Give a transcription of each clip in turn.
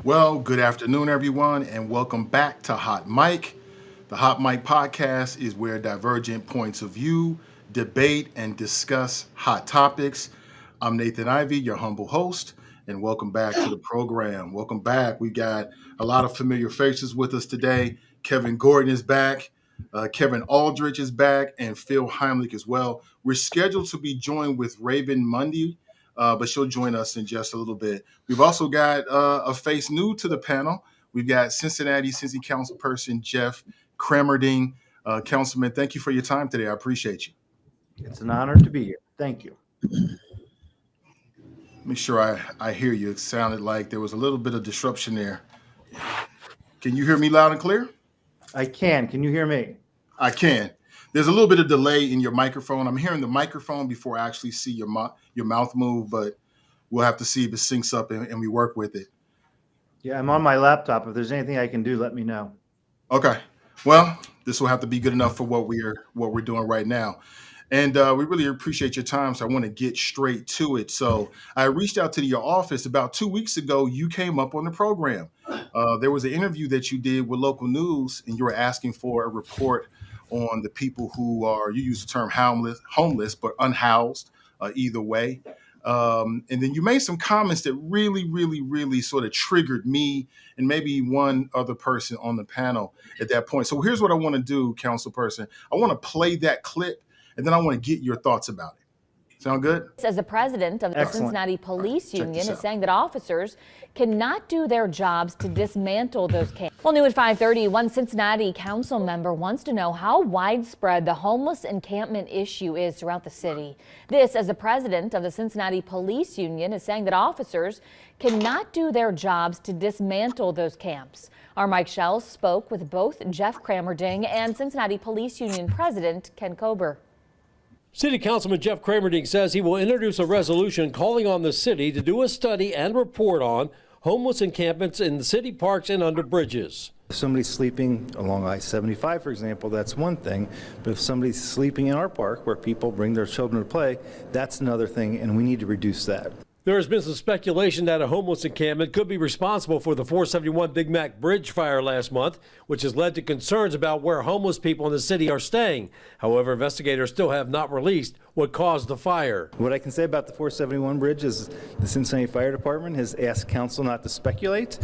Well, good afternoon, everyone, and welcome back to Hot Mic. The Hot Mic podcast is where divergent points of view debate and discuss hot topics. I'm Nathan Ivy, your humble host, and welcome back to the program. Welcome back. We got a lot of familiar faces with us today. Kevin Gordon is back. Kevin Aldridge is back, and Phil Heimlich as well. We're scheduled to be joined with Raven Mundy, but she'll join us in just a little bit. We've also got a face new to the panel. We've got Cincinnati City Councilperson Jeff Cramerding. Councilman, thank you for your time today. I appreciate you. It's an honor to be here. Thank you. Make sure I hear you. It sounded like there was a little bit of disruption there. Can you hear me loud and clear? I can. Can you hear me? I can. There's a little bit of delay in your microphone. I'm hearing the microphone before I actually see your mouth move, but we'll have to see if it syncs up and we work with it. Yeah, I'm on my laptop. If there's anything I can do, let me know. Okay. Well, this will have to be good enough for what we're doing right now. And we really appreciate your time. So I want to get straight to it. So I reached out to your office about 2 weeks ago. You came up on the program. There was an interview that you did with local news, and you were asking for a report on the people who are, you use the term homeless, but unhoused, either way. And then you made some comments that really sort of triggered me and maybe one other person on the panel at that point. So here's what I want to do, council person. I want to play that clip, and then I want to get your thoughts about it. Sound good? As the president of the Excellent. Cincinnati Police Check Union this is out. saying that officers cannot do their jobs to dismantle those camps. Well, new at 5:30, one Cincinnati council member wants to know how widespread the homeless encampment issue is throughout the city. This as the president of the Cincinnati Police Union is saying that officers cannot do their jobs to dismantle those camps. Our Mike Schell spoke with both Jeff Cramerding and Cincinnati Police Union President Ken Kober. City Councilman Jeff Cramerding says he will introduce a resolution calling on the city to do a study and report on homeless encampments in the city parks and under bridges. If somebody's sleeping along I-75, for example, that's one thing. But if somebody's sleeping in our park where people bring their children to play, that's another thing, and we need to reduce that. There has been some speculation that a homeless encampment could be responsible for the 471 Big Mac Bridge fire last month, which has led to concerns about where homeless people in the city are staying. However, investigators still have not released what caused the fire. What I can say about the 471 bridge is the Cincinnati Fire Department has asked council not to speculate,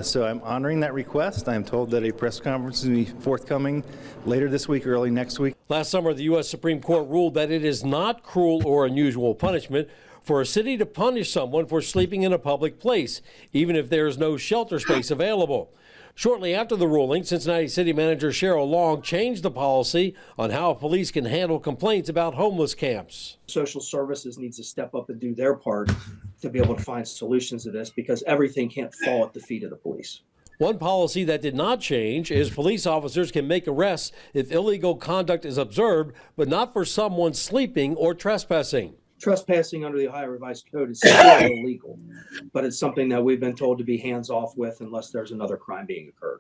so I'm honoring that request. I am told that a press conference will be forthcoming later this week or early next week. Last summer, the U.S. Supreme Court ruled that it is not cruel or unusual punishment for a city to punish someone for sleeping in a public place, even if there is no shelter space available. Shortly after the ruling, Cincinnati City Manager Cheryl Long changed the policy on how police can handle complaints about homeless camps. Social services needs to step up and do their part to be able to find solutions to this, because everything can't fall at the feet of the police. One policy that did not change is police officers can make arrests if illegal conduct is observed, but not for someone sleeping or trespassing. Trespassing under the Ohio Revised Code is still illegal, but it's something that we've been told to be hands off with unless there's another crime being occurred.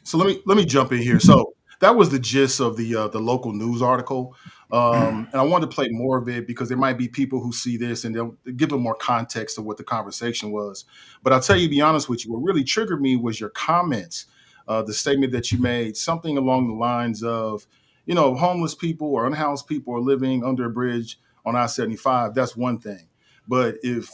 So let me jump in here. So that was the gist of the local news article, and I wanted to play more of it because there might be people who see this and they'll give them more context of what the conversation was. But I'll tell you, to be honest with you, what really triggered me was your comments, the statement that you made, something along the lines of, you know, homeless people or unhoused people are living under a bridge on I-75. That's one thing. But if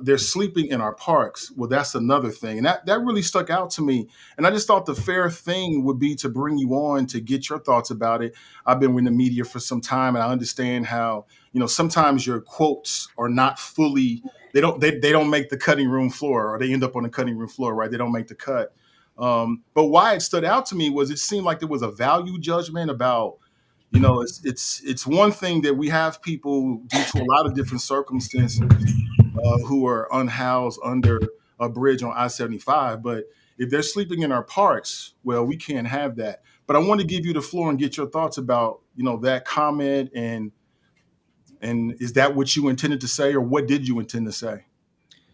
they're sleeping in our parks, well, that's another thing. And that really stuck out to me. And I just thought the fair thing would be to bring you on to get your thoughts about it. I've been in the media for some time, and I understand how, you know, sometimes your quotes are not fully, they don't make the cutting room floor, or they end up on the cutting room floor, right? They don't make the cut. But why it stood out to me was it seemed like there was a value judgment about, you know, it's one thing that we have people due to a lot of different circumstances who are unhoused under a bridge on I-75. But if they're sleeping in our parks, well, we can't have that. But I want to give you the floor and get your thoughts about, you know, that comment, and is that what you intended to say, or what did you intend to say?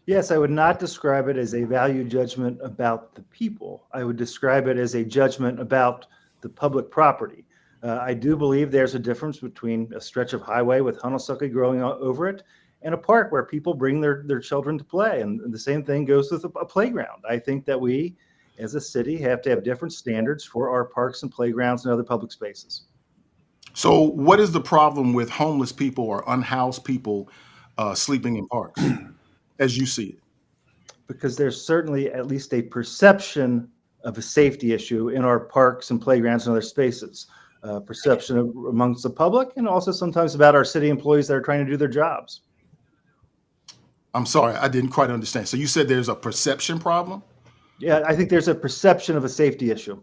Yes, I would not describe it as a value judgment about the people. I would describe it as a judgment about the public property. I do believe there's a difference between a stretch of highway with honeysuckle growing over it and a park where people bring their children to play. And the same thing goes with a playground. I think that we, as a city, have to have different standards for our parks and playgrounds and other public spaces. So what is the problem with homeless people or unhoused people sleeping in parks, as you see it? Because there's certainly at least a perception of a safety issue in our parks and playgrounds and other spaces. Perception amongst the public, and also sometimes about our city employees that are trying to do their jobs. I'm sorry, I didn't quite understand. So you said there's a perception problem? Yeah, I think there's a perception of a safety issue.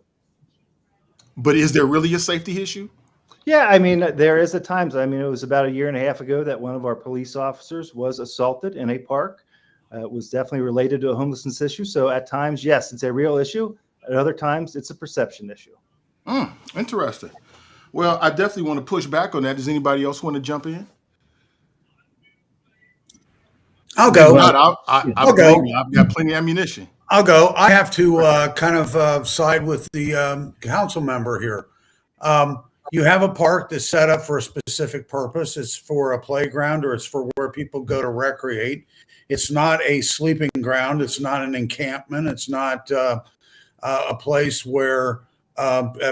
But is there really a safety issue? Yeah, I mean, there is at times. I mean, it was about 1.5 years ago that one of our police officers was assaulted in a park. It was definitely related to a homelessness issue. So at times, yes, it's a real issue. At other times, it's a perception issue. Interesting. Well, I definitely want to push back on that. Does anybody else want to jump in? I'll go. I'll go. I've got plenty of ammunition. I'll go. I have to kind of side with the council member here. You have a park that's set up for a specific purpose. It's for a playground, or it's for where people go to recreate. It's not a sleeping ground. It's not an encampment. It's not a place where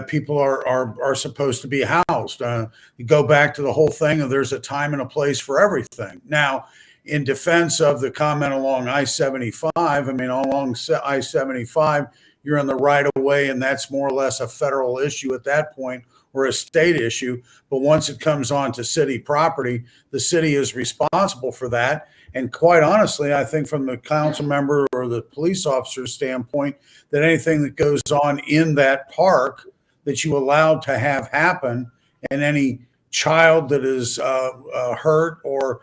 people are supposed to be housed. You go back to the whole thing of there's a time and a place for everything. Now, in defense of the comment along I-75, I mean, along I-75, you're in the right of way, and that's more or less a federal issue at that point, or a state issue. But once it comes on to city property, the city is responsible for that. And quite honestly, I think from the council member or the police officer's standpoint, that anything that goes on in that park that you allow to have happen, and any child that is hurt or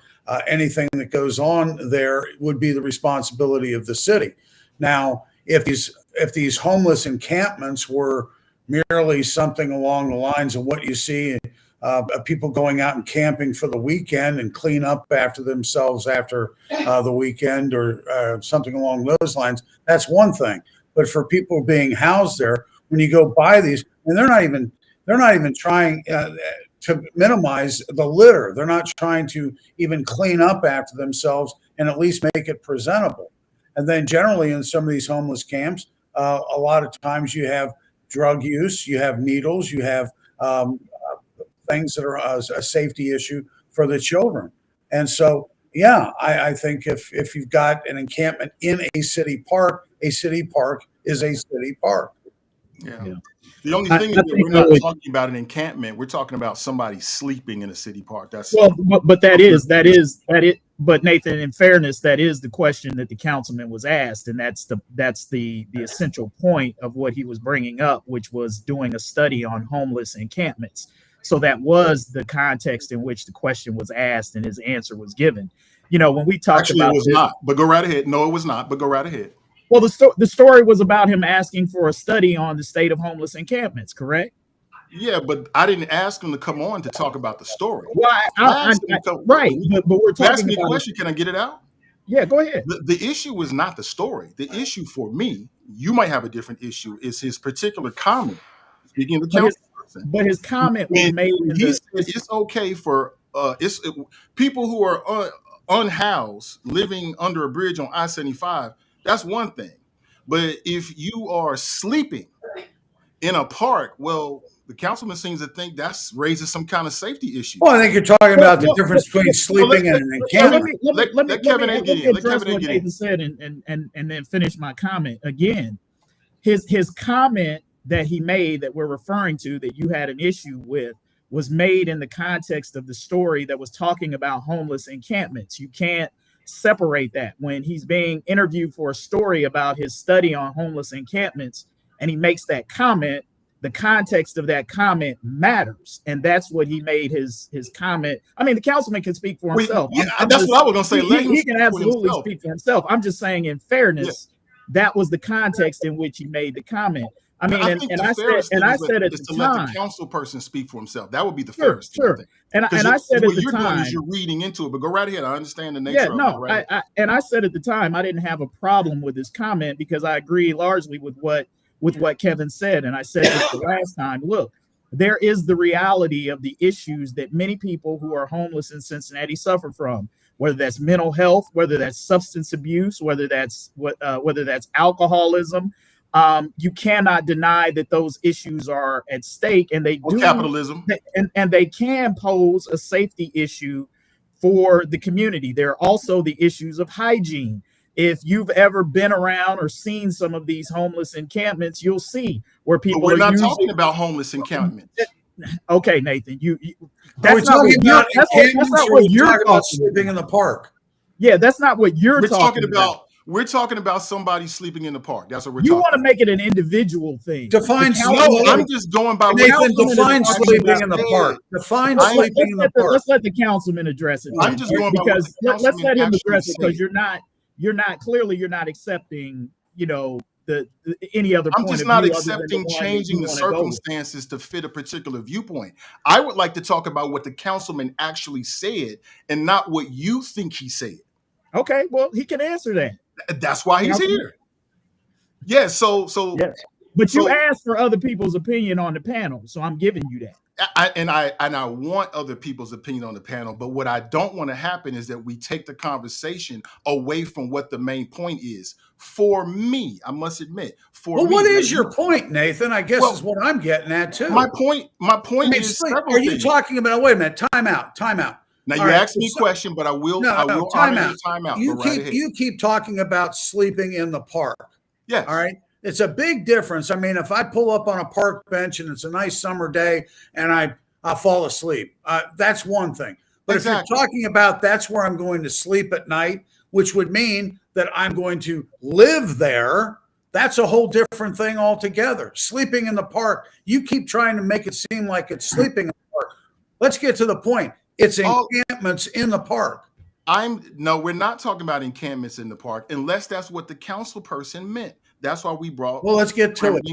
anything that goes on there would be the responsibility of the city. Now, if these homeless encampments were merely something along the lines of what you see, people going out and camping for the weekend and clean up after themselves after the weekend, or something along those lines, that's one thing. But for people being housed there, when you go by these, and they're not even trying to minimize the litter. They're not trying to even clean up after themselves and at least make it presentable. And then generally in some of these homeless camps, a lot of times you have drug use, you have needles, you have things that are a safety issue for the children. And so, yeah, I think if you've got an encampment in a city park is a city park. Yeah. The only thing is that we're not talking about an encampment. We're talking about somebody sleeping in a city park. That's but that is. But Nathan, in fairness, that is the question that the councilman was asked, and that's the essential point of what he was bringing up, which was doing a study on homeless encampments. So that was the context in which the question was asked, and his answer was given. You know, when we talked about it was not. But go right ahead. No, it was not. But go right ahead. Well, the story was about him asking for a study on the state of homeless encampments, correct? Yeah, but I didn't ask him to come on to talk about the story. Well, right, but we're talking ask me a question. Can I get it out? Yeah, go ahead. The issue is not the story. The issue for me, you might have a different issue, is his particular comment. Speaking of the council person, but his comment was made. He said it's okay for people who are unhoused living under a bridge on I-75. That's one thing. But if you are sleeping in a park, well, the councilman seems to think that raises some kind of safety issue. Well, I think you're talking about the difference between sleeping and an encampment. Let Kevin A. get in. Let Kevin A. get in. Said and then finish my comment again. His comment that he made that we're referring to, that you had an issue with, was made in the context of the story that was talking about homeless encampments. You can't separate that. When he's being interviewed for a story about his study on homeless encampments and he makes that comment, the context of that comment matters, and that's what he made his comment. I mean, the councilman can speak for himself. That's what I was going to say. He can absolutely speak for himself. I'm just saying, in fairness, that was the context in which he made the comment. I mean, and I said at the time, let the council person speak for himself. That would be the fairest. Sure. And I said at the time, you're reading into it, but go right ahead. I understand the nature of it. Right? And I said at the time, I didn't have a problem with his comment because I agree largely with what Kevin said. And I said this the last time. Look, there is the reality of the issues that many people who are homeless in Cincinnati suffer from. whether that's mental health, whether that's substance abuse, whether that's alcoholism. You cannot deny that those issues are at stake, and they Or do capitalism. and they can pose a safety issue for the community. There are also the issues of hygiene. If you've ever been around or seen some of these homeless encampments, you'll see where people But we're are not using. talking about homeless encampments. Okay, Nathan, Are we that's not talking what you're, about that's not or are what we you're talking about talking sleeping in the park? Yeah, that's not what you're We're talking about somebody sleeping in the park. That's what we're You talking want to about. make it an individual thing. Define No, I'm just going by what Nathan, Councilman define has sleeping in the said. park. Define I'm- sleeping in the park. Let's let the councilman address it. I'm just going by what because the let's councilman let him actually address it, because said. you're not accepting, the any other I'm point just of not view other than the accepting one that changing you the wanna go with. circumstances to fit a particular viewpoint. I would like to talk about what the councilman actually said and not what you think he said. Okay, well, he can answer that. That's why he's Councilman? here. Yeah, so But you So- asked for other people's opinion on the panel, so I'm giving you that. I want other people's opinion on the panel, but what I don't want to happen is that we take the conversation away from what the main point is. For me, I must admit, Well, me, what is your point, Nathan? I guess Well, is what I'm getting at too. my point is explain. several Are you things. talking about? Wait a minute. Time out. Now All you right, asked me a question, but I will time honor out. your time out. You Go right keep ahead. you keep talking about sleeping in the park. Yes. All right. It's a big difference. I mean, if I pull up on a park bench and it's a nice summer day and I fall asleep, that's one thing. But Exactly. if you're talking about that's where I'm going to sleep at night, which would mean that I'm going to live there, that's a whole different thing altogether. Sleeping in the park, you keep trying to make it seem like it's sleeping in the park. Let's get to the point. It's encampments in the park. No, we're not talking about encampments in the park unless that's what the council person meant. That's why we brought. Well, let's get to it.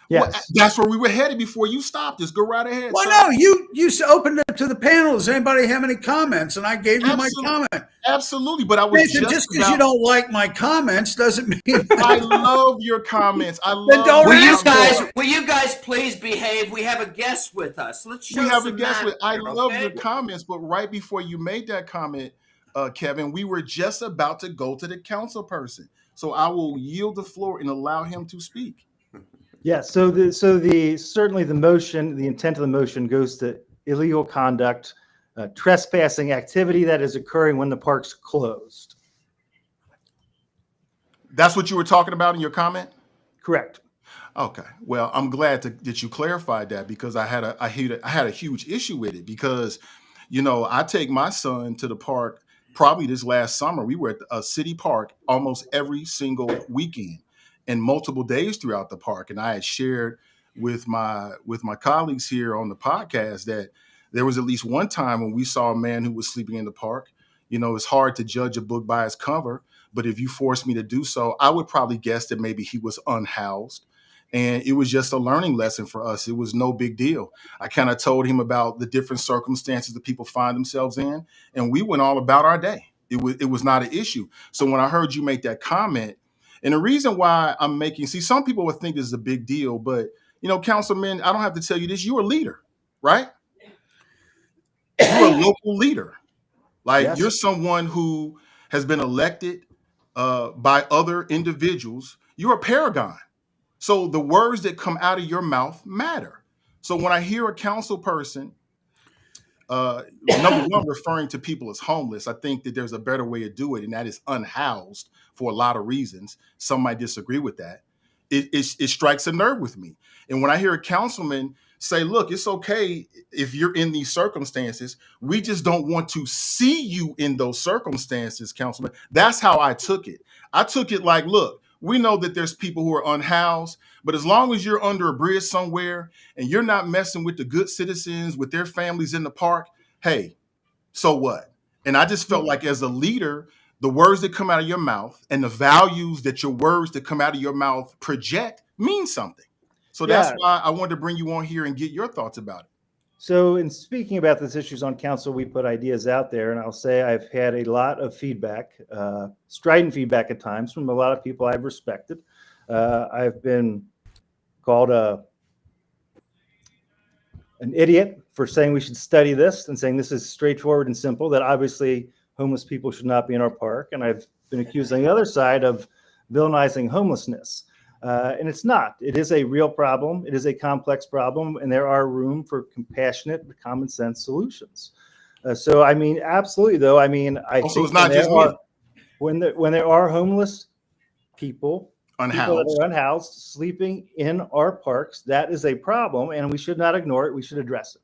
Well, that's where we were headed before you stopped us. Go right ahead. Well, sir. no, you opened it to the panel. Does anybody have any comments? And I gave you my comment. Absolutely, but I was Nathan, just because you don't like my comments doesn't mean I love your comments. I Then love. don't Will you guys please behave? We have a guest with us. Let's show We have a some guest with. I manners, love okay? your comments, but right before you made that comment, Kevin, we were just about to go to the council person, so I will yield the floor and allow him to speak. Yeah, certainly the motion, the intent of the motion goes to illegal conduct, trespassing activity that is occurring when the park's closed. That's what you were talking about in your comment? Correct. Okay. Well, I'm glad that you clarified that, because I had a huge issue with it, because, I take my son to the park probably this last summer. We were at a city park almost every single weekend and multiple days throughout the park. And I had shared with my colleagues here on the podcast that there was at least one time when we saw a man who was sleeping in the park. It's hard to judge a book by its cover, but if you forced me to do so, I would probably guess that maybe he was unhoused. And it was just a learning lesson for us. It was no big deal. I kind of told him about the different circumstances that people find themselves in, and we went all about our day. It was not an issue. So when I heard you make that comment, and the reason why I'm some people would think this is a big deal, but Councilman, I don't have to tell you this. You're a leader, right? You're a local leader. Like, Yes. You're someone who has been elected by other individuals. You're a paragon. So the words that come out of your mouth matter. So when I hear a council person, number one, referring to people as homeless, I think that there's a better way to do it, and that is unhoused, for a lot of reasons. Some might disagree with that. It strikes a nerve with me. And when I hear a councilman say, look, it's okay if you're in these circumstances, we just don't want to see you in those circumstances, councilman. That's how I took it. I took it like, look, we know that there's people who are unhoused, but as long as you're under a bridge somewhere and you're not messing with the good citizens with their families in the park, hey, so what? And I just felt like, as a leader, the words that come out of your mouth and the values that your words that come out of your mouth project mean something. So that's why I wanted to bring you on here and get your thoughts about it. So in speaking about these issues on council, we put ideas out there, and I'll say I've had a lot of feedback, strident feedback at times, from a lot of people I've respected. I've been called an idiot for saying we should study this and saying this is straightforward and simple, that obviously homeless people should not be in our park. And I've been accused on the other side of villainizing homelessness. And it's not. It is a real problem. It is a complex problem, and there are room for compassionate, common sense solutions. So, I mean, absolutely, though. I mean, I Also, think it's not just me. when there are homeless people that Unhoused. are unhoused, sleeping in our parks, that is a problem, and we should not ignore it. We should address it.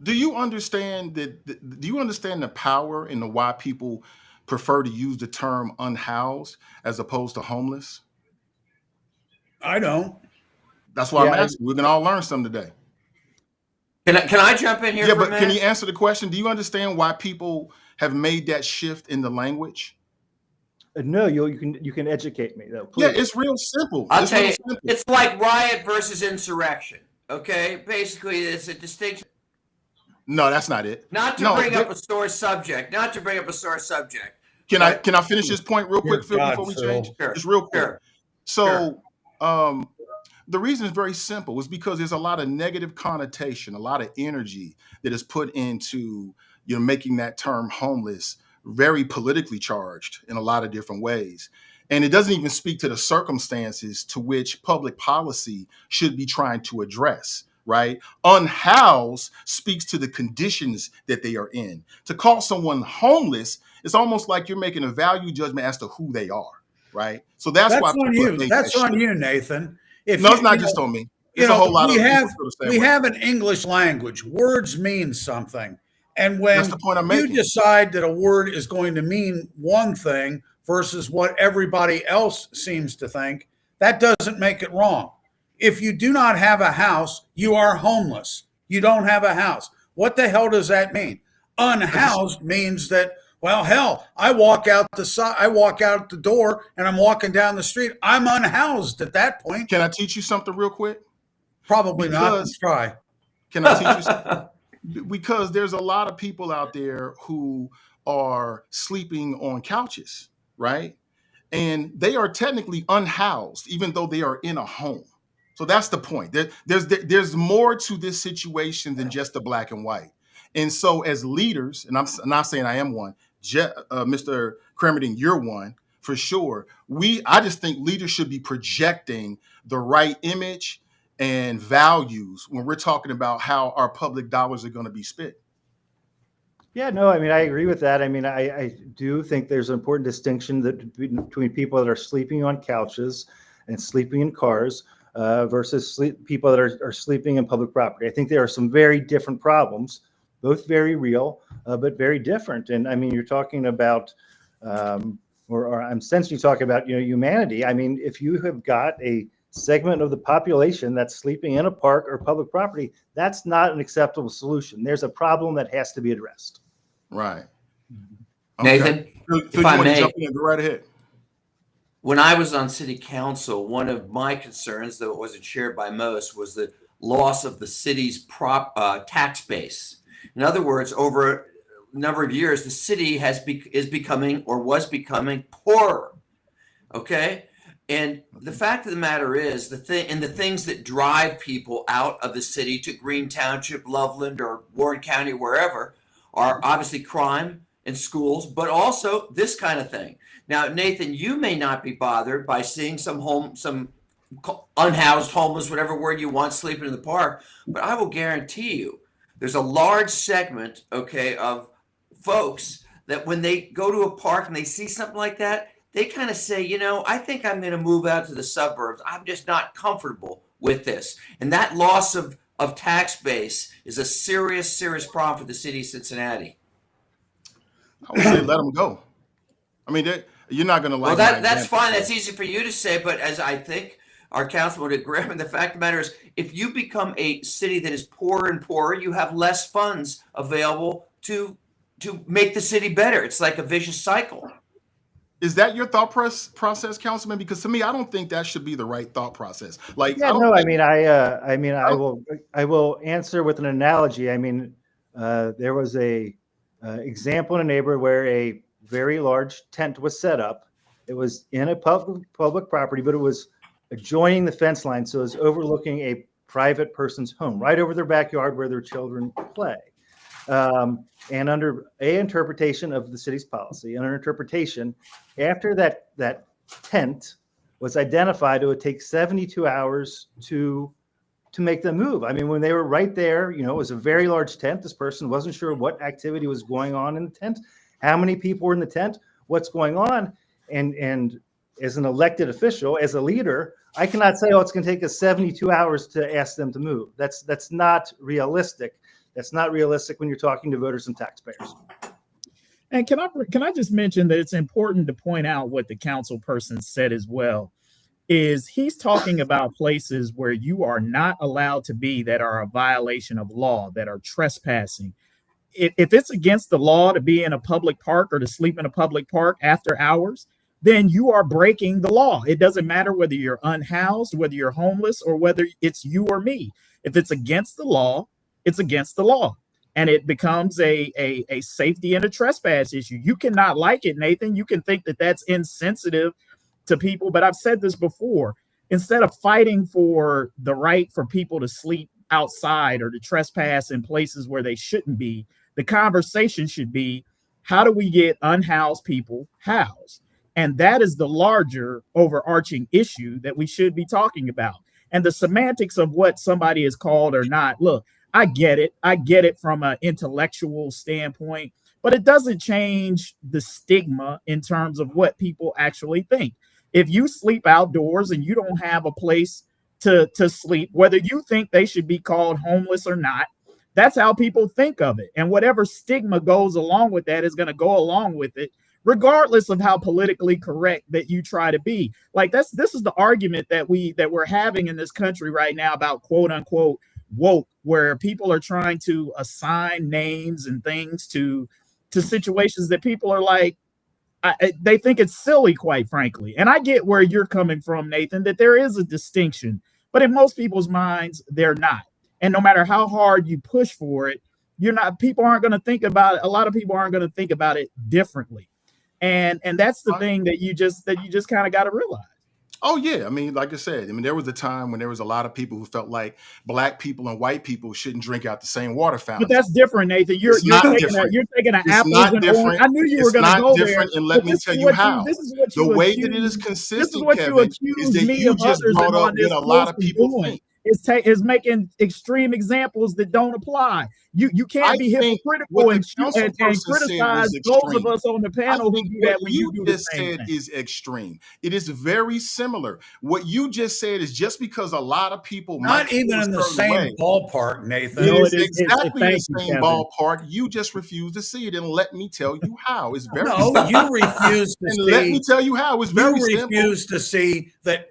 Do you understand that? Do you understand the power and the why people prefer to use the term unhoused as opposed to homeless? I don't. That's why I'm Yeah, asking. We can all learn something today. Can I jump in here Yeah, for a but can minute? you answer the question? Do you understand why people have made that shift in the language? No, you can educate me, though, Yeah, please. it's real simple. I'll It's tell real you, simple. it's like riot versus insurrection. Okay, basically, it's a distinction. No, that's not it. Not to No, bring up a sore subject. Not to bring up a sore subject. can I finish this point real quick, Dear Phil, God, before we Phil. change? Sure, Just real quick. sure. So, the reason is very simple. It's because there's a lot of negative connotation, a lot of energy that is put into making that term homeless very politically charged in a lot of different ways. And it doesn't even speak to the circumstances to which public policy should be trying to address, right? Unhoused speaks to the conditions that they are in. To call someone homeless, it's almost like you're making a value judgment as to who they are, right? So that's why That's on people have you. made That's that on shift. you, Nathan. If No, you, it's not you just know, on me. you There's a know, whole lot we of have people feel the same we way. have an English language. Words mean something, and when That's the point I'm you making. decide that a word is going to mean one thing versus what everybody else seems to think, that doesn't make it wrong. If you do not have a house, you are homeless. You don't have a house. What the hell does that mean? Unhoused means that, well, hell, I walk out the door and I'm walking down the street. I'm unhoused at that point. Can I teach you something real quick? Probably not. Because Let's try. can I teach you something? Because there's a lot of people out there who are sleeping on couches, right? And they are technically unhoused, even though they are in a home. So that's the point. There's more to this situation than just the black and white. And so, as leaders, and I'm not saying I am one, Mr. Cremerding, you're one for sure. I just think leaders should be projecting the right image and values when we're talking about how our public dollars are going to be spent. Yeah, no, I mean, I agree with that. I mean, I do think there's an important distinction between people that are sleeping on couches and sleeping in cars versus people that are sleeping in public property. I think there are some very different problems, both very real, but very different. And I mean, you're talking about, or I'm sensing you talking about, humanity. I mean, if you have got a segment of the population that's sleeping in a park or public property, that's not an acceptable solution. There's a problem that has to be addressed. Right. Nathan, So if you I want to may, jump in and go right ahead. when I was on city council, one of my concerns, though it wasn't shared by most, was the loss of the city's tax base. In other words, over a number of years, the city is becoming or was becoming poorer. Okay. And the fact of the matter is the things that drive people out of the city to Green Township, Loveland, or Warren County, wherever, are obviously crime and schools, but also this kind of thing. Now, Nathan, you may not be bothered by seeing some unhoused homeless, whatever word you want, sleeping in the park, but I will guarantee you there's a large segment, okay, of folks that when they go to a park and they see something like that, they kind of say, I think I'm going to move out to the suburbs. I'm just not comfortable with this. And that loss of tax base is a serious, serious problem for the city of Cincinnati. I would say let them go. I mean, you're not going to like. Well, that's fine. That's easy for you to say. But as I think our councilman would agree, the fact of the matter is, if you become a city that is poorer and poorer, you have less funds available to make the city better. It's like a vicious cycle. Is that your thought process, Councilman? Because to me, I don't think that should be the right thought process. Like, Yeah, no, I will answer with an analogy. I mean, there was a example in a neighborhood where a very large tent was set up. It was in a public property, but it was adjoining the fence line, so it was overlooking a private person's home, right over their backyard where their children play. And under a interpretation of the city's policy, under interpretation, after that tent was identified, it would take 72 hours to make the move. I mean, when they were right there, it was a very large tent. This person wasn't sure what activity was going on in the tent, how many people were in the tent, what's going on. And as an elected official, as a leader, I cannot say, it's going to take us 72 hours to ask them to move. That's not realistic. That's not realistic when you're talking to voters and taxpayers. And can I just mention that it's important to point out what the council person said as well, is he's talking about places where you are not allowed to be, that are a violation of law, that are trespassing. If it's against the law to be in a public park or to sleep in a public park after hours, then you are breaking the law. It doesn't matter whether you're unhoused, whether you're homeless, or whether it's you or me. If it's against the law, it's against the law. And it becomes a safety and a trespass issue. You cannot like it, Nathan. You can think that that's insensitive to people. But I've said this before. Instead of fighting for the right for people to sleep outside or to trespass in places where they shouldn't be, the conversation should be, how do we get unhoused people housed? And that is the larger overarching issue that we should be talking about. And the semantics of what somebody is called or not, look, I get it. I get it from an intellectual standpoint, but it doesn't change the stigma in terms of what people actually think. If you sleep outdoors and you don't have a place to sleep, whether you think they should be called homeless or not, that's how people think of it. And whatever stigma goes along with that is going to go along with it, regardless of how politically correct that you try to be. Like this is the argument that we're having in this country right now about quote unquote woke, where people are trying to assign names and things to situations that people are like, they think it's silly, quite frankly. And I get where you're coming from, Nathan, that there is a distinction, but in most people's minds, they're not. And no matter how hard you push for it, a lot of people aren't going to think about it differently. And that's the thing that you just kind of got to realize. Oh, yeah. I mean, like I said, there was a time when there was a lot of people who felt like black people and white people shouldn't drink out the same water fountain. But that's different, Nathan. You're taking an apples and orange. I knew you were going to go there. And let me tell you how. The way that it is consistent, Kevin, is that you just brought up what a lot of people think. Is making extreme examples that don't apply. You can't be hypocritical and criticize those of us on the panel who do that when you do the same thing. Is extreme. It is very similar. What you just said is just because a lot of people not even in the same ballpark, Nathan. It is exactly the same ballpark. You just refuse to see it, and let me tell you how. It's very simple. You refuse to see. Let me tell you how. It's very simple. You refuse to see that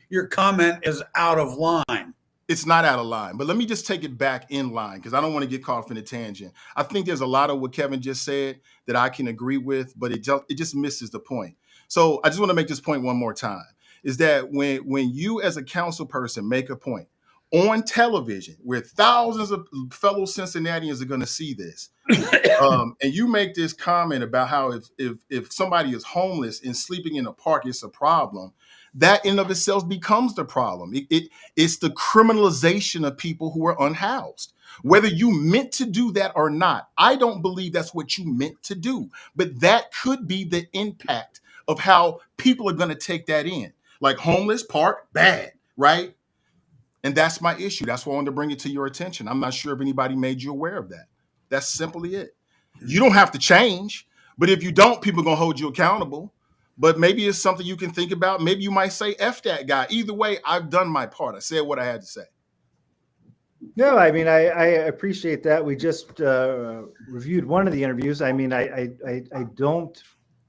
your comment is out of line. It's not out of line, but let me just take it back in line because I don't want to get caught in a tangent. I think there's a lot of what Kevin just said that I can agree with, but it just misses the point. So I just want to make this point one more time, is that when you as a council person make a point on television where thousands of fellow Cincinnatians are going to see this, and you make this comment about how if somebody is homeless and sleeping in a park, it's a problem, that in of itself becomes the problem. It's the criminalization of people who are unhoused. Whether you meant to do that or not, I don't believe that's what you meant to do. But that could be the impact of how people are going to take that in. Like homeless, park, bad, right? And that's my issue. That's why I wanted to bring it to your attention. I'm not sure if anybody made you aware of that. That's simply it. You don't have to change, but if you don't, people are going to hold you accountable. But maybe it's something you can think about. Maybe you might say, F that guy. Either way, I've done my part. I said what I had to say. No, I mean, I appreciate that. We just reviewed one of the interviews. I mean, I don't,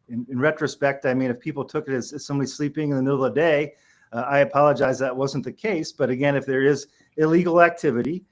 in retrospect, I mean, if people took it as somebody sleeping in the middle of the day, I apologize. That wasn't the case. But again, if there is illegal activity,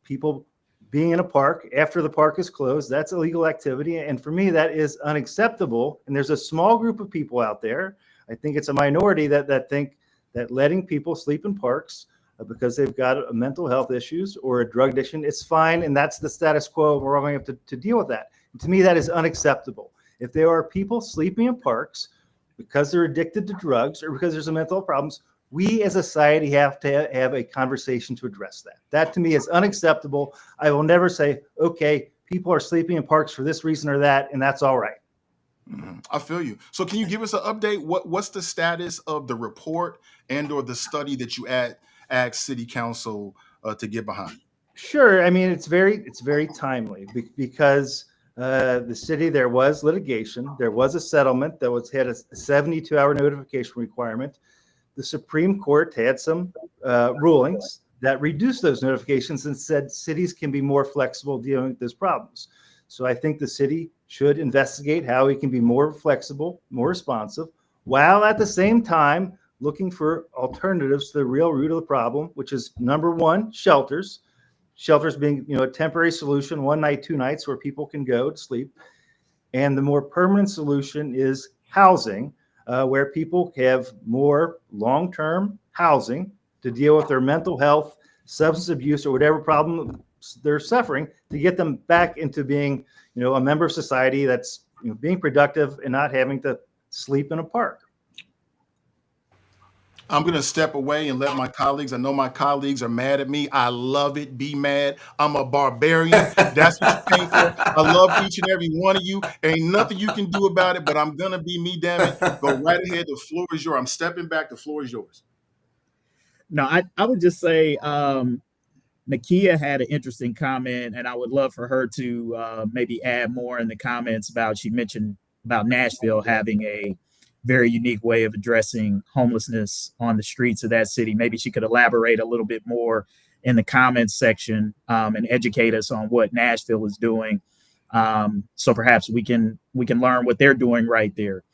people being in a park after the park is closed, that's illegal activity. And for me, that is unacceptable. And there's a small group of people out there, I think it's a minority that think that letting people sleep in parks because they've got mental health issues or a drug addiction, it's fine. And that's the status quo. We're all going to have to deal with that. And to me, that is unacceptable. If there are people sleeping in parks because they're addicted to drugs or because there's some mental problems, We as a society have to have a conversation to address that. That to me is unacceptable. I will never say, okay, people are sleeping in parks for this reason or that, and that's all right. I feel you. So can you give us an update? What's the status of the report and or the study that you asked City Council to get behind? Sure. I mean, it's very timely because the city, there was litigation. There was a settlement that had a 72-hour notification requirement. The Supreme Court had some rulings that reduced those notifications and said cities can be more flexible dealing with those problems. So I think the city should investigate how we can be more flexible, more responsive, while at the same time looking for alternatives to the real root of the problem, which is number one, shelters. Shelters being, a temporary solution, 1 night, 2 nights where people can go to sleep. And the more permanent solution is housing, where people have more long-term housing to deal with their mental health, substance abuse, or whatever problem they're suffering, to get them back into being, a member of society that's, being productive and not having to sleep in a park. I'm going to step away and let my colleagues, I know my colleagues are mad at me. I love it. Be mad. I'm a barbarian. That's what you came for. I love each and every one of you. Ain't nothing you can do about it, but I'm going to be me, damn it. Go right ahead. The floor is yours. I'm stepping back. The floor is yours. No, I would just say Nakia had an interesting comment, and I would love for her to maybe add more in the comments about, she mentioned about Nashville having a very unique way of addressing homelessness on the streets of that city. Maybe she could elaborate a little bit more in the comments section and educate us on what Nashville is doing. So perhaps we can learn what they're doing right there.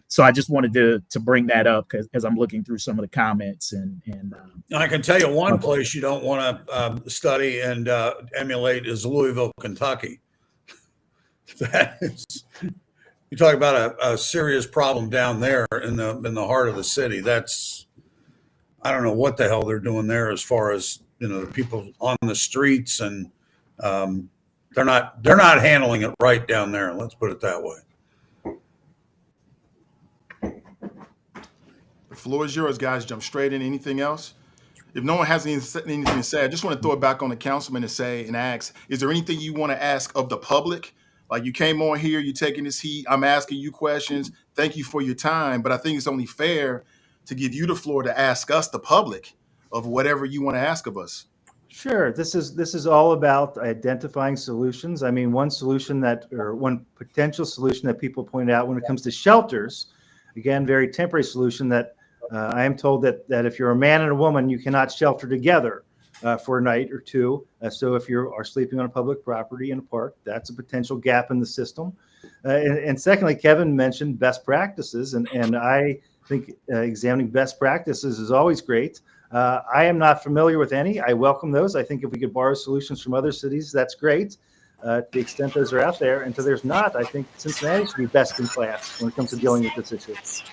So I just wanted to bring that up as I'm looking through some of the comments. And I can tell you one place you don't want to study and emulate is Louisville, Kentucky. That is, you talk about a serious problem down there in the heart of the city. That's, I don't know what the hell they're doing there as far as, the people on the streets, and they're not handling it right down there. Let's put it that way. The floor is yours, guys. Jump straight in. Anything else? If no one has anything to say, I just want to throw it back on the councilman and ask, is there anything you want to ask of the public? Like, you came on here, you're taking this heat. I'm asking you questions. Thank you for your time. But I think it's only fair to give you the floor to ask us, the public, of whatever you want to ask of us. Sure. This is all about identifying solutions. I mean, one potential solution that people point out when it comes to shelters, again, very temporary solution, that I am told that if you're a man and a woman, you cannot shelter together for a night or two. So if you are sleeping on a public property in a park, that's a potential gap in the system. And secondly, Kevin mentioned best practices, and I think examining best practices is always great. I am not familiar with any. I welcome those. I think if we could borrow solutions from other cities, that's great, to the extent those are out there. Until there's not, I think Cincinnati should be best in class when it comes to dealing with this issue.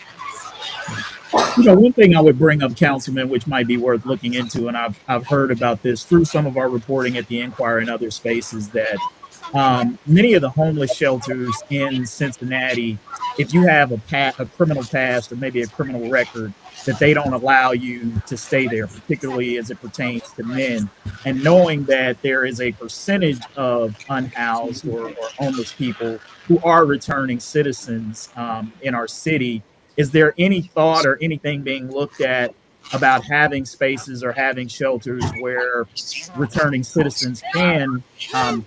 One thing I would bring up, Councilman, which might be worth looking into, and I've heard about this through some of our reporting at the Inquirer and other spaces, that many of the homeless shelters in Cincinnati, if you have a criminal past or maybe a criminal record, that they don't allow you to stay there, particularly as it pertains to men. And knowing that there is a percentage of unhoused or homeless people who are returning citizens in our city, is there any thought or anything being looked at about having spaces or having shelters where returning citizens can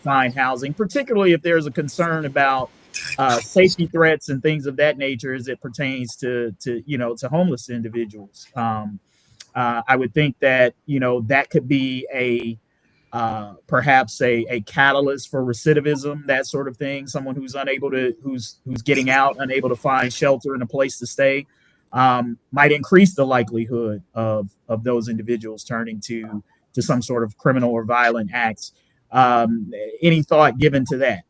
find housing, particularly if there's a concern about safety threats and things of that nature as it pertains to homeless individuals? I would think that that could be perhaps a catalyst for recidivism, that sort of thing. Someone who's who's getting out, unable to find shelter and a place to stay, might increase the likelihood of those individuals turning to some sort of criminal or violent acts. Any thought given to that?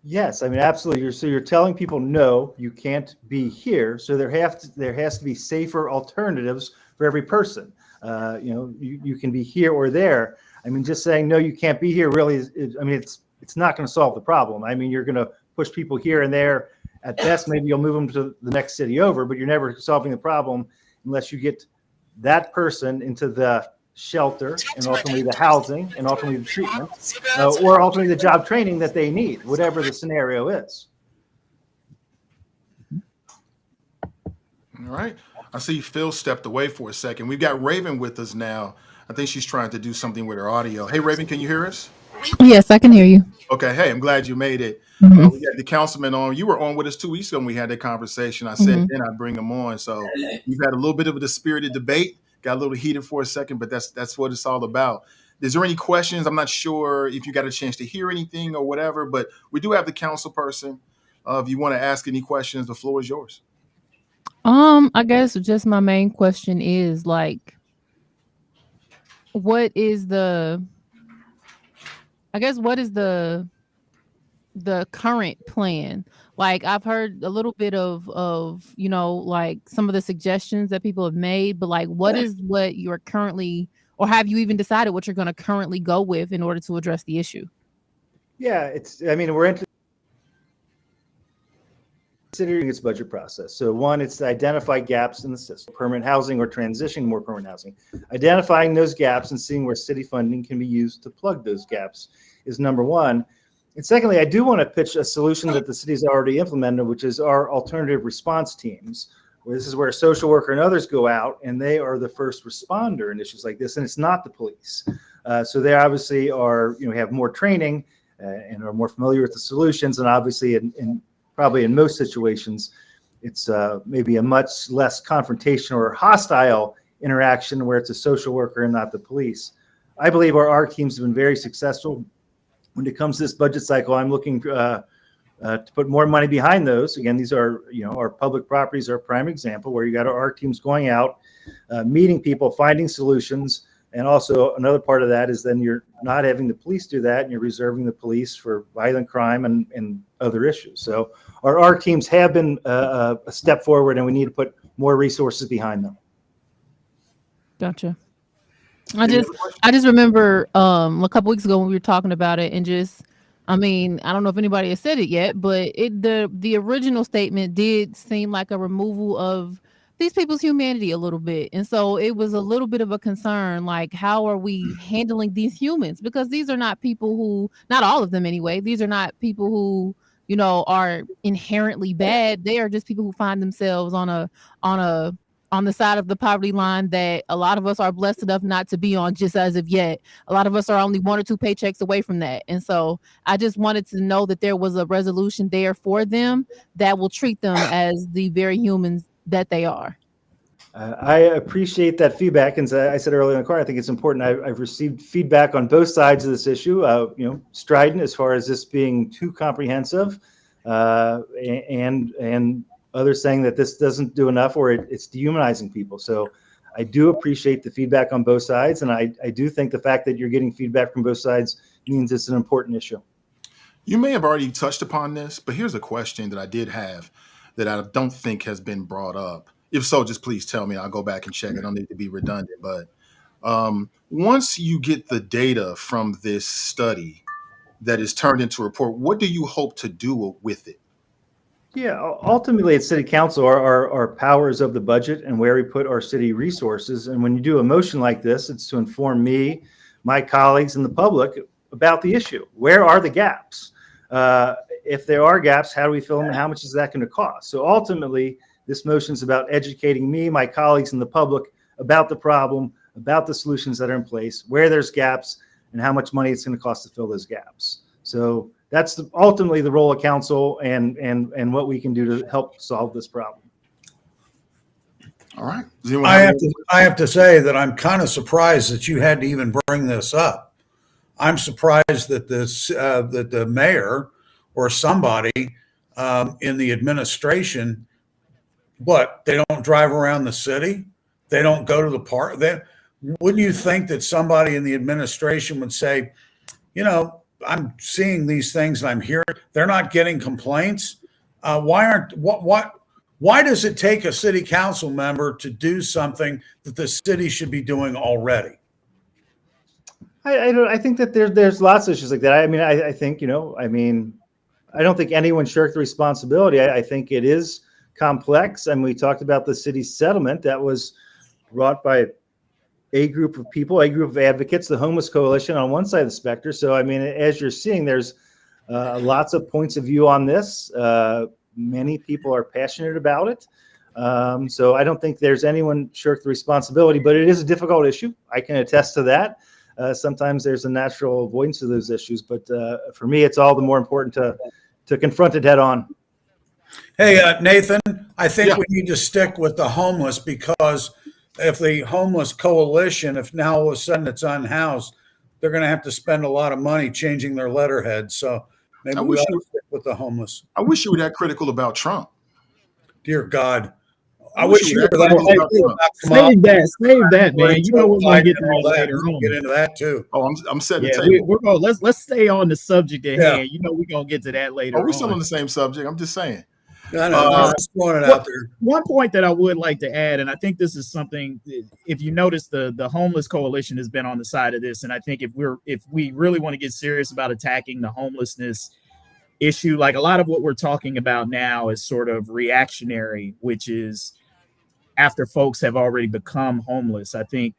Yes, I mean, absolutely. So you're telling people, no, you can't be here. So there has to be safer alternatives for every person. You can be here or there. I mean, just saying, no, you can't be here really it's not going to solve the problem. I mean, you're going to push people here and there. At best, maybe you'll move them to the next city over, but you're never solving the problem. unless you get that person into the shelter and ultimately the housing and ultimately the treatment or ultimately the job training that they need, whatever the scenario is. All right. I see Phil stepped away for a second. We've got Raven with us now. I think she's trying to do something with her audio. Hey, Raven, can you hear us? Yes, I can hear you. Okay. Hey, I'm glad you made it. Mhm. We got the councilman on. You were on with us 2 weeks ago when we had that conversation. I said then I'd bring him on. So we've had a little bit of a dispirited debate. Got a little heated for a second, but that's what it's all about. Is there any questions? I'm not sure if you got a chance to hear anything or whatever, but we do have the council person. If you want to ask any questions, the floor is yours. I guess just my main question is like, what is the current plan? Like I've heard a little bit of like some of the suggestions that people have made, but like what you're currently, or have you even decided what you're going to currently go with in order to address the issue? Yeah, we're considering its budget process. So one, it's to identify gaps in the system, permanent housing or transitioning more permanent housing. Identifying those gaps and seeing where city funding can be used to plug those gaps is number one. And secondly, I do want to pitch a solution that the city's already implemented, which is our alternative response teams. This is where a social worker and others go out and they are the first responder in issues like this, and it's not the police. So they obviously are, have more training and are more familiar with the solutions, and obviously probably in most situations, it's maybe a much less confrontational or hostile interaction where it's a social worker and not the police. I believe our ARC teams have been very successful. When it comes to this budget cycle, I'm looking to put more money behind those. Again, these are, our public properties are a prime example where you got our ARC teams going out, meeting people, finding solutions. And also another part of that is then you're not having the police do that and you're reserving the police for violent crime and other issues. So our ARC teams have been a step forward and we need to put more resources behind them. Gotcha. I just remember a couple weeks ago when we were talking about it, and I don't know if anybody has said it yet, but the original statement did seem like a removal of these people's humanity a little bit. And so it was a little bit of a concern, like, how are we handling these humans? Because these are not people who, not all of them anyway, these are not people who, are inherently bad. They are just people who find themselves on the side of the poverty line that a lot of us are blessed enough not to be on just as of yet. A lot of us are only 1 or 2 paychecks away from that. And so I just wanted to know that there was a resolution there for them that will treat them as the very humans that they are. I appreciate that feedback. And I said earlier in the call, I think it's important. I've received feedback on both sides of this issue, strident as far as this being too comprehensive and others saying that this doesn't do enough or it's dehumanizing people. So I do appreciate the feedback on both sides. And I do think the fact that you're getting feedback from both sides means it's an important issue. You may have already touched upon this, but here's a question that I did have that I don't think has been brought up. If so, just please tell me. I'll go back and check. I don't need to be redundant. But once you get the data from this study that is turned into a report, what do you hope to do with it? Yeah, ultimately at City Council are powers of the budget and where we put our city resources. And when you do a motion like this, it's to inform me, my colleagues, and the public about the issue. Where are the gaps? If there are gaps, how do we fill them and how much is that going to cost? So ultimately, this motion is about educating me, my colleagues, and the public about the problem, about the solutions that are in place, where there's gaps, and how much money it's going to cost to fill those gaps. So that's ultimately the role of council and what we can do to help solve this problem. All right. I have to say that I'm kind of surprised that you had to even bring this up. I'm surprised that that the mayor or somebody in the administration, they don't drive around the city? They don't go to the park? Wouldn't you think that somebody in the administration would say, I'm seeing these things and I'm hearing they're not getting complaints? Why does it take a city council member to do something that the city should be doing already? I think that there's lots of issues like that. I think, I don't think anyone shirked the responsibility. I think it is complex. And we talked about the city's settlement that was brought by a group of people, a group of advocates, the Homeless Coalition on one side of the spectrum. So, I mean, as you're seeing, there's lots of points of view on this. Many people are passionate about it. So I don't think there's anyone shirked the responsibility, but it is a difficult issue. I can attest to that. Sometimes there's a natural avoidance of those issues, but for me, it's all the more important to confront it head on. Hey, Nathan, I think we need to stick with the homeless, because if the homeless coalition, if now all of a sudden it's unhoused, they're going to have to spend a lot of money changing their letterhead. So maybe we ought to stick with the homeless. I wish you were that critical about Trump. Dear God. I wish you were that. Save that, man. You know we're going to get to that later on. Get into that too. Oh, I'm setting the table. We're going. Let's stay on the subject at hand. You know we're going to get to that later. We're still on the same subject. I'm just saying. I know. Just throwing it out there. One point that I would like to add, and I think this is something, if you notice, the Homeless Coalition has been on the side of this, and I think if we really want to get serious about attacking the homelessness issue, like a lot of what we're talking about now is sort of reactionary, which is after folks have already become homeless. I think,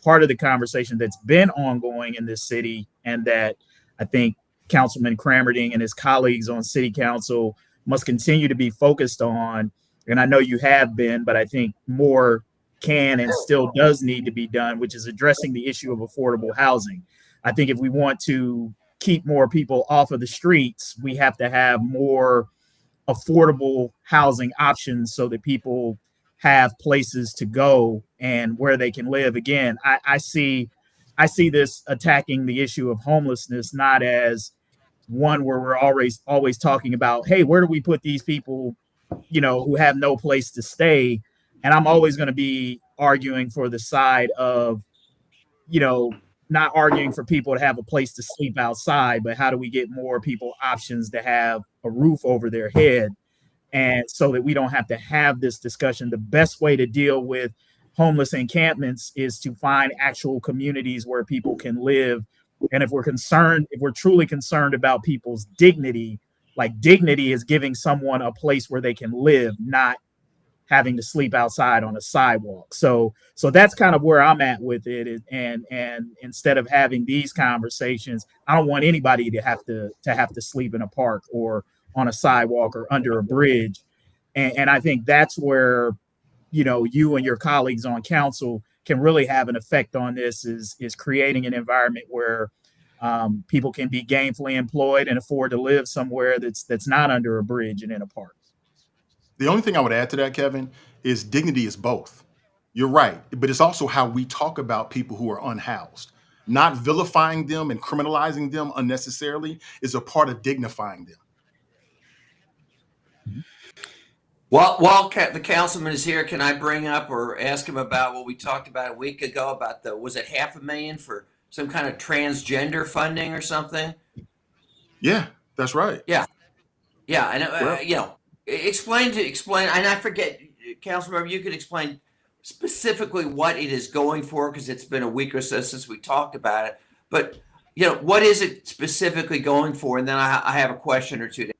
part of the conversation that's been ongoing in this city, and that I think Councilman Cramerding and his colleagues on city council must continue to be focused on, and I know you have been, but I think more can and still does need to be done, which is addressing the issue of affordable housing. I think if we want to keep more people off of the streets, we have to have more affordable housing options so that people have places to go and where they can live. Again, I see this attacking the issue of homelessness not as one where we're always talking about, hey, where do we put these people, who have no place to stay? And I'm always going to be arguing for the side of, not arguing for people to have a place to sleep outside, but how do we get more people options to have a roof over their head? And so that we don't have to have this discussion. The best way to deal with homeless encampments is to find actual communities where people can live. And if we're truly concerned about people's dignity, like dignity is giving someone a place where they can live, not having to sleep outside on a sidewalk. So that's kind of where I'm at with it. And instead of having these conversations, I don't want anybody to have to sleep in a park or on a sidewalk or under a bridge. And I think that's where, you and your colleagues on council can really have an effect on this, is creating an environment where people can be gainfully employed and afford to live somewhere that's not under a bridge and in a park. The only thing I would add to that, Kevin, is dignity is both. You're right, but it's also how we talk about people who are unhoused. Not vilifying them and criminalizing them unnecessarily is a part of dignifying them. While the councilman is here, can I bring up or ask him about what we talked about a week ago about was it $500,000 for some kind of transgender funding or something? Yeah, that's right. Yeah. I know. Explain, and I forget, Councilmember, you could explain specifically what it is going for, because it's been a week or so since we talked about it. But what is it specifically going for? And then I have a question or two to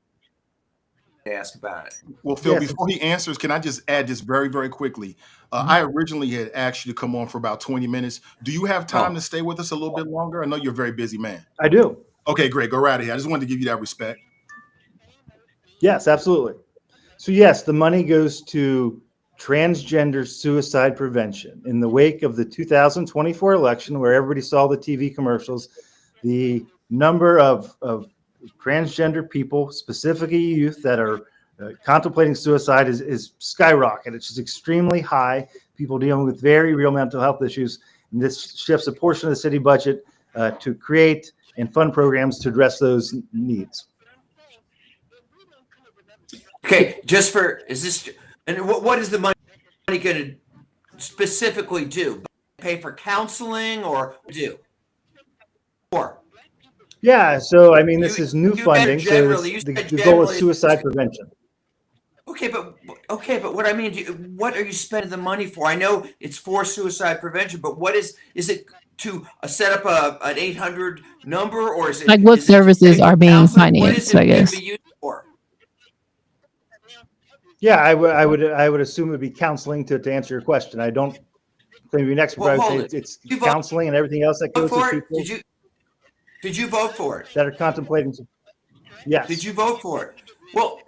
ask about it. Well, Phil, before he answers, can I just add this very, very quickly? I originally had asked you to come on for about 20 minutes. Do you have time to stay with us a little bit longer? I know you're a very busy man. I do. Okay, great. Go right ahead. I just wanted to give you that respect. Yes, absolutely. So yes, the money goes to transgender suicide prevention. In the wake of the 2024 election, where everybody saw the TV commercials, the number of transgender people, specifically youth, that are contemplating suicide is skyrocketed. It's just extremely high. People dealing with very real mental health issues. And this shifts a portion of the city budget to create and fund programs to address those needs. Okay, and what is the money going to specifically do? Pay for counseling or do? Or? Yeah, so I mean, this is new funding. So the goal is suicide prevention. Okay, but what I mean, what are you spending the money for? I know it's for suicide prevention, but what is it to set up an 800 number, or is it like what services are being financed? I guess. Be used for? Yeah, I would assume it'd be counseling to answer your question. I don't claim to be an expert, Well, but I would hold say it. it's You counseling and everything else that vote goes to for it? people Did you vote for it? that are contemplating. Yes. Did you vote for it? Well,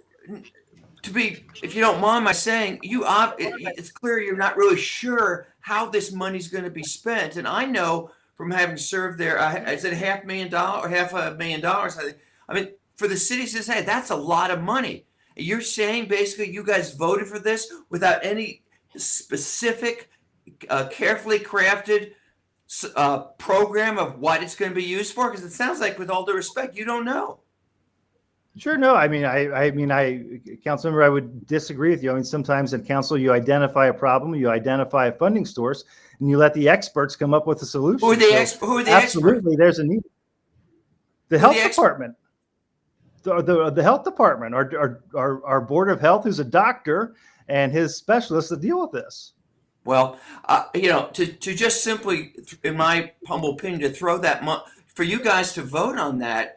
if you don't mind my saying, it's clear you're not really sure how this money's going to be spent. And I know from having served there, is it $500,000 or $500,000? I mean, for the city to say that's a lot of money. You're saying basically you guys voted for this without any specific, carefully crafted program of what it's going to be used for? Because it sounds like, with all due respect, you don't know. Sure. No, I mean, Councilmember, I would disagree with you. I mean, sometimes in council, you identify a problem, you identify a funding source, and you let the experts come up with a solution. Who are the experts? Absolutely, there's a need. The health department, the health department, our board of health, who's a doctor, and his specialists that deal with this. Well, to just simply, in my humble opinion, to throw that for you guys to vote on that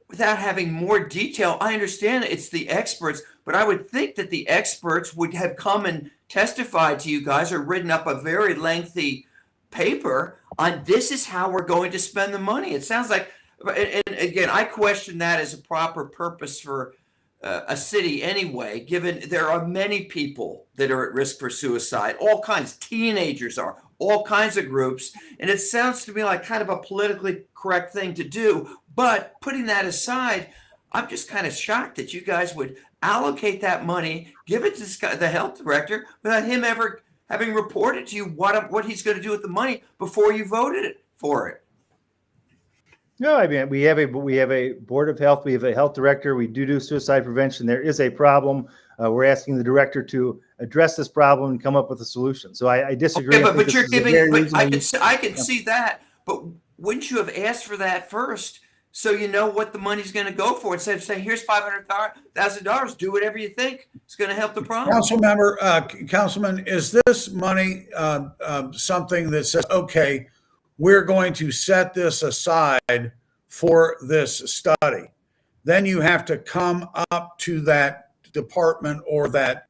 without having more detail. I understand it's the experts, but I would think that the experts would have come and testified to you guys or written up a very lengthy paper on this is how we're going to spend the money. It sounds like, and again, I question that as a proper purpose for a city anyway, given there are many people that are at risk for suicide, all kinds, teenagers are, all kinds of groups. And it sounds to me like kind of a politically correct thing to do. But putting that aside, I'm just kind of shocked that you guys would allocate that money, give it to the health director, without him ever having reported to you what he's going to do with the money before you voted for it. No, I mean, we have a board of health, we have a health director, we do suicide prevention. There is a problem. We're asking the director to address this problem and come up with a solution. So I disagree. Okay, but you're giving, I can see that, but wouldn't you have asked for that first? So you know what the money's going to go for. Instead of saying, here's $500,000, do whatever you think is going to help the problem. Councilman, is this money something that says, okay, we're going to set this aside for this study? Then you have to come up to that department or that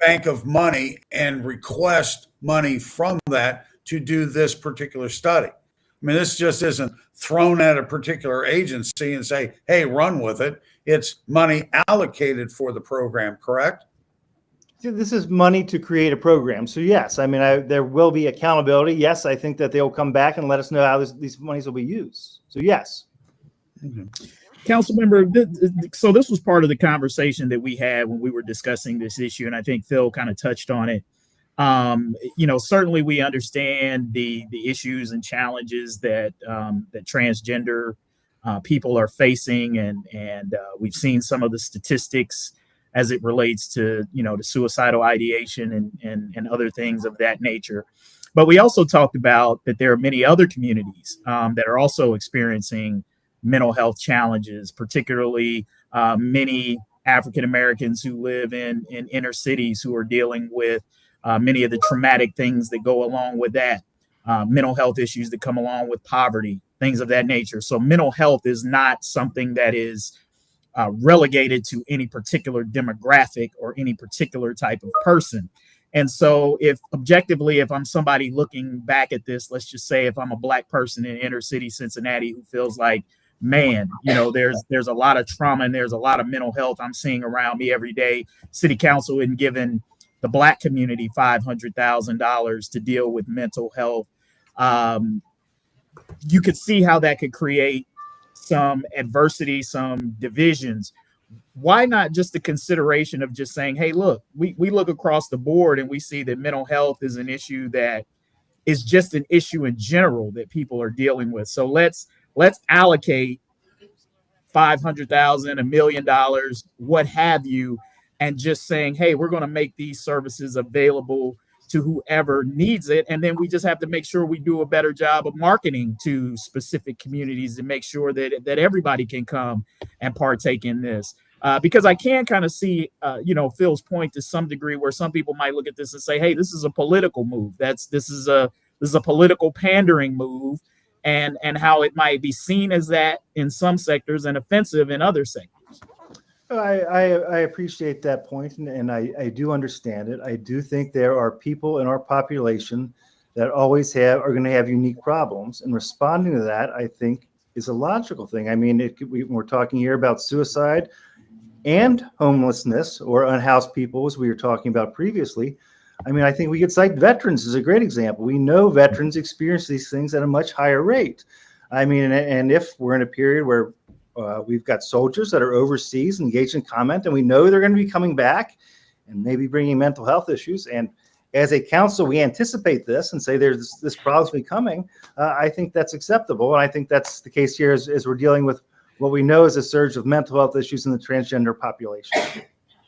bank of money and request money from that to do this particular study. I mean, this just isn't thrown at a particular agency and say, hey, run with it. It's money allocated for the program, correct? This is money to create a program. So yes, I mean, there will be accountability. Yes, I think that they'll come back and let us know how these monies will be used. So yes. Mm-hmm. Councilmember, so this was part of the conversation that we had when we were discussing this issue, and I think Phil kind of touched on it. Certainly we understand the issues and challenges that transgender people are facing, and we've seen some of the statistics as it relates to to suicidal ideation and other things of that nature. But we also talked about that there are many other communities that are also experiencing mental health challenges, particularly many African Americans who live in inner cities who are dealing with many of the traumatic things that go along with that, mental health issues that come along with poverty, things of that nature. So mental health is not something that is relegated to any particular demographic or any particular type of person. And so if I'm somebody looking back at this, let's just say if I'm a Black person in inner city Cincinnati who feels like, man, there's a lot of trauma and there's a lot of mental health I'm seeing around me every day. City council had given the Black community $500,000 to deal with mental health. You could see how that could create some adversity, some divisions. Why not just the consideration of just saying, hey, look, we look across the board and we see that mental health is an issue that is just an issue in general that people are dealing with. So let's allocate $500,000, $1 million, what have you, and just saying, hey, we're going to make these services available to whoever needs it. And then we just have to make sure we do a better job of marketing to specific communities to make sure that everybody can come and partake in this. Because I can kind of see, Phil's point to some degree, where some people might look at this and say, hey, this is a political move. This is a political pandering move, and how it might be seen as that in some sectors and offensive in other sectors. I appreciate that point, and I do understand it. I do think there are people in our population that are going to have unique problems, and responding to that, I think, is a logical thing. I mean, we're talking here about suicide and homelessness or unhoused people, as we were talking about previously. I mean, I think we could cite veterans as a great example. We know veterans experience these things at a much higher rate. I mean, and if we're in a period where we've got soldiers that are overseas engaged in comment, and we know they're going to be coming back and maybe bringing mental health issues. And as a council, we anticipate this and say there's this problem's coming. I think that's acceptable. And I think that's the case here as we're dealing with what we know is a surge of mental health issues in the transgender population.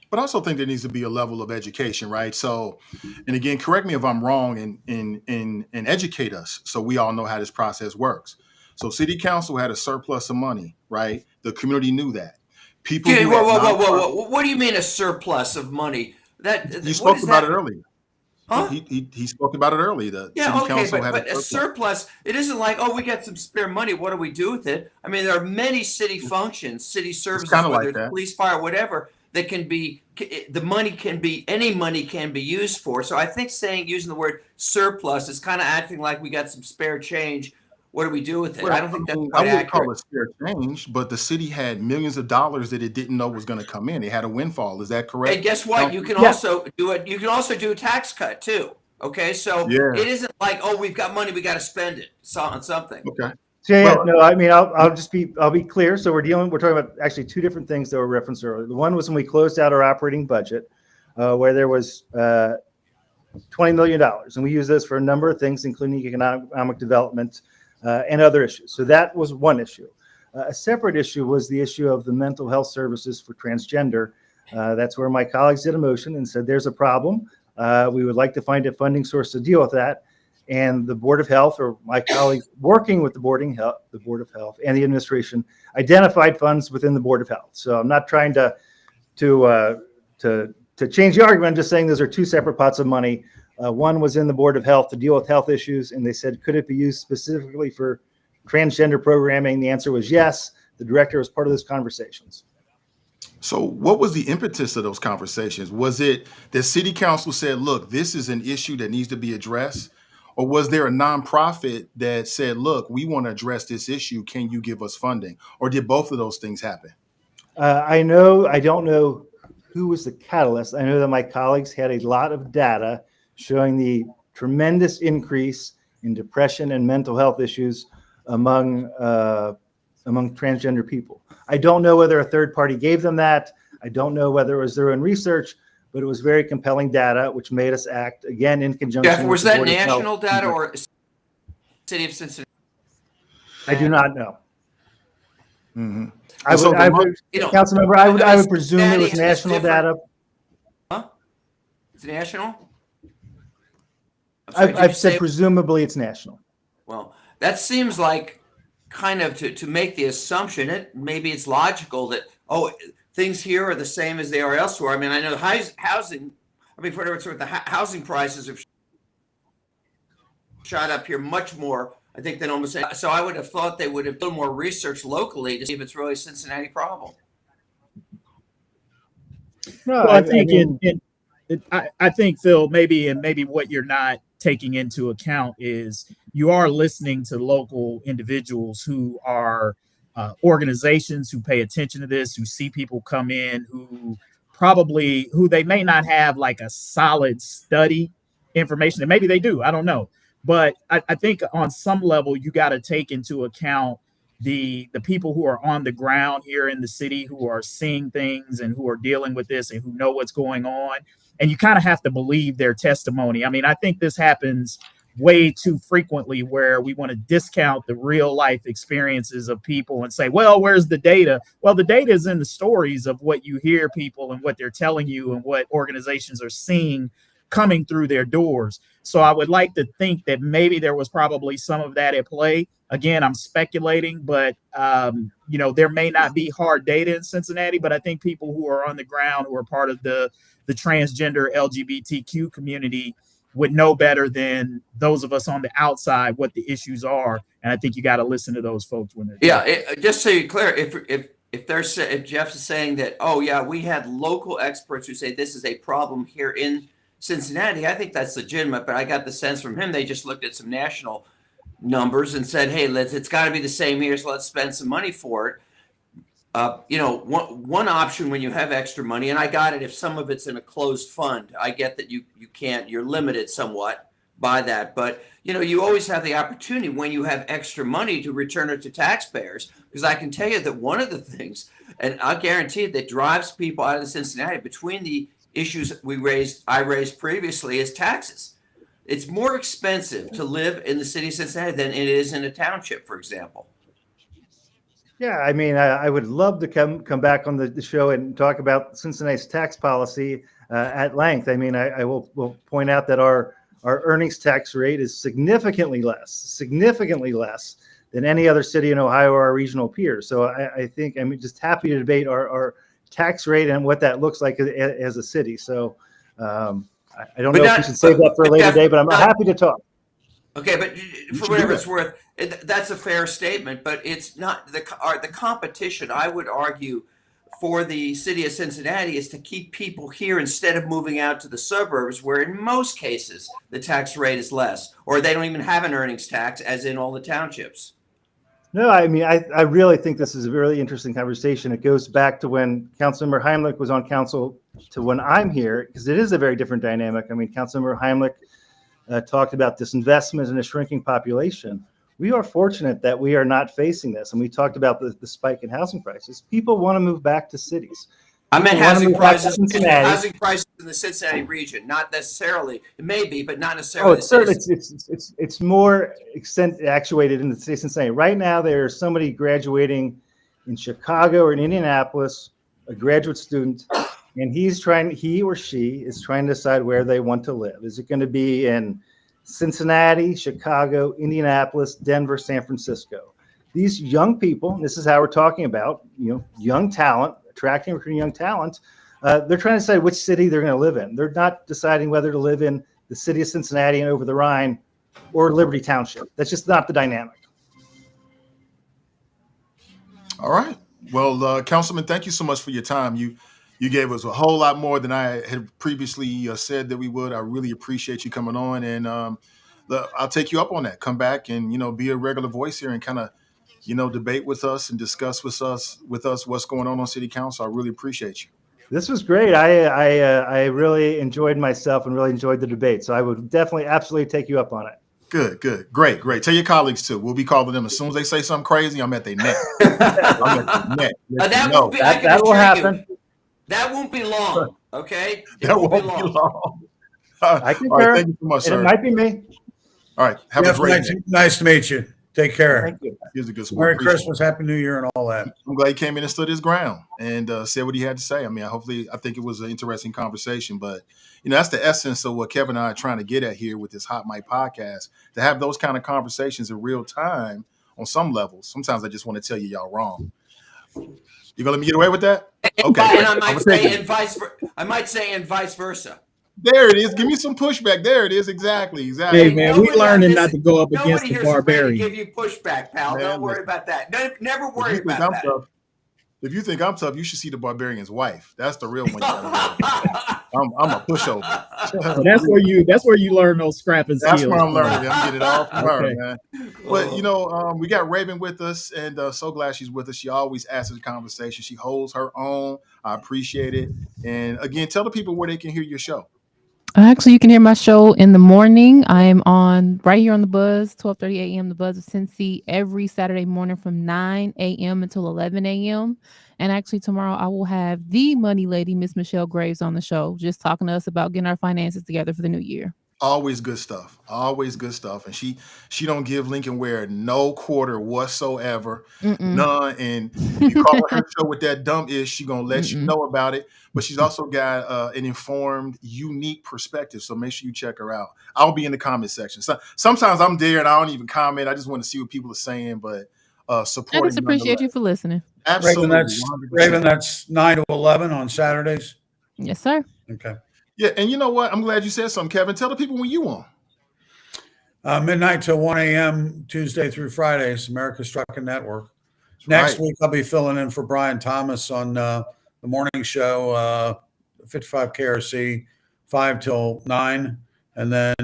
But I also think there needs to be a level of education, right? So, and again, correct me if I'm wrong, and educate us so we all know how this process works. So, city council had a surplus of money, right? The community knew that. People. Okay, who whoa, had whoa, whoa, nonprofit- whoa, whoa! What do you mean a surplus of money? That You what spoke is about that? it earlier. Huh? He spoke about it earlier. The Yeah, city okay, council had but a surplus, it isn't like, oh, we got some spare money. What do we do with it? I mean, there are many city functions, city services, kinda whether like it's that. police, fire, whatever, that can be, the money can be, any money can be used for. So I think using the word surplus is kind of acting like we got some spare change. What do we do with it? Well, I don't think that's I quite wouldn't call accurate. it spare change, but the city had millions of dollars that it didn't know was going to come in. It had a windfall. Is that And correct? guess what? You can Yeah. also do it. You can also do a tax cut too. Okay, so Yeah. it isn't like, oh, we've got money, we got to spend it on something. Okay. So yeah, Well- no, I mean, I'll be clear. So we're talking about actually two different things that were referenced earlier. The one was when we closed out our operating budget, where there was $20 million, and we use this for a number of things, including economic development and other issues. So that was one issue. A separate issue was the issue of the mental health services for transgender. That's where my colleagues did a motion and said there's a problem. We would like to find a funding source to deal with that. And the Board of Health, or my colleagues working with the Board of Health and the administration, identified funds within the Board of Health. So I'm not trying to change the argument. I'm just saying those are two separate pots of money. One was in the Board of Health to deal with health issues, and they said, could it be used specifically for transgender programming? The answer was yes. The director was part of those conversations. So what was the impetus of those conversations? Was it that city council said, look, this is an issue that needs to be addressed? Or was there a nonprofit that said, look, we want to address this issue. Can you give us funding? Or did both of those things happen? I don't know who was the catalyst. I know that my colleagues had a lot of data showing the tremendous increase in depression and mental health issues among transgender people. I don't know whether a third party gave them that. I don't know whether it was their own research, but it was very compelling data, which made us act again in conjunction. Jeff, was with the that Board of Health. national data or city of Cincinnati? I do not know. Mm-hmm. Council member, I would presume it was national data. Huh? It's national? I've said presumably it's national. Well, that seems like kind of to make the assumption, maybe it's logical that, oh, things here are the same as they are elsewhere. I mean, I know housing, for the housing prices have shot up here much more, I think, than almost. So I would have thought they would have done more research locally to see if it's really a Cincinnati problem. No, Well, I think, Phil, maybe what you're not taking into account is you are listening to local individuals who are organizations who pay attention to this, who see people come in, who they may not have like a solid study information, and maybe they do, I don't know. But I think on some level, you got to take into account the people who are on the ground here in the city, who are seeing things and who are dealing with this and who know what's going on. And you kind of have to believe their testimony. I mean, I think this happens way too frequently where we want to discount the real life experiences of people and say, well, where's the data? Well, the data is in the stories of what you hear people and what they're telling you and what organizations are seeing coming through their doors. So I would like to think that maybe there was probably some of that at play. Again, I'm speculating, but there may not be hard data in Cincinnati, but I think people who are on the ground, who are part of the transgender LGBTQ community, would know better than those of us on the outside what the issues are. And I think you got to listen to those folks when they're just so you're clear, if if Jeff is saying that, oh yeah, we had local experts who say this is a problem here in Cincinnati, I think that's legitimate. But I got the sense from him they just looked at some national numbers and said, hey, it's got to be the same here, so let's spend some money for it. One option when you have extra money, and I got it if some of it's in a closed fund, I get that you can't, you're limited somewhat by that, but you always have the opportunity when you have extra money to return it to taxpayers, because I can tell you that one of the things, and I guarantee it, that drives people out of Cincinnati between the issues I raised previously is taxes. It's more expensive to live in the city of Cincinnati than it is in a township, for example. Yeah, I mean, I would love to come back on the show and talk about Cincinnati's tax policy at length. I mean, I will point out that our earnings tax rate is significantly less than any other city in Ohio or our regional peers. So I think I'm just happy to debate our tax rate and what that looks like as a city. So I don't know if we should save that for a later day, but I'm happy to talk. Okay, but for whatever it's worth, that's a fair statement, but it's not the competition, I would argue, for the city of Cincinnati is to keep people here instead of moving out to the suburbs, where in most cases the tax rate is less, or they don't even have an earnings tax, as in all the townships. No, I mean, I really think this is a really interesting conversation. It goes back to when Councilmember Heimlich was on council to when I'm here, because it is a very different dynamic. I mean, Councilmember Heimlich talked about disinvestment and a shrinking population. We are fortunate that we are not facing this. And we talked about the spike in housing prices. People want to move back to cities. I meant housing prices in the Cincinnati region, not necessarily. It may be, but not necessarily. Oh, it's more actuated in the city of Cincinnati. Right now, there's somebody graduating in Chicago or in Indianapolis, a graduate student, and he or she is trying to decide where they want to live. Is it going to be in Cincinnati, Chicago, Indianapolis, Denver, San Francisco? These young people, and this is how we're talking about, young talent, attracting and recruiting young talent. They're trying to decide which city they're going to live in. They're not deciding whether to live in the city of Cincinnati and over the Rhine or Liberty Township. That's just not the dynamic. All right. Well, Councilman, thank you so much for your time. You gave us a whole lot more than I had previously said that we would. I really appreciate you coming on, and I'll take you up on that. Come back and be a regular voice here and kind of debate with us and discuss with us what's going on City Council. I really appreciate you. This was great. I really enjoyed myself and really enjoyed the debate. So I would definitely, absolutely take you up on it. Good. Great. Tell your colleagues too. We'll be calling them as soon as they say something crazy. I'm at their neck. That will happen. That won't be long. Okay. That won't be long. I concur. All right, thank you so much, sir. It might be me. All right. Have a great day. Nice to meet you. Take care. Thank you. Here's a good sport. Merry Christmas, Happy New Year, and all that. I'm glad he came in and stood his ground and said what he had to say. I mean, I think it was an interesting conversation, but that's the essence of what Kevin and I are trying to get at here with this Hot Mic podcast, to have those kind of conversations in real time on some levels. Sometimes I just want to tell you y'all wrong. You gonna let me get away with that? Okay. And I might say and vice versa. There it is. Give me some pushback. There it is. Exactly. Hey man, we're learning not to go up against the Barbarian. Give you pushback, pal. Man, don't worry about that. Never worry about that. Tough, if you think I'm tough, you should see the Barbarian's wife. That's the real one. I'm a pushover. So that's where you learn those scrapping skills. That's where I'm learning. I'm getting it all from her, man. But we got Raven with us, and so glad she's with us. She always asks the conversation. She holds her own. I appreciate it. And again, tell the people where they can hear your show. Actually, you can hear my show in the morning. I am on right here on the Buzz, 12:30 a.m. The Buzz of Cincy, every Saturday morning from 9 a.m. until 11 a.m. And actually, tomorrow I will have the money lady, Miss Michelle Graves, on the show, just talking to us about getting our finances together for the new year. Always good stuff. And she don't give Lincoln Ware no quarter whatsoever. None. And you call her show with that dumb ish, she gonna let you know about it. But she's also got an informed, unique perspective. So make sure you check her out. I'll be in the comment section. So sometimes I'm there and I don't even comment. I just want to see what people are saying. But supporting. I just appreciate you for listening. Absolutely. Raven, that's 9 to 11 on Saturdays. Yes, sir. Okay. Yeah, and you know what? I'm glad you said something, Kevin. Tell the people when you on. Midnight to 1 a.m. Tuesday through Fridays, America's Trucking Network. Next week, I'll be filling in for Brian Thomas on the morning show, 55 KRC, 5 till 9. And then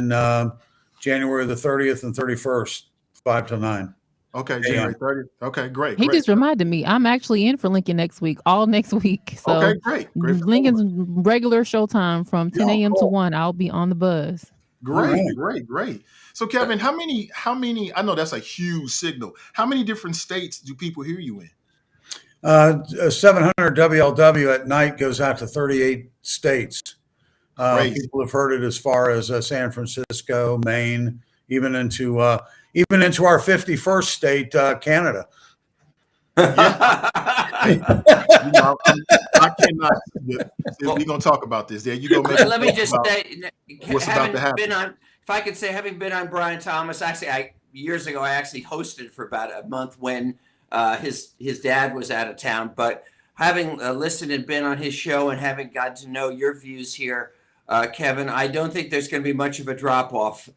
January the 30th and 31st, 5 till 9. Okay, January 30th. Okay, great. He just reminded me I'm actually in for Lincoln next week, all next week. So okay, great. Lincoln's regular showtime from 10 a.m. to 1. I'll be on the buzz. Great. So Kevin, how many, I know that's a huge signal. How many different states do people hear you in? 700 WLW at night goes out to 38 states. People have heard it as far as San Francisco, Maine, even into our 51st state, Canada. I cannot. We're gonna talk about this. There you go. Let me just say, what's about to happen. If I could say, having been on Brian Thomas, actually, years ago, I actually hosted for about a month when his dad was out of town. But having listened and been on his show and having gotten to know your views here, Kevin, I don't think there's going to be much of a drop off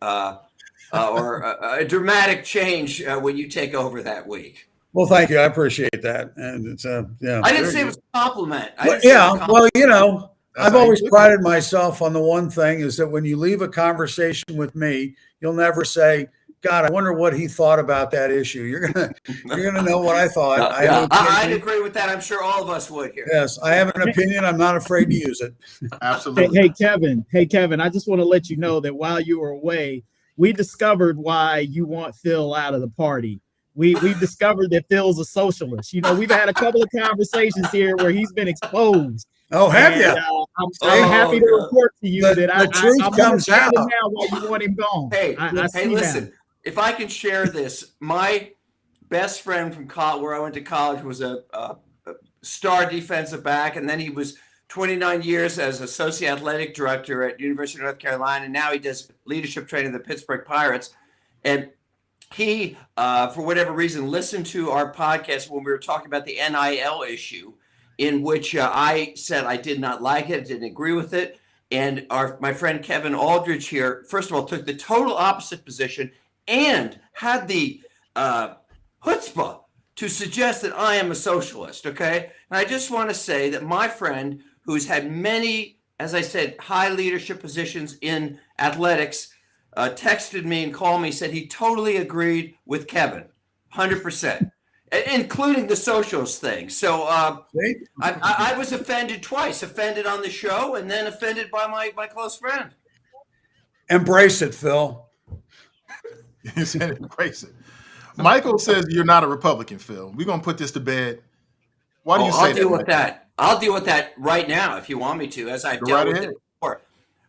or a dramatic change when you take over that week. Well, thank you. I appreciate that. And it's yeah. I didn't say it was a compliment. Well, you know, I've always prided myself on the one thing is that when you leave a conversation with me, you'll never say, God, I wonder what he thought about that issue. You're gonna know what I thought. I'd agree with that. I'm sure all of us would here. Yes, I have an opinion. I'm not afraid to use it. Absolutely. Hey, Kevin, I just want to let you know that while you were away, we discovered why you want Phil out of the party. We discovered that Phil's a socialist. You know, we've had a couple of conversations here where he's been exposed. Oh, have you? I'm happy to report to you that the truth comes out now while you want him gone. Hey, listen. If I can share this, my best friend from college, where I went to college, was a star defensive back, and then he was 29 years as associate athletic director at University of North Carolina, and now he does leadership training at the Pittsburgh Pirates. And he, for whatever reason, listened to our podcast when we were talking about the NIL issue, in which I said I did not like it, didn't agree with it. And my friend Kevin Aldridge here, first of all, took the total opposite position and had the chutzpah to suggest that I am a socialist, okay? And I just want to say that my friend, who's had many, as I said, high leadership positions in athletics, texted me and called me, said he totally agreed with Kevin, 100%, including the socialist thing. So I was offended twice, offended on the show and then offended by my close friend. Embrace it, Phil. He said embrace it. Michael says you're not a Republican, Phil. We're going to put this to bed. Why do you say that? I'll deal with that right now if you want me to, as I've dealt with it before.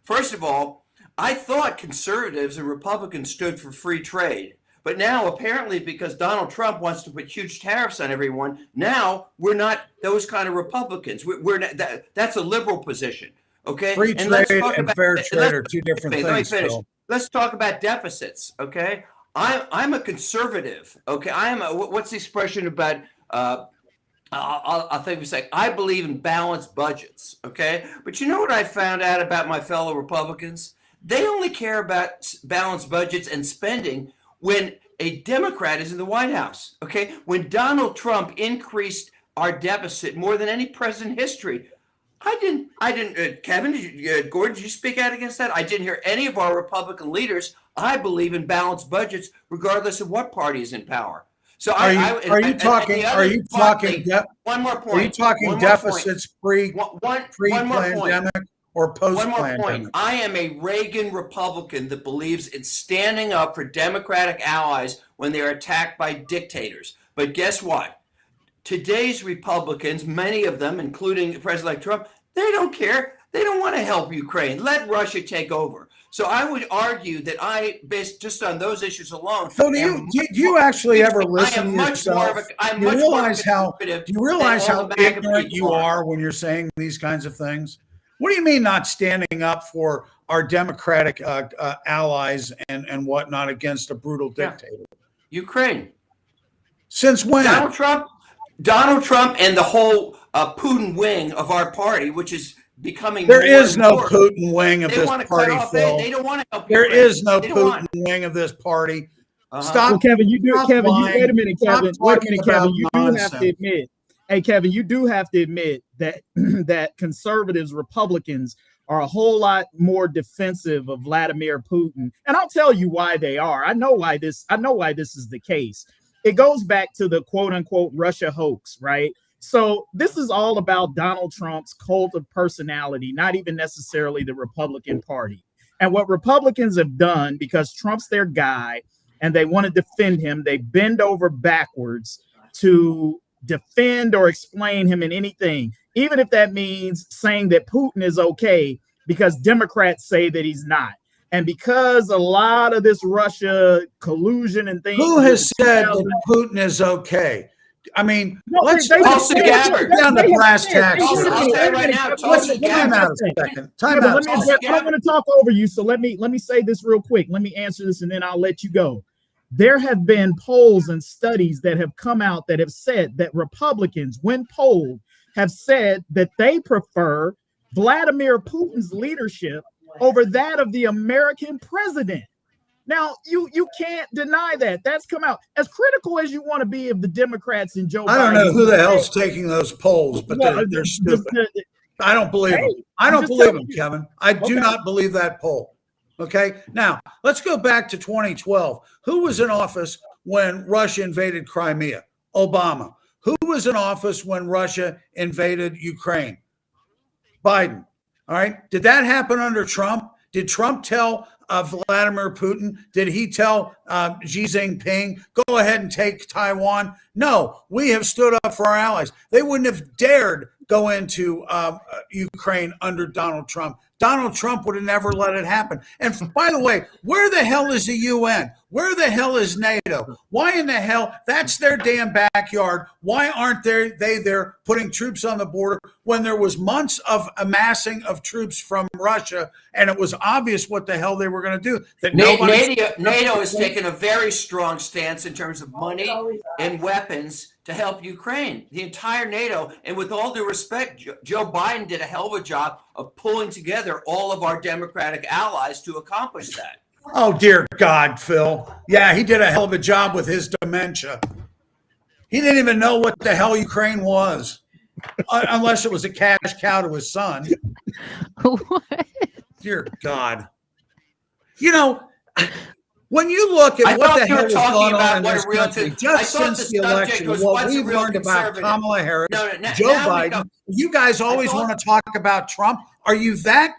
First of all, I thought conservatives and Republicans stood for free trade. But now, apparently, because Donald Trump wants to put huge tariffs on everyone, now we're not those kind of Republicans. We're not, that's a liberal position. Okay? Free trade and fair trade are two different things. Let me finish. Let's talk about deficits, okay? I'm a conservative, okay? I am what's the expression about, I'll think of a sec. I believe in balanced budgets, okay? But you know what I found out about my fellow Republicans? They only care about balanced budgets and spending when a Democrat is in the White House, okay? When Donald Trump increased our deficit more than any president in history, I didn't, Kevin, Gordon, did you speak out against that? I didn't hear any of our Republican leaders. I believe in balanced budgets, regardless of what party is in power. So are you talking one more point. Are you talking deficits pre-pandemic or post-pandemic? One more point. I am a Reagan Republican that believes in standing up for Democratic allies when they are attacked by dictators. But guess what? Today's Republicans, many of them, including President Trump, they don't care. They don't want to help Ukraine. Let Russia take over. So I would argue that based just on those issues alone. So do you actually ever listen to yourself? Do you realize how ignorant you are when you're saying these kinds of things? What do you mean not standing up for our Democratic allies and whatnot against a brutal dictator? Ukraine. Since when? Donald Trump and the whole Putin wing of our party, which is becoming there is no Putin wing of this party, Phil. They don't want to help. There is no Putin wing of this party. Stop. Well, Kevin, you do, Stop Kevin, you, lying. wait a minute, Stop Kevin, wait a talking minute, Kevin, about you do have to nonsense. admit, hey, Kevin, you do have to admit that that conservatives, Republicans are a whole lot more defensive of Vladimir Putin. And I'll tell you why they are. I know why this is the case. It goes back to the quote unquote Russia hoax, right? So this is all about Donald Trump's cult of personality, not even necessarily the Republican Party. And what Republicans have done, because Trump's their guy and they want to defend him, they bend over backwards to defend or explain him in anything, even if that means saying that Putin is okay, because Democrats say that he's not. And because a lot of this Russia collusion and things. Who has said that Putin is okay? I mean, no, let's Tulsi Gabbard. down the brass tacks. I'll say right now, Tulsi Time out Gabbard. a second. Time Yeah, out. I don't want to talk over you, so let me say this real quick. Let me answer this, and then I'll let you go. There have been polls and studies that have come out that have said that Republicans, when polled, have said that they prefer Vladimir Putin's leadership over that of the American president. Now, you can't deny that. That's come out. As critical as you want to be of the Democrats and Joe Biden. I don't know who the hell's taking those polls, but they're stupid. I don't believe them. I don't believe them, Kevin. I do not believe that poll. Okay. Now, let's go back to 2012. Who was in office when Russia invaded Crimea? Obama. Who was in office when Russia invaded Ukraine? Biden. All right. Did that happen under Trump? Did Trump tell Vladimir Putin? Did he tell Xi Jinping, go ahead and take Taiwan? No, we have stood up for our allies. They wouldn't have dared go into Ukraine under Donald Trump. Donald Trump would have never let it happen. And by the way, where the hell is the UN? Where the hell is NATO? Why in the hell? That's their damn backyard. Why aren't they there putting troops on the border when there was months of amassing of troops from Russia and it was obvious what the hell they were going to do? That NATO has taken a very strong stance in terms of money and weapons to help Ukraine, the entire NATO. And with all due respect, Joe Biden did a hell of a job of pulling together all of our Democratic allies to accomplish that. Oh, dear God, Phil. Yeah, he did a hell of a job with his dementia. He didn't even know what the hell Ukraine was, unless it was a cash cow to his son. What? Dear God. You know, when you look at what the hell is going on in this country, just since the election, what we've learned about Kamala Harris, Joe Biden, you guys always want to talk about Trump. Are you that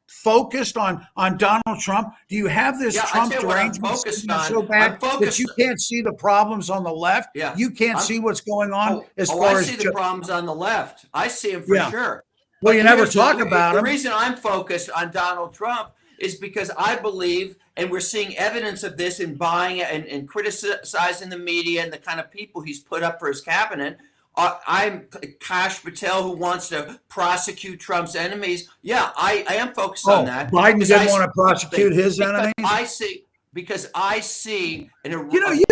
focused on Donald Trump? Do you have this Trump derangement so bad that you can't see the problems on the left? Yeah. You can't see what's going on as far as I see the problems on the left. I see them for sure. Well, you never talk about them. The reason I'm focused on Donald Trump is because I believe, and we're seeing evidence of this in buying and criticizing the media and the kind of people he's put up for his cabinet. I'm Kash Patel, who wants to prosecute Trump's enemies. Yeah, I am focused on that. Biden didn't want to prosecute his enemies? I see. You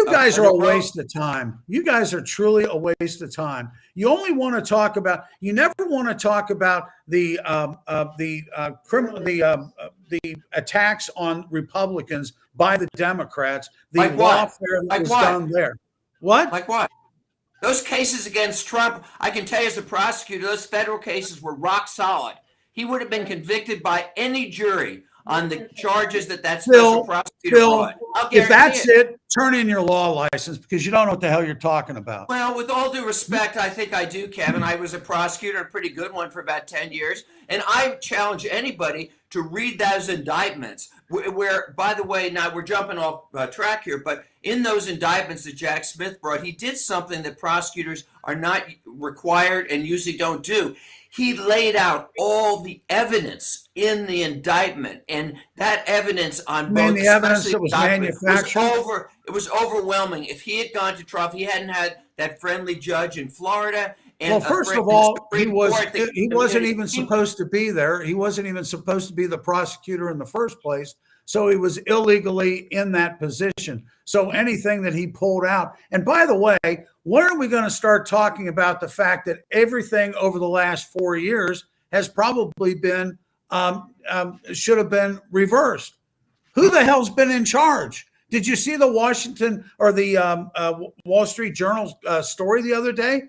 guys are a waste of time. You guys are truly a waste of time. You only want to talk about. You never want to talk about the attacks on Republicans by the Democrats. The lawfare that was done there. What? Like what? Those cases against Trump, I can tell you as a prosecutor, those federal cases were rock solid. He would have been convicted by any jury on the charges that special prosecutor brought. If that's it, turn in your law license because you don't know what the hell you're talking about. Well, with all due respect, I think I do, Kevin. I was a prosecutor, a pretty good one for about 10 years. And I challenge anybody to read those indictments where, by the way, now we're jumping off track here, but in those indictments that Jack Smith brought, he did something that prosecutors are not required and usually don't do. He laid out all the evidence in the indictment, and that evidence on both the evidence that was manufactured. It was overwhelming. If he had gone to trial, if he hadn't had that friendly judge in Florida. Well, first of all, he wasn't even supposed to be there. He wasn't even supposed to be the prosecutor in the first place. So he was illegally in that position. So anything that he pulled out. And by the way, when are we going to start talking about the fact that everything over the last 4 years has probably been should have been reversed? Who the hell's been in charge? Did you see the Washington or the Wall Street Journal story the other day?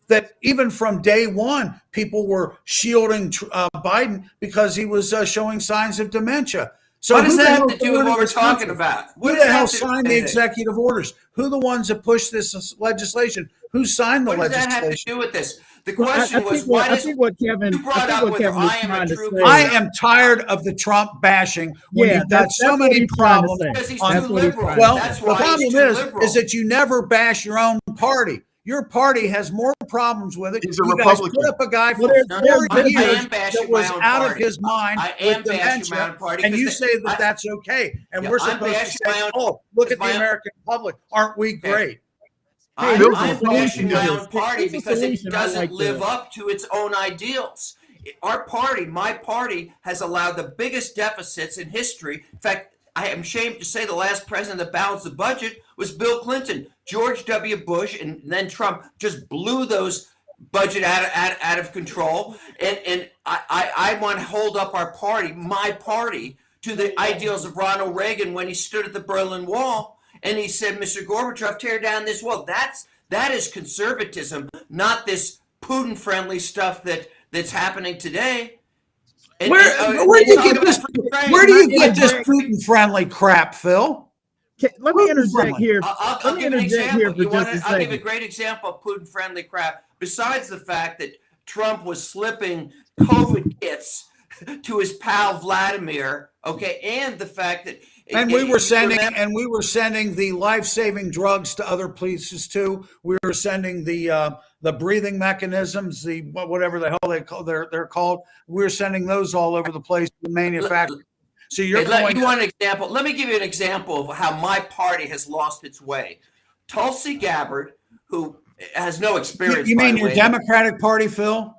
That even from day one, people were shielding Biden because he was showing signs of dementia. So what does that have to who do with what we're talking about? Who the hell signed the executive orders? Who are the ones that pushed this legislation? Who signed the What does legislation? that have to do with this? The question was, I think what Kevin is trying to say. I am tired of the Trump bashing when you've got so many problems. Because he's on- too liberal. Well, That's the why problem he's too liberal. is that you never bash your own party. Your party has more problems with it. He's a You guys Republican. put up a guy for Well, 4 years I am bashing that was my own out of party. his mind I with am bashing my dementia, own party and you because say that that's okay. And Yeah, we're I'm supposed to bashing say, my own- oh, look at the my own- American public. Aren't we great? I'm Bill's bashing Republican. my own party It's a because it solution. I doesn't like live that. up to its own ideals. Our party, my party, has allowed the biggest deficits in history. In fact, I am ashamed to say the last president that balanced the budget was Bill Clinton. George W. Bush and then Trump just blew those budget out of control. And I want to hold up our party, my party, to the ideals of Ronald Reagan when he stood at the Berlin Wall and he said, Mr. Gorbachev, tear down this wall. That is conservatism, not this Putin-friendly stuff that's happening today. And, Where do you get this Putin-friendly crap, Phil? Let me interject here. I'll give an example. I'll give a great example of Putin-friendly crap. Besides the fact that Trump was slipping COVID kits to his pal Vladimir, okay, and the fact that we were sending the life-saving drugs to other places too. We were sending the breathing mechanisms, the whatever the hell they're called. We were sending those all over the place to manufacture. So you want an example? Let me give you an example of how my party has lost its way. Tulsi Gabbard, who has no experience. You mean your Democratic Party, Phil?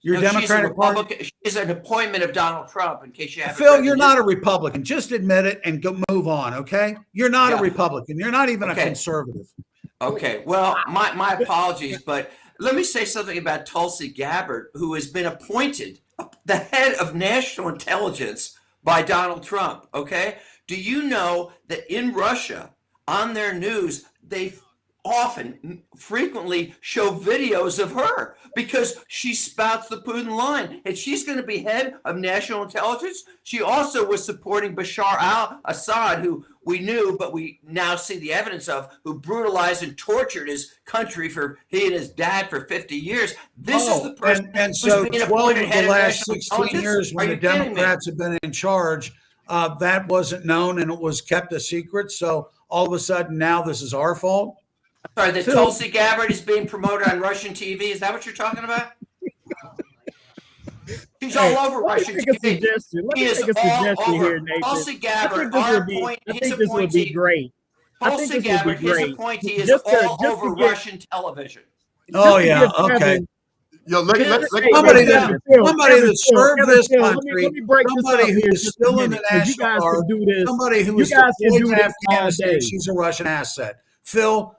Your Democratic Party? She's an appointment of Donald Trump. In case you haven't. Phil, you're not a Republican. Just admit it and move on. Okay, you're not a Republican. You're not even a conservative. Okay. Well, my apologies, but let me say something about Tulsi Gabbard, who has been appointed the head of national intelligence by Donald Trump, okay? Do you know that in Russia, on their news, they frequently show videos of her because she spouts the Putin line, and she's going to be head of national intelligence. She also was supporting Bashar al-Assad, who we knew, but we now see the evidence of, who brutalized and tortured his country he and his dad for 50 years. This is the person and who's so being 12 appointed of head the of last national 16 intelligence? years when Are the you kidding me? Democrats have been in charge, that wasn't known and it was kept a secret. So all of a sudden now this is our fault. Sorry, that Tulsi Gabbard is being promoted on Russian TV. Is that what you're talking about? She's all over Russian TV. Let me make a suggestion here, Nathan. Tulsi Gabbard, I think this would be great. Tulsi Gabbard, his appointee, is all over Russian television. Oh, yeah. Okay. Yo, somebody that served this country, somebody who is still in the National Guard, somebody who is deployed to Afghanistan, she's a Russian asset. Phil,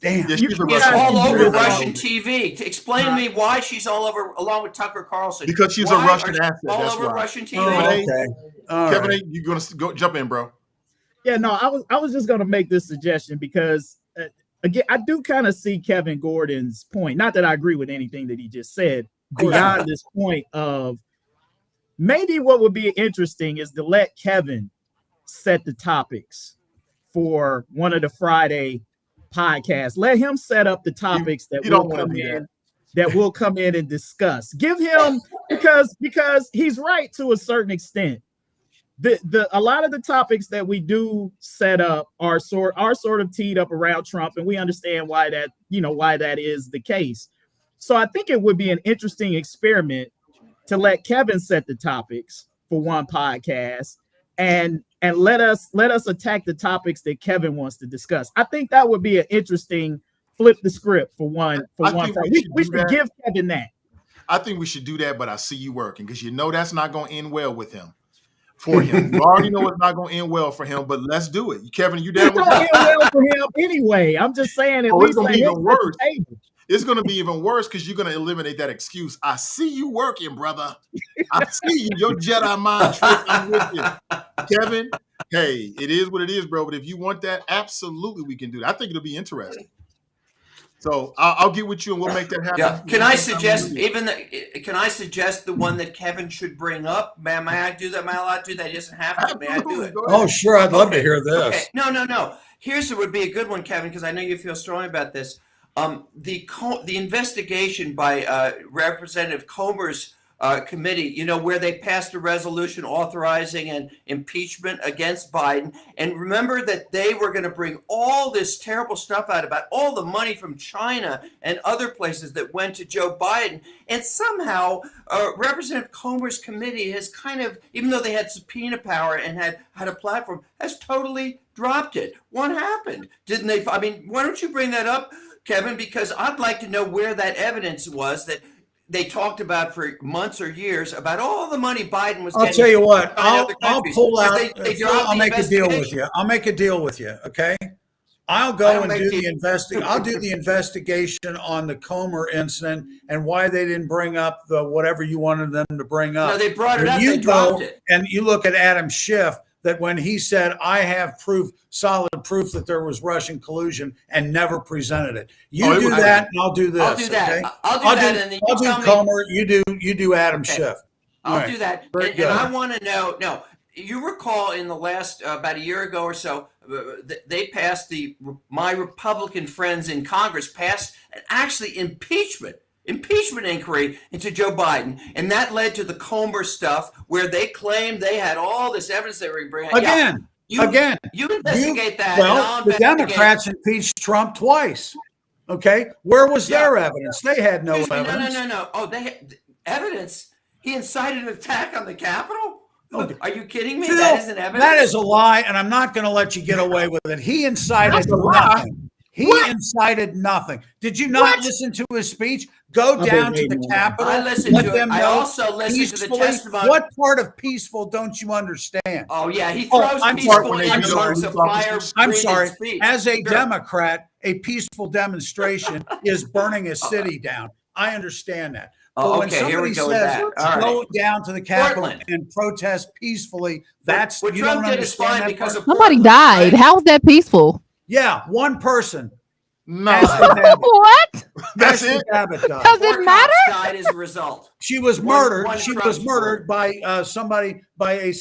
damn. She's all over Russian TV. Explain to me why she's all over, along with Tucker Carlson. Because she's a Russian asset. All That's over right. Russian TV. Okay. Kevin, you gonna go jump in, bro? Yeah, no, I was just gonna make this suggestion because again, I do kind of see Kevin Gordon's point. Not that I agree with anything that he just said. Beyond this point of maybe what would be interesting is to let Kevin set the topics for one of the Friday podcasts. Let him set up the topics that will come in and discuss. Give him because he's right to a certain extent. A lot of the topics that we do set up are sort of teed up around Trump, and we understand why that is the case. So I think it would be an interesting experiment to let Kevin set the topics for one podcast and let us attack the topics that Kevin wants to discuss. I think that would be an interesting flip the script for one. We should give Kevin that. I think we should do that, but I see you working because that's not going to end well with him. For him, you already know it's not going to end well for him, but let's do it. Kevin, you down with that? It's going to end well for him anyway. I'm just saying at least it's going to be even worse it's going to be even worse because you're going to eliminate that excuse. I see you working, brother. I see you. Your Jedi mind trick. I'm with you. Kevin, hey, it is what it is, bro. But if you want that, absolutely we can do that. I think it'll be interesting. So I'll get with you and we'll make that happen. Yeah. Can I suggest can I suggest the one that Kevin should bring up? May I do that? Am I allowed to do that? He doesn't have to. May I do it? Oh, sure. I'd love to hear this. Okay. No. Here's what would be a good one, Kevin, because I know you feel strongly about this. The investigation by Representative Comer's committee, where they passed a resolution authorizing an impeachment against Biden. And remember that they were going to bring all this terrible stuff out about all the money from China and other places that went to Joe Biden. And somehow Representative Comer's committee has kind of, even though they had subpoena power and had a platform, has totally dropped it. What happened? Didn't they? I mean, why don't you bring that up, Kevin? Because I'd like to know where that evidence was that they talked about for months or years about all the money Biden was getting. I'll tell you what, I'll pull out, I'll make a deal with you. I'll make a deal with you, okay? I'll go and do I'll do the investigation on the Comer incident and why they didn't bring up the whatever you wanted them to bring up. No, they brought it up, they dropped it. And you look at Adam Schiff, that when he said, I have solid proof that there was Russian collusion and never presented it. You do that and I'll do this. I'll do that. Okay? I'll do that. And then I'll do Comer, you do Adam Schiff. I'll do that. And I want to know, you recall in the last, about a year ago or so, they passed my Republican friends in Congress passed actually impeachment inquiry into Joe Biden, and that led to the Comer stuff where they claimed they had all this evidence they were bringing. Again. You investigate that. Well, the Democrats impeached Trump twice. Okay, where was their evidence? They had no evidence. No. Oh, they had evidence. He incited an attack on the Capitol. Okay. Are you kidding me? Phil, that isn't evidence. That is a lie, and I'm not going to let you get away with it. He incited nothing. He incited nothing. Did you not listen to his speech? Go down to the Capitol. I listened to it. I also listened to the testimony. What part of peaceful don't you understand? Oh, yeah. He throws peaceful into words of fire. I'm sorry. As a Democrat, a peaceful demonstration is burning a city down. I understand that. But when somebody says, go down to the Capitol and protest peacefully, that's, you don't understand that part. Somebody died. How is that peaceful? Yeah, one person. No. What? That's it. Does it matter? Died as a result. She was murdered. She was murdered by somebody, by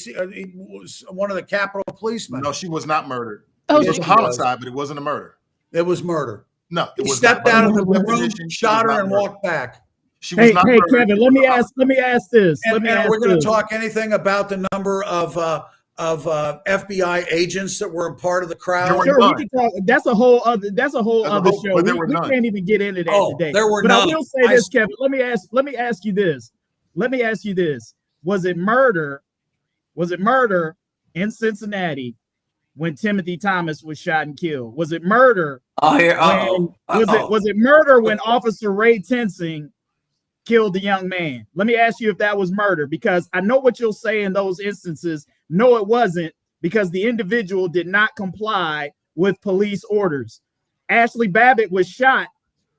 one of the Capitol policemen. No, she was not murdered. It was a homicide, but it wasn't a murder. It was murder. No, he stepped out of the room, shot her, and walked back. She was not murdered. Kevin, let me ask this. We're going to talk anything about the number of FBI agents that were a part of the crowd. Sure, we can talk. That's a whole other show. We can't even get into that today. There were but none. I will say this, Kevin. Let me ask you this. Was it murder in Cincinnati when Timothy Thomas was shot and killed? Was it murder? Was it murder when Officer Ray Tensing killed the young man? Let me ask you if that was murder, because I know what you'll say in those instances. No, it wasn't, because the individual did not comply with police orders. Ashley Babbitt was shot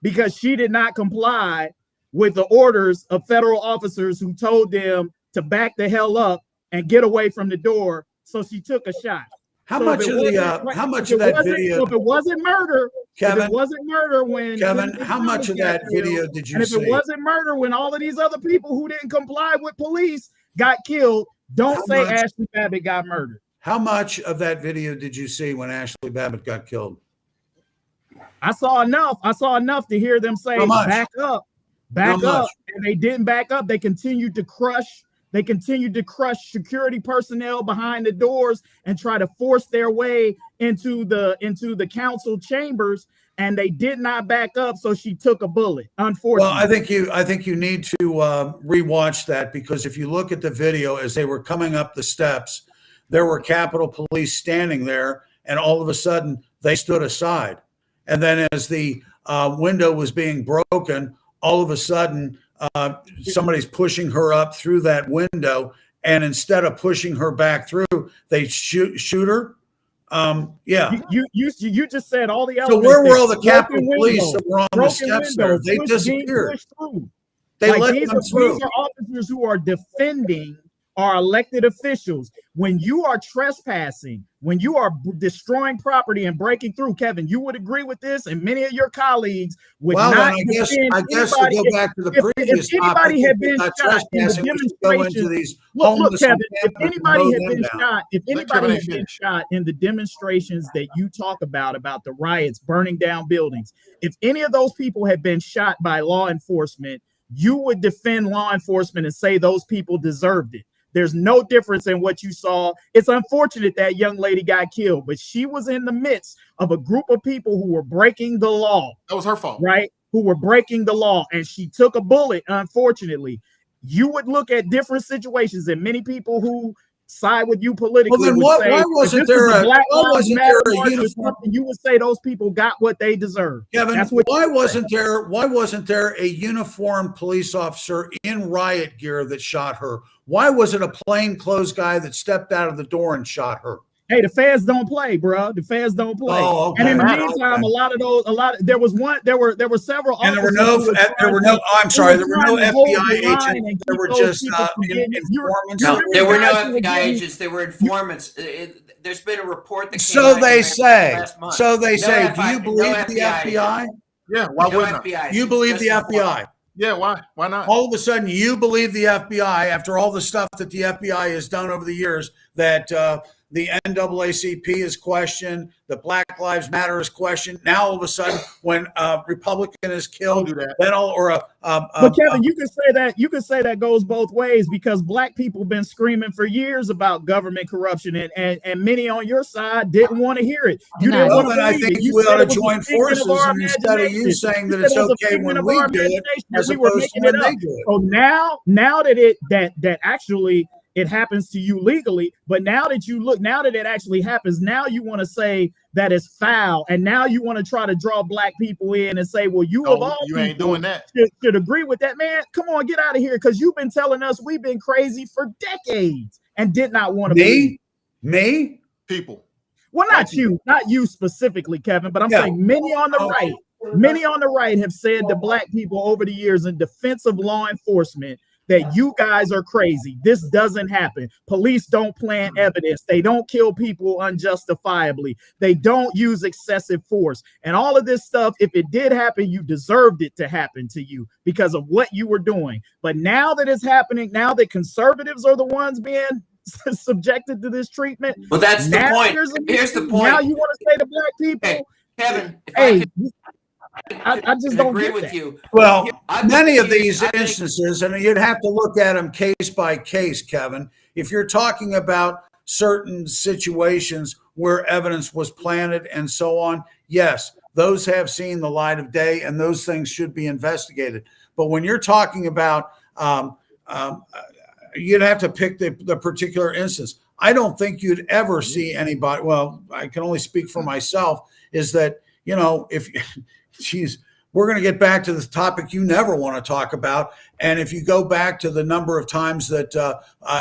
because she did not comply with the orders of federal officers who told them to back the hell up and get away from the door. So she took a shot. How much of that video? So if it wasn't murder, Kevin, if it wasn't murder when Kevin, how much of that video did you see? And if it wasn't murder when all of these other people who didn't comply with police got killed, don't say Ashley Babbitt got murdered. How much of that video did you see when Ashley Babbitt got killed? I saw enough to hear them say, back up. And they didn't back up. They continued to crush security personnel behind the doors and try to force their way into the council chambers. And they did not back up, so she took a bullet. Unfortunately, well, I think you need to rewatch that, because if you look at the video as they were coming up the steps, there were Capitol Police standing there, and all of a sudden they stood aside. And then as the window was being broken, all of a sudden somebody's pushing her up through that window, and instead of pushing her back through, they shoot her. Yeah. You just said all the So elements. where were there. all the Capitol Broken Police window, that were on the broken steps there? window, They being disappeared. pushed through. They Like let these them through. are officers who are defending our elected officials. When you are trespassing, when you are destroying property and breaking through, Kevin, you would agree with this, and many of your colleagues would Well, not then defend I guess to anybody. go back to the previous If anybody topic, had if been we're not shot in the trespassing, we should go into demonstration, these look, homeless Kevin, if encampments and anybody mow had them been down. shot, if Let anybody Kevin had been finish. shot in the demonstrations that you talk about the riots, burning down buildings, if any of those people had been shot by law enforcement, you would defend law enforcement and say those people deserved it. There's no difference in what you saw. It's unfortunate that young lady got killed, but she was in the midst of a group of people who were breaking the law. That was her fault. Right? Who were breaking the law, and she took a bullet, unfortunately. You would look at different situations, and many people who side with you politically Well, then would say, why if wasn't this was there a Black Lives wasn't Matter there a march or uniform? something, you would say those people got what they deserve. Kevin, That's what why wasn't there a uniformed police officer in riot gear that shot her? Why was it a plainclothes guy that stepped out of the door and shot her? Hey, the feds don't play, bro. The feds don't play. Oh, okay. And in the Okay. meantime, there were several And there were officers no, I'm sorry, there were no FBI agents. There were just informants. No, there were no FBI agents. There were informants. There's been a report that came So out they say. last month. So they No say. Do FBI you believe no the FBI FBI? Yeah, why No wouldn't I? FBI. You believe Just the FBI? informants. Yeah, why? Why not? All of a sudden, you believe the FBI after all the stuff that the FBI has done over the years, that the NAACP is questioned, the Black Lives Matter is questioned. Now, all of a sudden, when a Republican is killed, Don't do that. then all or But Kevin, you can say that goes both ways, because Black people have been screaming for years about government corruption, and many on your side didn't want to hear it. You didn't well, want to then I believe think it. You we said ought it to was a join figment of forces, our and instead of you imagination. saying that You it's said it was a okay figment when of we our do it, imagination, as we were opposed to making when it they up. do it. So now that actually it happens to you legally, but now that it actually happens, now you want to say that it's foul, and now you want to try to draw Black people in and say, well, you of all you ain't people doing that. should agree with that. Man, come on, get out of here, because you've been telling us we've been crazy for decades and did not want to believe. Me? People. Well, not you specifically, Kevin, but I'm saying many on the right have said to Black people over the years in defense of law enforcement that you guys are crazy. This doesn't happen. Police don't plant evidence. They don't kill people unjustifiably. They don't use excessive force. And all of this stuff, if it did happen, you deserved it to happen to you because of what you were doing. But now that it's happening, now that conservatives are the ones being subjected to this treatment. Well, that's the point. Here's the point. Now you want to say to Black people, hey, Kevin, I just don't agree get with that. you. Well, many of these instances, and you'd have to look at them case by case, Kevin. If you're talking about certain situations where evidence was planted and so on, yes, those have seen the light of day, and those things should be investigated. But when you're talking about, you'd have to pick the particular instance. I don't think you'd ever see anybody. Well, I can only speak for myself. Is that, if we're going to get back to the topic you never want to talk about. And if you go back to the number of times that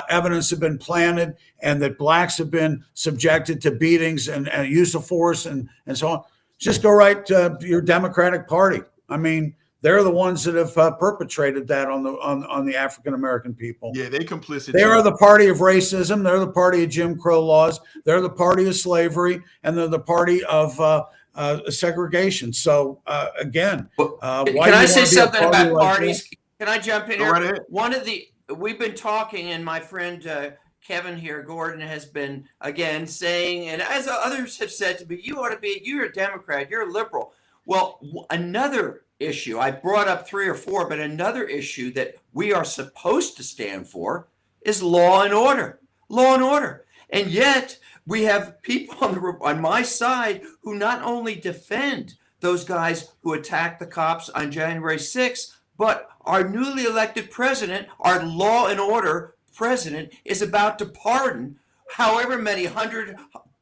evidence have been planted and that Blacks have been subjected to beatings and use of force and so on, just go right to your Democratic Party. I mean, they're the ones that have perpetrated that on the African American people. Yeah, they complicit. They are the party of racism. They're the party of Jim Crow laws. They're the party of slavery, and they're the party of segregation. So again, can I say something about parties? That? Can I jump in Go here? right ahead. We've been talking, and my friend Kevin here, Gordon, has been again saying, and as others have said to me, you're a Democrat, you're a liberal. Well, another issue, I brought up 3 or 4, but another issue that we are supposed to stand for is law and order. Law and order. And yet we have people on my side who not only defend those guys who attacked the cops on January 6th, but our newly elected president, our law and order president, is about to pardon however many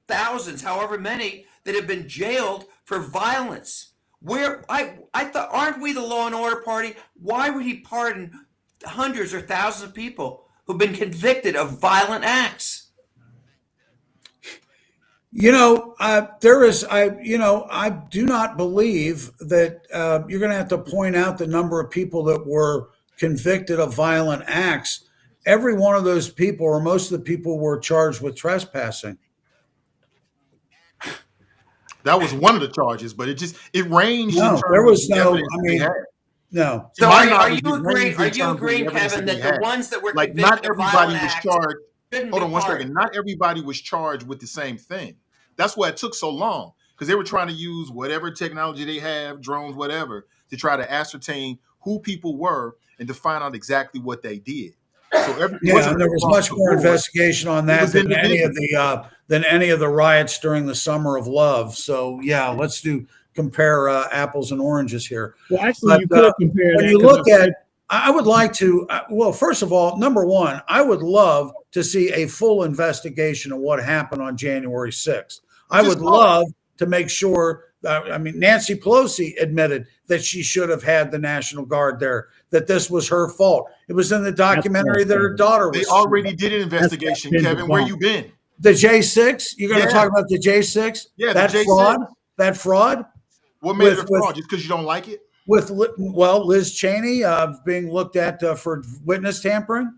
thousands, however many that have been jailed for violence. I thought, aren't we the law and order party? Why would he pardon hundreds or thousands of people who've been convicted of violent acts? I do not believe that you're going to have to point out the number of people that were convicted of violent acts. Every one of those people, or most of the people, were charged with trespassing. That was one of the charges, but it ranged in No, terms there of was the no. evidence I that they mean, had. no. So To my are knowledge, you it agreeing? ranged Are in you terms of the agreeing, evidence Kevin, that they that the had. ones that were Like, convicted not of everybody violent was acts charged. shouldn't Hold be on one part? second. Not everybody was charged with the same thing. That's why it took so long, because they were trying to use whatever technology they have, drones, whatever, to try to ascertain who people were and to find out exactly what they did. So it Yeah, wasn't and there was across much the more board. investigation on It that was than any of individual. the riots during the Summer of Love. So yeah, let's compare apples and oranges here. Well, actually, But you could compare when that you because look at, I would like to. Well, first of all, number one, I would love to see a full investigation of what happened on January 6th. I would love to make sure. I mean, Nancy Pelosi admitted that she should have had the National Guard there, that this was her fault. It was in the documentary that her daughter was. They already did an investigation, Kevin. Where you been? The J6? You're going to talk about the J6? Yeah, that the J6. fraud? That fraud? What made it a fraud? Just because you don't like it? With Liz Cheney being looked at for witness tampering.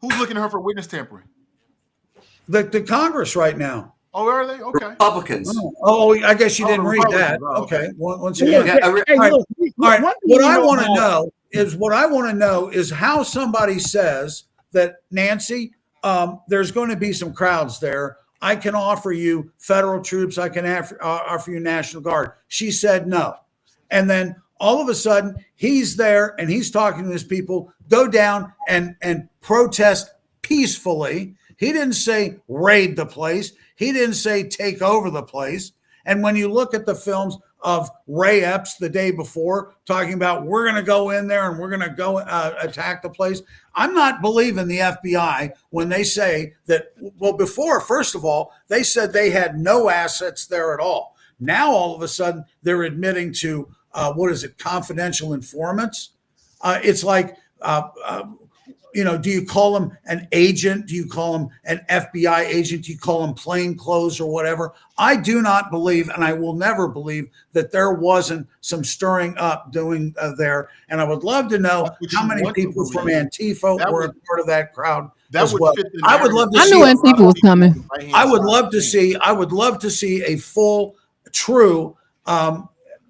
Who's looking at her for witness tampering? The Congress right now. Oh, are they? Okay. Republicans. Oh, I guess you didn't read that. Okay. Once again. All right. What I want to know is how somebody says that, Nancy, there's going to be some crowds there. I can offer you federal troops. I can offer you National Guard. She said no. And then all of a sudden he's there and he's talking to his people, go down and protest peacefully. He didn't say raid the place. He didn't say take over the place. And when you look at the films of Ray Epps the day before talking about we're going to go in there and we're going to go attack the place, I'm not believing the FBI when they say that. Well, before, first of all, they said they had no assets there at all. Now, all of a sudden, they're admitting to confidential informants. It's like, do you call them an agent? Do you call them an FBI agent? Do you call them plainclothes or whatever? I do not believe, and I will never believe, that there wasn't some stirring up doing there. And I would love to know how many people from Antifa were a part of that crowd as well. I would love to see. I knew Antifa was coming. I would love to see a full, true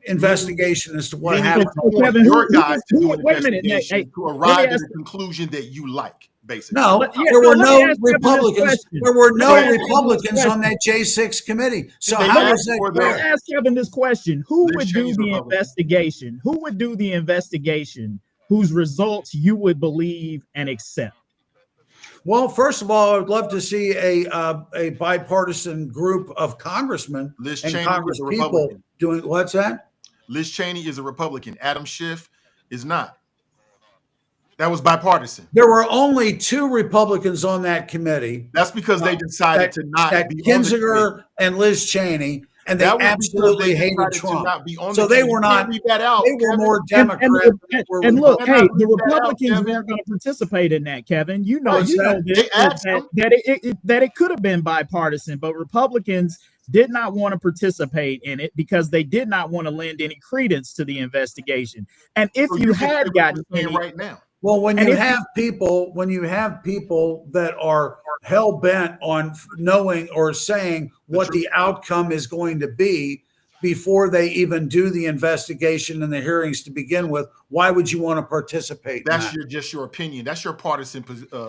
investigation as to what happened. Kevin, your guys to do an wait a minute, investigation to arrive at a conclusion that you like, basically. No, there were no Republicans. There were no Republicans on that J6 committee. So how was that? Let's ask Kevin this question: Who would do the investigation? Who would do the investigation whose results you would believe and accept? Well, first of all, I would love to see a bipartisan group of congressmen and Congress people doing what's that? Liz Cheney is a Republican. Adam Schiff is not. That was bipartisan. There were only 2 Republicans on that committee. That's because they decided to not be Kinzinger and Liz Cheney, and they absolutely hated Trump. So they were not. They were more Democrat. And look, hey, the Republicans weren't going to participate in that, Kevin. You know this, that it could have been bipartisan, but Republicans did not want to participate in it because they did not want to lend any credence to the investigation. And if you had gotten any right now. Well, when you have people that are hell bent on knowing or saying what the outcome is going to be before they even do the investigation and the hearings to begin with, why would you want to participate? That's just your opinion. That's your partisan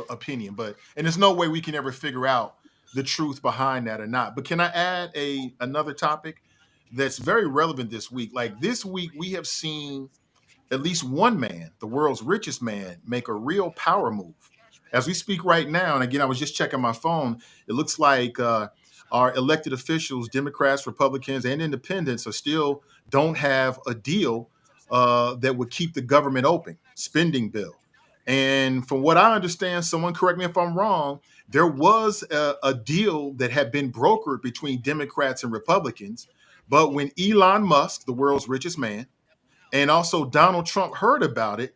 opinion. And there's no way we can ever figure out the truth behind that or not. But can I add another topic that's very relevant this week? Like this week, we have seen at least one man, the world's richest man, make a real power move. As we speak right now, and again, I was just checking my phone, it looks like our elected officials, Democrats, Republicans, and independents still don't have a deal that would keep the government open, spending bill. And from what I understand, someone correct me if I'm wrong, there was a deal that had been brokered between Democrats and Republicans. But when Elon Musk, the world's richest man, and also Donald Trump heard about it,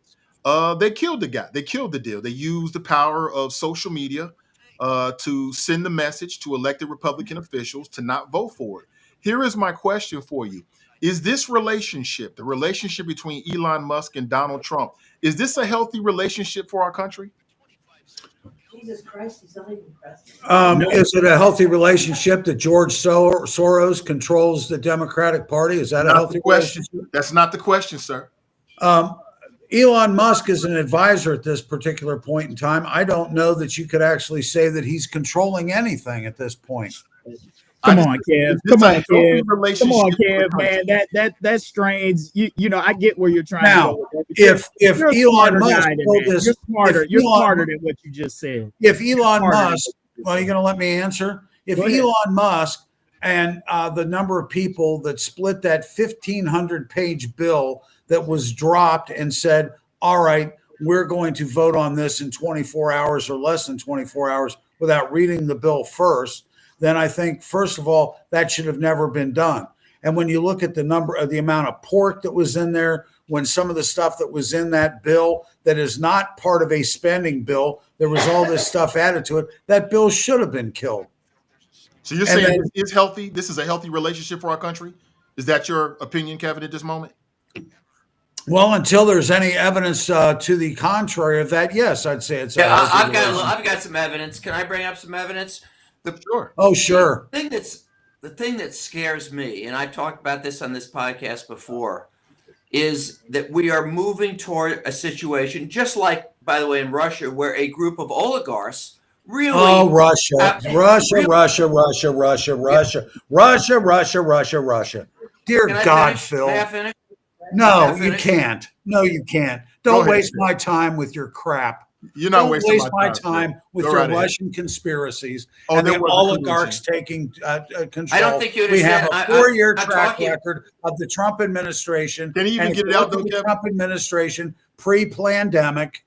they killed the guy. They killed the deal. They used the power of social media to send the message to elected Republican officials to not vote for it. Here is my question for you. Is this relationship, the relationship between Elon Musk and Donald Trump, is this a healthy relationship for our country? Jesus Christ, he's not even president. Is it a healthy relationship that George Soros controls the Democratic Party? Is that a healthy relationship? That's not the question, sir. Elon Musk is an advisor at this particular point in time. I don't know that you could actually say that he's controlling anything at this point. Come on, Kev. Come on, man. That's strange. You know, I get where you're trying to go with that. If Elon Musk told this, you're smarter than what you just said. If Elon Musk, well, you're going to let me answer. If Elon Musk and the number of people that split that 1,500-page bill that was dropped and said, all right, we're going to vote on this in 24 hours or less than 24 hours without reading the bill first, then I think, first of all, that should have never been done. And when you look at the amount of pork that was in there, when some of the stuff that was in that bill that is not part of a spending bill, there was all this stuff added to it, that bill should have been killed. So you're saying it's healthy? This is a healthy relationship for our country? Is that your opinion, Kevin, at this moment? Well, until there's any evidence to the contrary of that, yes, I'd say it's. Yeah, I've got some evidence. Can I bring up some evidence? Sure. Oh, sure. The thing that scares me, and I've talked about this on this podcast before, is that we are moving toward a situation, just like, by the way, in Russia, where a group of oligarchs really. Oh, Russia. Dear God, Phil. May I finish? No, you can't. No, you can't. Don't waste my time with your crap. You're not wasting my time with your Russian conspiracies and the oligarchs taking control. I don't think you We have understand. a 4-year track record of the Trump administration. Can you even get it out, though, Kevin? Trump administration, pre-pandemic,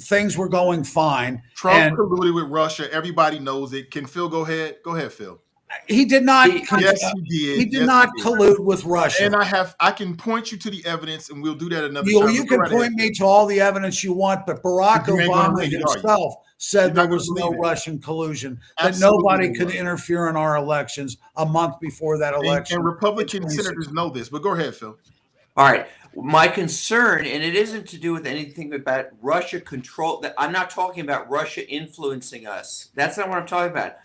things were going fine. Trump colluded with Russia. Everybody knows it. Can Phil go ahead? Go ahead, Phil. He did not. Yes, he did. He did not collude with Russia. And I can point you to the evidence, and we'll do that another time. You can point me to all the evidence you want, but Barack Obama himself said there was no Russian collusion, that nobody could interfere in our elections a month before that election. And Republican senators know this, but go ahead, Phil. All right. My concern, and it isn't to do with anything about Russia control. I'm not talking about Russia influencing us. That's not what I'm talking about.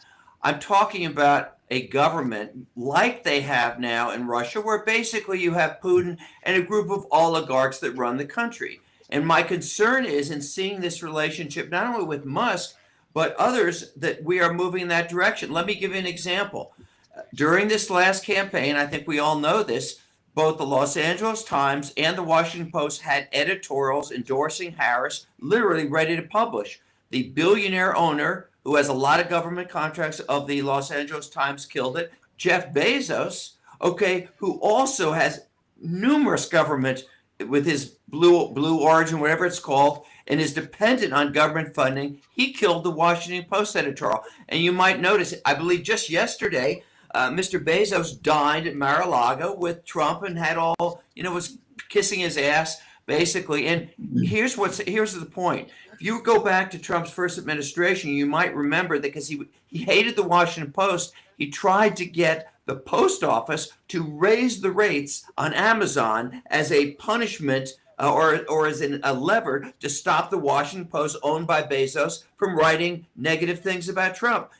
I'm talking about a government like they have now in Russia, where basically you have Putin and a group of oligarchs that run the country. And my concern is in seeing this relationship, not only with Musk, but others, that we are moving in that direction. Let me give you an example. During this last campaign, I think we all know this, both the Los Angeles Times and the Washington Post had editorials endorsing Harris, literally ready to publish. The billionaire owner who has a lot of government contracts of the Los Angeles Times killed it. Jeff Bezos, who also has numerous government with his Blue Origin, whatever it's called, and is dependent on government funding. He killed the Washington Post editorial. And you might notice, I believe just yesterday, Mr. Bezos dined at Mar-a-Lago with Trump and had was kissing his ass, basically. And here's the point. If you go back to Trump's first administration, you might remember that because he hated the Washington Post, he tried to get the post office to raise the rates on Amazon as a punishment or as a lever to stop the Washington Post, owned by Bezos, from writing negative things about Trump.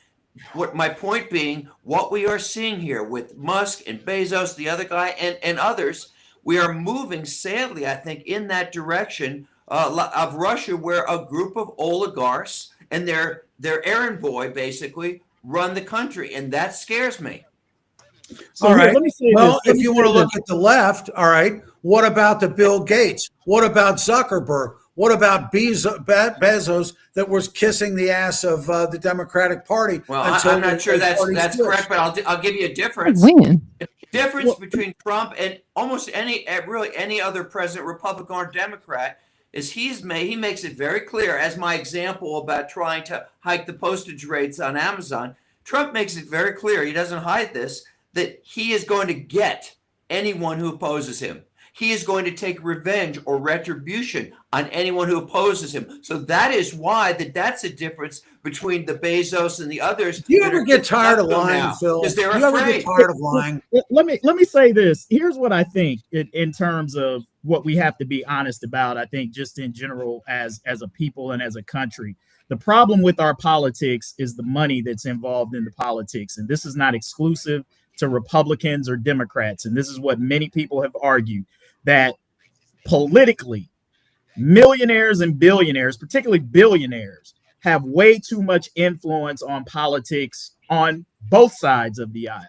What my point being, what we are seeing here with Musk and Bezos, the other guy, and others, we are moving, sadly, I think, in that direction of Russia, where a group of oligarchs and their errand boy basically run the country, and that scares me. So all right. Well, if you want to look at the left, all right, what about the Bill Gates? What about Zuckerberg? What about Bezos that was kissing the ass of the Democratic Party? Well, I'm not sure that's correct, but I'll give you a difference. Difference between Trump and almost any other president, Republican or Democrat, is he makes it very clear, as my example about trying to hike the postage rates on Amazon. Trump makes it very clear, he doesn't hide this, that he is going to get anyone who opposes him. he is going to take revenge or retribution on anyone who opposes him. So that is why that's a difference between the Bezos and the others. Do you ever get tired of lying, Phil? Because they're Do you ever get afraid. tired of lying? Let me say this. Here's what I think in terms of what we have to be honest about. I think just in general as a people and as a country, the problem with our politics is the money that's involved in the politics. And this is not exclusive to Republicans or Democrats. And this is what many people have argued, that politically, millionaires and billionaires, particularly billionaires, have way too much influence on politics on both sides of the aisle.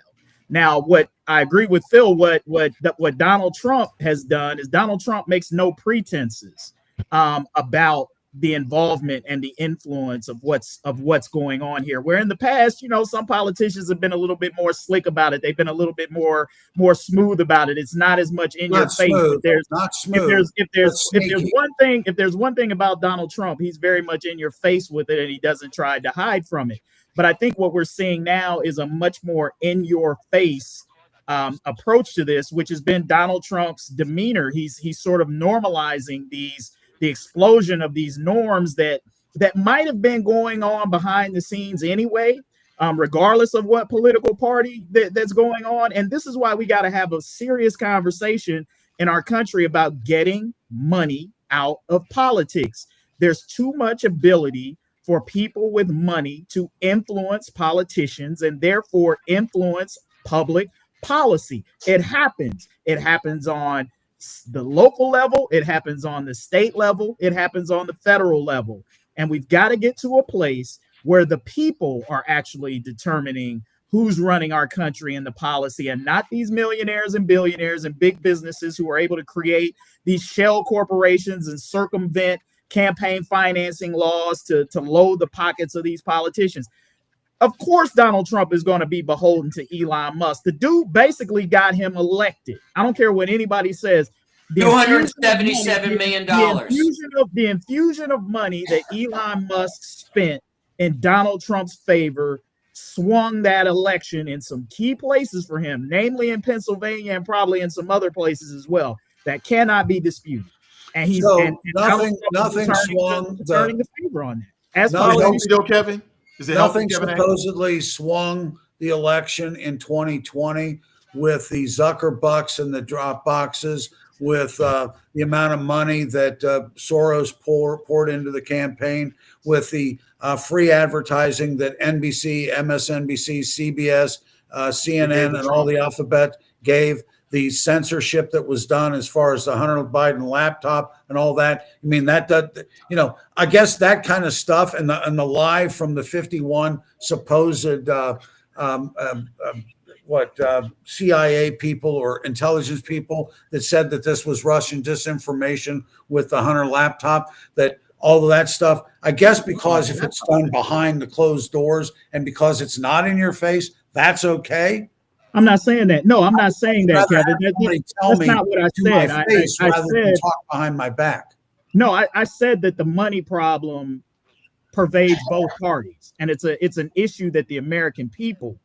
Now, what I agree with Phil, what Donald Trump has done is Donald Trump makes no pretenses about the involvement and the influence of what's going on here. Where in the past, some politicians have been a little bit more slick about it. They've been a little bit more smooth about it. It's not as much in your face. If there's one thing about Donald Trump, he's very much in your face with it, and he doesn't try to hide from it. But I think what we're seeing now is a much more in your face approach to this, which has been Donald Trump's demeanor. He's sort of normalizing the explosion of these norms that might have been going on behind the scenes anyway, regardless of what political party that's going on. And this is why we got to have a serious conversation in our country about getting money out of politics. There's too much ability for people with money to influence politicians and therefore influence public policy. It happens. It happens on the local level, it happens on the state level, it happens on the federal level. And we've got to get to a place where the people are actually determining who's running our country and the policy, and not these millionaires and billionaires and big businesses who are able to create these shell corporations and circumvent campaign financing laws to load the pockets of these politicians. Of course, Donald Trump is going to be beholden to Elon Musk. The dude basically got him elected. I don't care what anybody says. $277 million. The infusion of money that Elon Musk spent in Donald Trump's favor swung that election in some key places for him, namely in Pennsylvania and probably in some other places as well. That cannot be disputed. And he's nothing swung turning the favor on that. Kevin? Nothing supposedly swung the election in 2020 with the Zucker bucks and the drop boxes, with the amount of money that Soros poured into the campaign, with the free advertising that NBC, MSNBC, CBS, CNN, and all the alphabet gave, the censorship that was done as far as the Hunter Biden laptop and all that. I mean, I guess that kind of stuff, and the lie from the 51 supposed CIA people or intelligence people that said that this was Russian disinformation with the Hunter laptop, that all of that stuff, I guess, because if it's done behind the closed doors and because it's not in your face, that's okay. I'm not saying that. No, I'm not saying that, Kevin. That's not what I said. I said talk behind my back. No, I said that the money problem pervades both parties, and it's an issue that the American people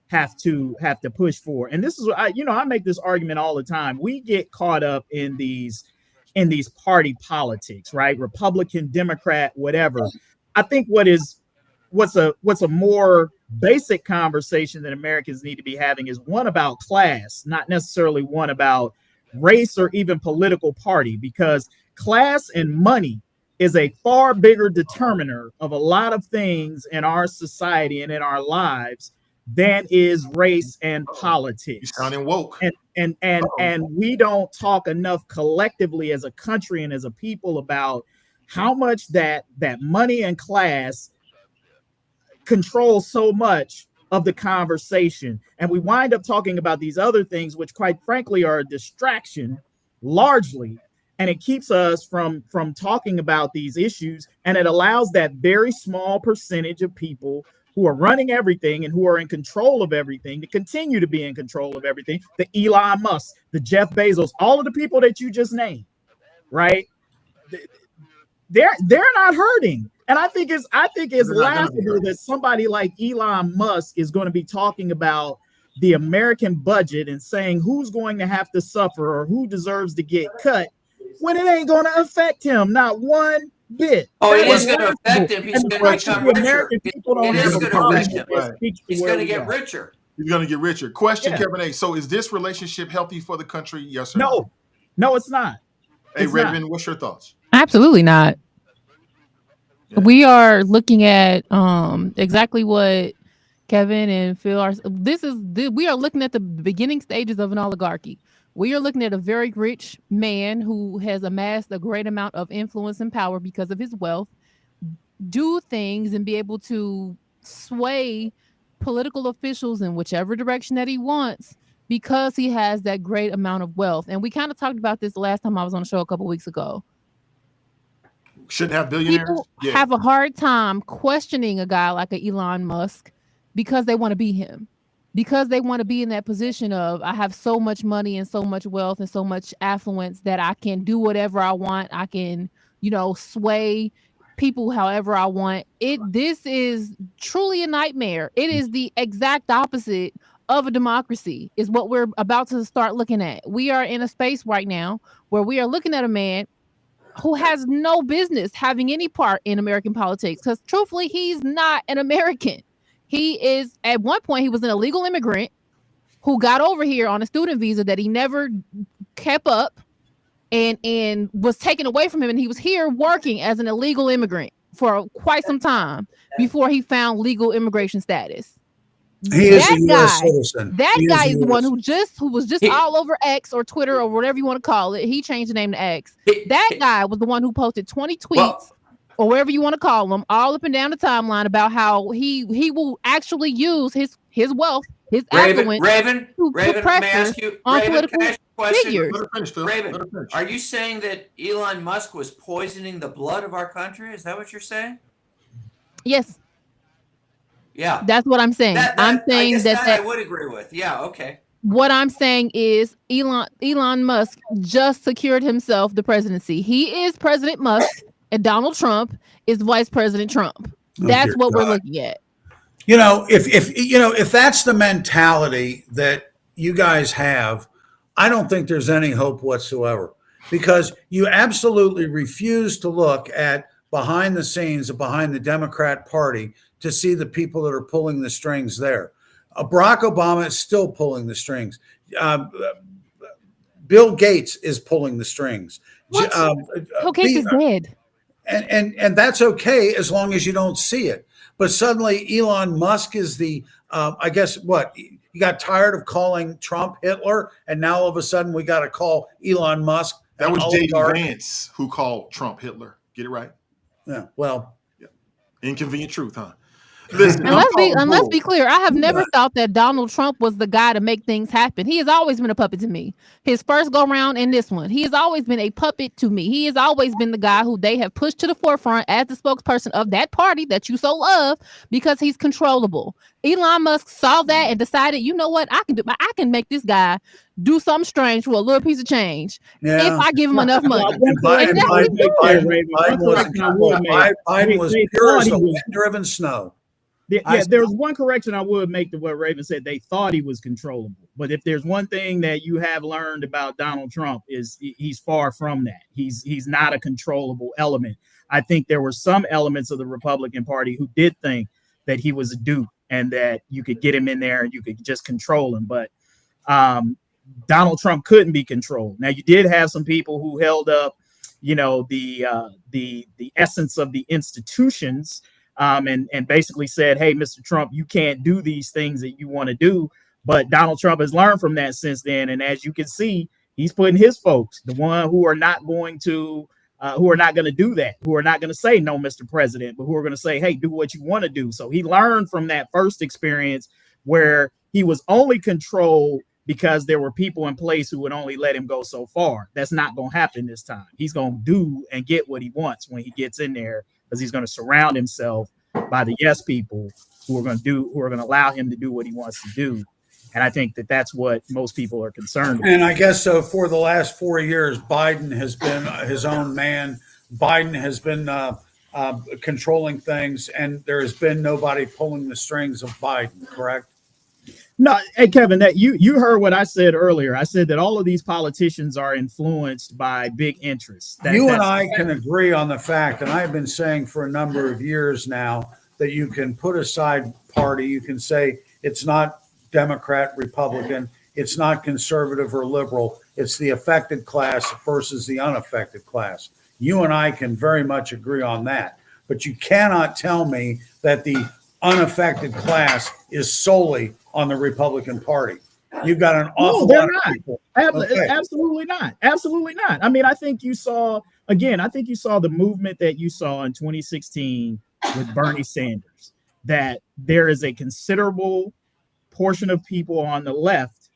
have to push for. And this is what I make this argument all the time. We get caught up in these party politics, right? Republican, Democrat, whatever. I think what's a more basic conversation that Americans need to be having is one about class, not necessarily one about race or even political party, because class and money is a far bigger determiner of a lot of things in our society and in our lives than is race and politics. You're sounding woke. And we don't talk enough collectively as a country and as a people about how much that money and class control so much of the conversation. And we wind up talking about these other things, which quite frankly are a distraction largely. And it keeps us from talking about these issues. And it allows that very small percentage of people who are running everything and who are in control of everything to continue to be in control of everything. The Elon Musk, the Jeff Bezos, all of the people that you just named, right? They're not hurting. And I think it's laughable that somebody like Elon Musk is going to be talking about the American budget and saying who's going to have to suffer or who deserves to get cut when it ain't going to affect him, not one bit. Oh, That it is going to laughable. affect him. He's And the going to fact that become the richer. American people don't It have is a going to problem affect with him. this speaks to He's where going to we get are. richer. He's going to get richer. Question, Yeah. Kevin A. So is this relationship healthy for the country? Yes or No, no, it's not. Hey, It's not. Raven, what's your thoughts? Absolutely not. Yeah. We are looking at exactly what Kevin and Phil are. We are looking at the beginning stages of an oligarchy. We are looking at a very rich man who has amassed a great amount of influence and power because of his wealth, do things and be able to sway political officials in whichever direction that he wants because he has that great amount of wealth. And we kind of talked about this the last time I was on the show a couple weeks ago. Shouldn't have billionaires? People have a hard time questioning a guy like a Elon Musk because they want to be him, because they want to be in that position of I have so much money and so much wealth and so much affluence that I can do whatever I want. I can, sway people however I want. This is truly a nightmare. It is the exact opposite of a democracy is what we're about to start looking at. We are in a space right now where we are looking at a man who has no business having any part in American politics because truthfully, he's not an American. He is, at one point, he was an illegal immigrant who got over here on a student visa that he never kept up and was taken away from him. And he was here working as an illegal immigrant for quite some time before he found legal immigration status. He is a U.S. citizen. That guy is the one who was just all over X or Twitter or whatever you want to call it. He changed the name to X. That guy was the one who posted 20 tweets or whatever you want to call them, all up and down the timeline about how he will actually use his wealth, his affluence Raven, to put let me pressure ask you, on Raven, political can I ask you a question? figures. Let her finish, Phil. Raven, Let her finish. are you saying that Elon Musk was poisoning the blood of our country? Is that what you're saying? Yes. Yeah. That's what I'm saying. I'm saying I guess that I would agree with. Yeah, okay. what I'm saying is Elon Musk just secured himself the presidency. He is President Musk and Donald Trump is Vice President Trump. That's what we're looking at. If that's the mentality that you guys have, I don't think there's any hope whatsoever because you absolutely refuse to look at behind the scenes of behind the Democrat Party to see the people that are pulling the strings there. Barack Obama is still pulling the strings. Bill Gates is pulling the strings. Bill Gates is dead. And that's okay as long as you don't see it. But suddenly Elon Musk is the, I guess what, you got tired of calling Trump Hitler and now all of a sudden we got to call Elon Musk. That was J.D. Vance who called Trump Hitler. Get it right? Yeah, well. Yeah. Inconvenient truth, huh? Listen, and let's be clear. I have never thought that Donald Trump was the guy to make things happen. He has always been a puppet to me. His first go round and this one, he has always been a puppet to me. He has always been the guy who they have pushed to the forefront as the spokesperson of that party that you so love because he's controllable. Elon Musk saw that and decided, you know what, I can make this guy do something strange for a little piece of change if I give him enough money. Biden was pure as the wind-driven snow. Yeah, there's one correction I would make to what Raven said. They thought he was controllable. But if there's one thing that you have learned about Donald Trump is he's far from that. He's not a controllable element. I think there were some elements of the Republican Party who did think that he was a dupe and that you could get him in there and you could just control him. But Donald Trump couldn't be controlled. Now, you did have some people who held up, the essence of the institutions and basically said, hey, Mr. Trump, you can't do these things that you want to do. But Donald Trump has learned from that since then. And as you can see, he's putting his folks, the one who are not going to do that, who are not going to say, no, Mr. President, but who are going to say, hey, do what you want to do. So he learned from that first experience where he was only controlled because there were people in place who would only let him go so far. That's not going to happen this time. He's going to do and get what he wants when he gets in there, because he's going to surround himself by the yes people who are going to allow him to do what he wants to do. And I think that that's what most people are concerned with. And I guess so. For the last 4 years, Biden has been his own man. Biden has been controlling things, and there has been nobody pulling the strings of Biden, correct? No, hey Kevin, that you heard what I said earlier. I said that all of these politicians are influenced by big interests. You and I can agree on the fact, and I've been saying for a number of years now, that you can put aside party. You can say it's not Democrat, Republican, it's not conservative or liberal. It's the affected class versus the unaffected class. You and I can very much agree on that. But you cannot tell me that the unaffected class is solely on the Republican Party. You've got an awful lot of people. Okay. Absolutely not. Absolutely not. I mean, I think you saw the movement that you saw in 2016 with Bernie Sanders, that there is a considerable portion of people on the left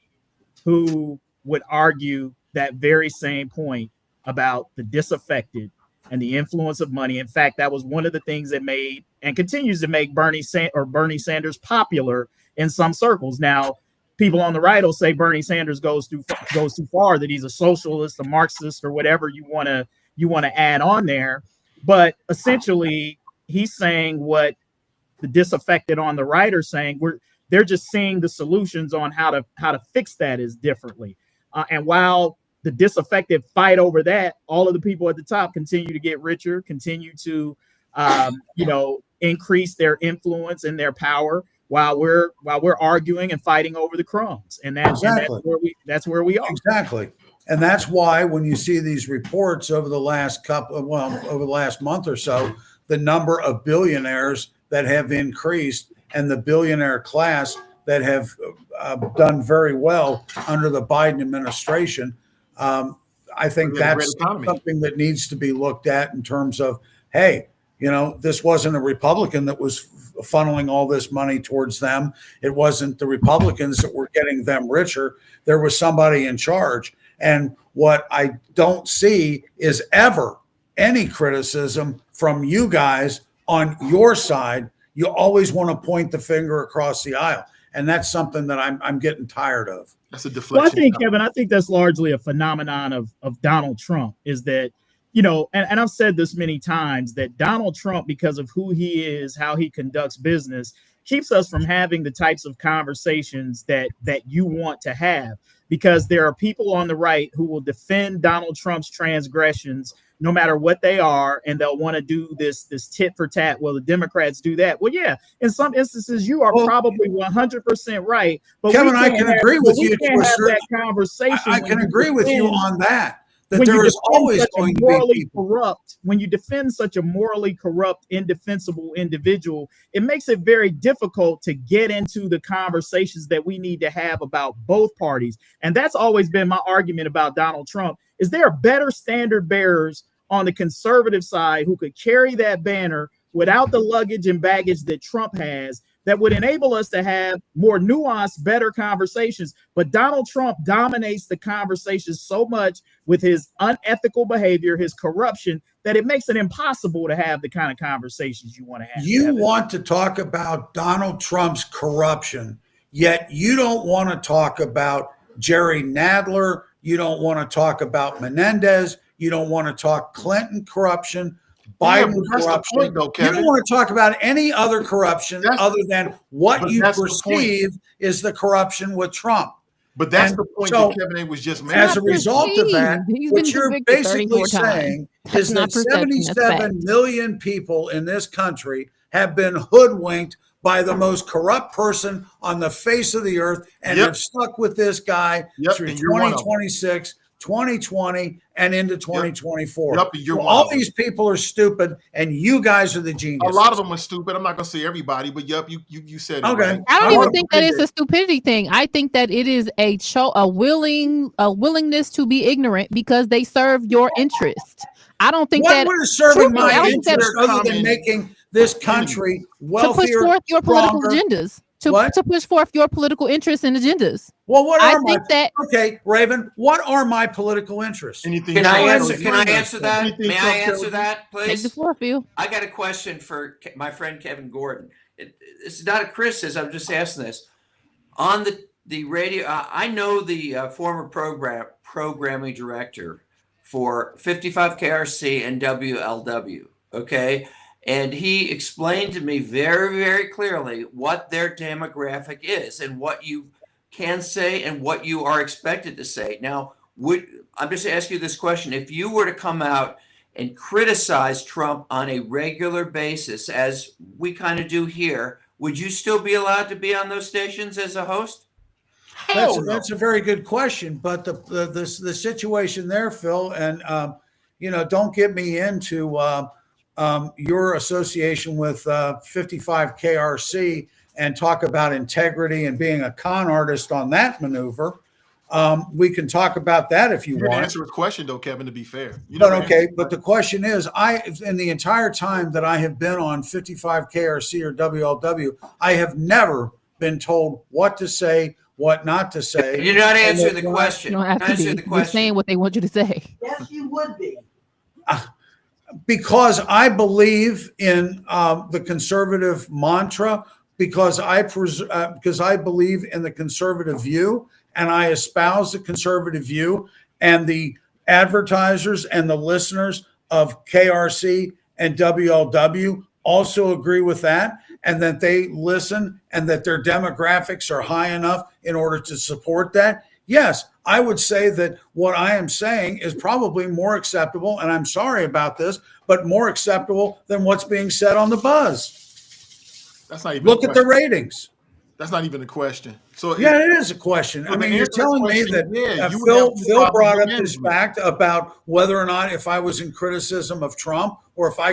who would argue that very same point about the disaffected and the influence of money. In fact, that was one of the things that made and continues to make Bernie Sanders popular in some circles. Now, people on the right will say Bernie Sanders goes too far, that he's a socialist, a Marxist, or whatever you want to add on there. But essentially, he's saying what the disaffected on the right are saying. They're just seeing the solutions on how to fix that is differently. And while the disaffected fight over that, all of the people at the top continue to get richer, continue to increase their influence and their power, while we're arguing and fighting over the crumbs. And that's where we are. Exactly. And that's why when you see these reports over the last month or so, the number of billionaires that have increased and the billionaire class that have done very well under the Biden administration, I think that's something that needs to be looked at in terms of, hey, this wasn't a Republican that was funneling all this money towards them. It wasn't the Republicans that were getting them richer. There was somebody in charge. And what I don't see is ever any criticism from you guys on your side. You always want to point the finger across the aisle. And that's something that I'm getting tired of. That's a deflection. Well, I think, Kevin, I think that's largely a phenomenon of Donald Trump, is that, and I've said this many times, that Donald Trump, because of who he is, how he conducts business, keeps us from having the types of conversations that you want to have, because there are people on the right who will defend Donald Trump's transgressions no matter what they are, and they'll want to do this tit for tat. Well, the Democrats do that. Well, yeah, in some instances, you are probably 100% right. But Kevin, I can agree with you. That conversation. I can agree with you on that. That there is always going to be people corrupt. When you defend such a morally corrupt, indefensible individual, it makes it very difficult to get into the conversations that we need to have about both parties. And that's always been my argument about Donald Trump, is there are better standard bearers on the conservative side who could carry that banner without the luggage and baggage that Trump has, that would enable us to have more nuanced, better conversations. But Donald Trump dominates the conversation so much with his unethical behavior, his corruption, that it makes it impossible to have the kind of conversations you want to have. You want to talk about Donald Trump's corruption, yet you don't want to talk about Jerry Nadler. You don't want to talk about Menendez. You don't want to talk Clinton corruption. Biden corruption. Point, though, you don't want to talk about any other corruption other than what you perceive is the corruption with Trump. But that's the point that Kevin A was just making. As a result of that, what you're basically saying is that 77 million people in this country have been hoodwinked by the most corrupt person on the face of the earth and have stuck with this guy through 2026. 2020 and into 2024. All these people are stupid, and you guys are the geniuses. A lot of them are stupid. I'm not going to say everybody, but you said it. Okay. Right. I don't even think that is a stupidity thing. I think that it is a willingness to be ignorant because they serve your interest. I don't think what is serving my interest other than making this country wealthier, to push forth your political agendas. To push forth your political interests and agendas. Well, okay, Raven, what are my political interests? Can I answer that? May I answer that, please? Take the floor, Phil. I got a question for my friend Kevin Gordon. It's not a criticism. I'm just asking this. On the radio, I know the former programming director for 55 KRC and WLW. Okay. And he explained to me very, very clearly what their demographic is and what you can say and what you are expected to say. Now, I'm just asking you this question. If you were to come out and criticize Trump on a regular basis, as we kind of do here, would you still be allowed to be on those stations as a host? That's a very good question, but the situation there, Phil, and don't get me into your association with 55 KRC and talk about integrity and being a con artist on that maneuver. We can talk about that if you want. Answer his question, though, Kevin. To be fair, but the question is, in the entire time that I have been on 55 KRC or WLW, I have never been told what to say, what not to say. You're not answering the question. You don't have to be. You're saying what they want you to say. Yes, you would be. Because I believe in the conservative mantra, because I believe in the conservative view, and I espouse the conservative view, and the advertisers and the listeners of KRC and WLW also agree with that, and that they listen and that their demographics are high enough in order to support that. Yes, I would say that what I am saying is probably more acceptable, and I'm sorry about this, but more acceptable than what's being said on the buzz. That's not even Look at the ratings. That's not even a question. So yeah, it is a question. I mean, you're telling me that Phil brought up this fact about whether or not if I was in criticism of Trump or if I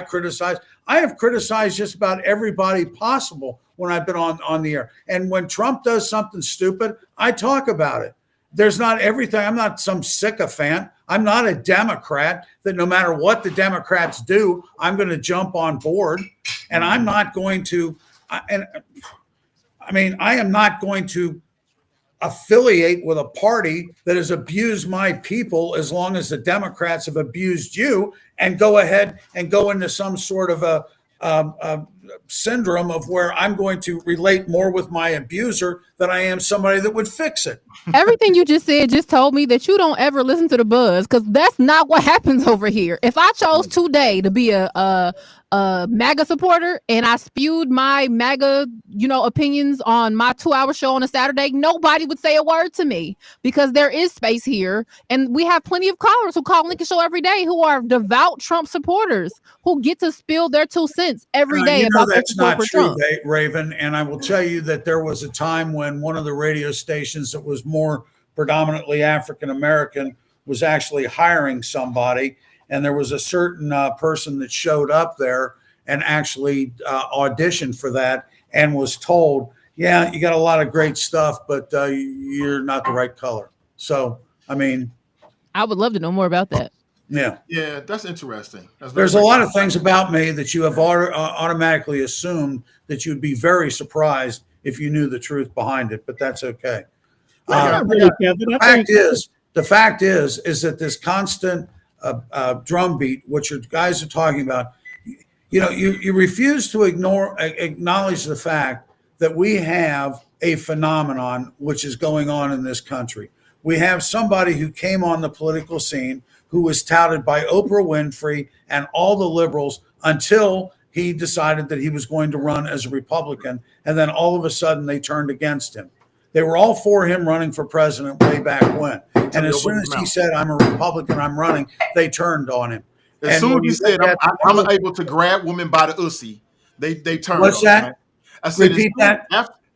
have criticized just about everybody possible when I've been on the air. And when Trump does something stupid, I talk about it. There's not everything. I'm not some sycophant. I'm not a Democrat that no matter what the Democrats do, I'm going to jump on board. And I'm not going to, I am not going to affiliate with a party that has abused my people as long as the Democrats have abused you, and go ahead and go into some sort of a syndrome of where I'm going to relate more with my abuser than I am somebody that would fix it. Everything you just said just told me that you don't ever listen to the buzz, because that's not what happens over here. If I chose today to be a MAGA supporter and I spewed my MAGA, opinions on my 2-hour show on a Saturday, nobody would say a word to me, because there is space here. And we have plenty of callers who call Lincoln Show every day who are devout Trump supporters who get to spill their 2 cents every day about that's not true, Trump. Raven. And I will tell you that there was a time when one of the radio stations that was more predominantly African-American was actually hiring somebody. And there was a certain person that showed up there and actually auditioned for that and was told, yeah, you got a lot of great stuff, but you're not the right color. So, I mean, I would love to know more about that. Yeah. Yeah, that's interesting. There's a lot of things about me that you have automatically assumed that you'd be very surprised if you knew the truth behind it, but that's okay. The fact is that this constant drumbeat, what your guys are talking about, you refuse to acknowledge the fact that we have a phenomenon which is going on in this country. We have somebody who came on the political scene who was touted by Oprah Winfrey and all the liberals until he decided that he was going to run as a Republican. And then all of a sudden they turned against him. They were all for him running for president way back when. And as soon as he said, I'm a Republican, I'm running, they turned on him. As soon as he said, I'm able to grab women by the ussy, they turned What's on that? him. I said, Repeat that.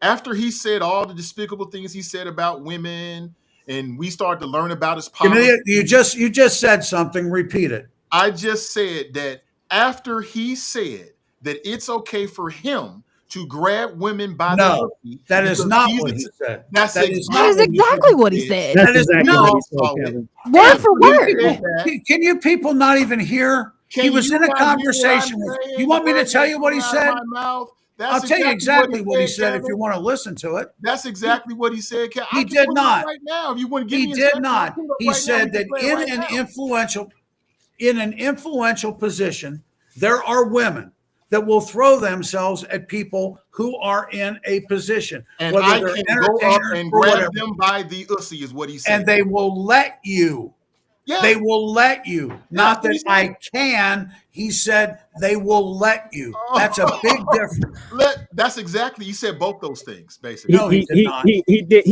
After he said all the despicable things he said about women, and we started to learn about his politics. You just said something. Repeat it. I just said that after he said that it's okay for him to grab women by the pussy, that is not what he said. That is exactly what he said. That's exactly what he said, word for word. Can you people not even hear? He was in a conversation with. You want me to tell you what he said? I'll tell you exactly what he said if you want to listen to it. That's exactly what he said. He did not. Right now, if you want to give he did not. He said that in an influential position, there are women that will throw themselves at people who are in a position, and I can go up and grab them by the ussy, is what he said. And they will let you Yeah. They will let you. Not That's that what he I can. He said they will let you. That's a big difference. That's exactly. He said both those things, basically. He, No, he he, did he, not. he did.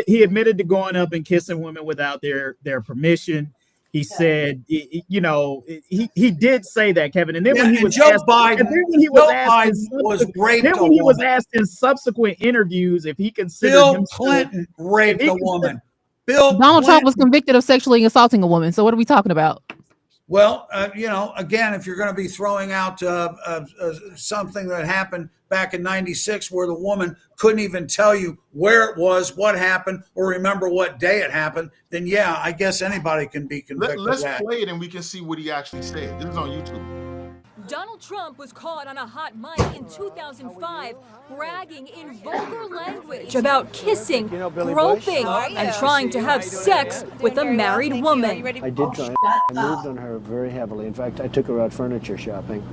He admitted to going up and kissing women without their permission. He said, he did say that, Kevin. And then Yeah, when he and was Joe asked, Biden, and then when he Joe was asked, in Biden was subsequent, raped then a when he was woman. asked in subsequent interviews if he considered Bill himself, Clinton raped he a considered- woman. Bill Donald Trump was Clinton. convicted of sexually assaulting a woman. So what are we talking about? Well, again, if you're going to be throwing out something that happened back in '96 where the woman couldn't even tell you where it was, what happened, or remember what day it happened, then yeah, I guess anybody can be convicted Let's of that. play it and we can see what he actually said. This is on YouTube. Donald Trump was caught on a hot mic in 2005 bragging in vulgar language about kissing, groping, and trying to have sex with a married woman. I did try. I moved on her very heavily. In fact, I took her out furniture shopping.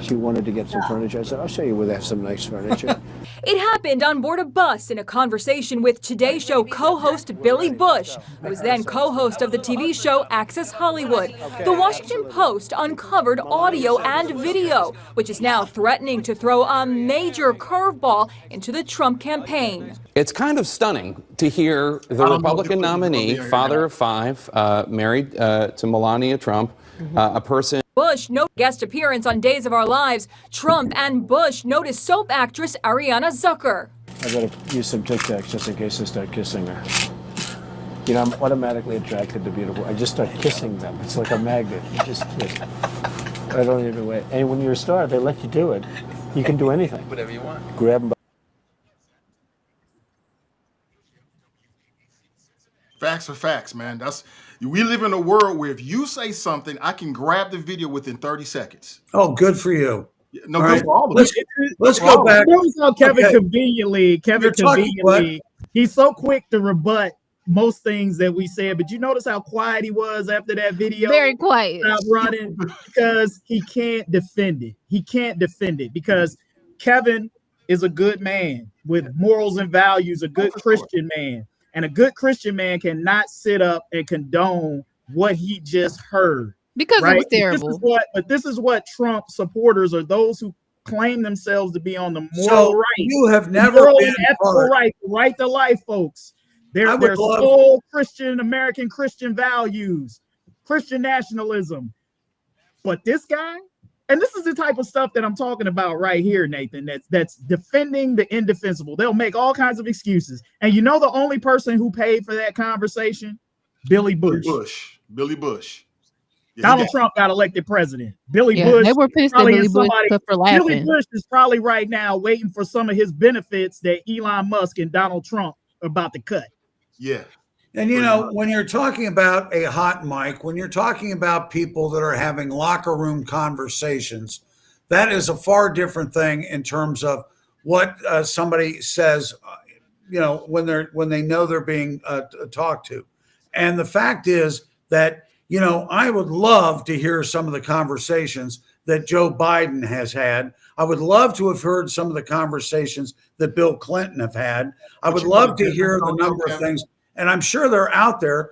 She wanted to get some furniture. I said, I'll show you where they have some nice furniture. It happened on board a bus in a conversation with Today Show co-host Billy Bush, who was then co-host of the TV show Access Hollywood. The Washington Post uncovered audio and video, which is now threatening to throw a major curveball into the Trump campaign. It's kind of stunning to hear the Republican nominee, father of five, married to Melania Trump, a person. Bush, no guest appearance on Days of Our Lives. Trump and Bush noticed soap actress Ariana Zucker. I gotta use some Tic Tacs just in case I start kissing her. You know, I'm automatically attracted to beautiful. I just start kissing them. It's like a magnet. You just kiss. I don't even wait. And when you're a star, they let you do it. You can do anything. Whatever you want. Grab them. Facts are facts, man. We live in a world where if you say something, I can grab the video within 30 seconds. Oh, good for you. No, All good right. for all of us. Let's go back. Notice how Kevin Okay. conveniently, You're talking what? he's so quick to rebut most things that we said, but you notice how quiet he was after that video? Very quiet. Stopped running because he can't defend it. He can't defend it because Kevin is a good man with morals and values, a good Christian man. And a good Christian man cannot sit up and condone what he just heard. Because right? it was terrible. But this is what Trump supporters or those who claim themselves to be on the moral So right. you have the never moral been and ethical part. right to life, folks. I would They're love- sole Christian, American Christian values, Christian nationalism. But this guy, and this is the type of stuff that I'm talking about right here, Nathan, that's defending the indefensible. They'll make all kinds of excuses. And you know the only person who paid for that conversation? Billy Bush. Billy Bush. Yeah, Donald Trump got elected president. Billy Yeah, Bush. they were pissed at probably Billy is Bush somebody- for Billy laughing. Bush is probably right now waiting for some of his benefits that Elon Musk and Donald Trump are about to cut. Yeah. And you know, when you're talking about a hot mic, when you're talking about people that are having locker room conversations, that is a far different thing in terms of what somebody says, when they know they're being talked to. And the fact is that, I would love to hear some of the conversations that Joe Biden has had. I would love to have heard some of the conversations that Bill Clinton have had. I would love to hear the number of things. And I'm sure they're out there,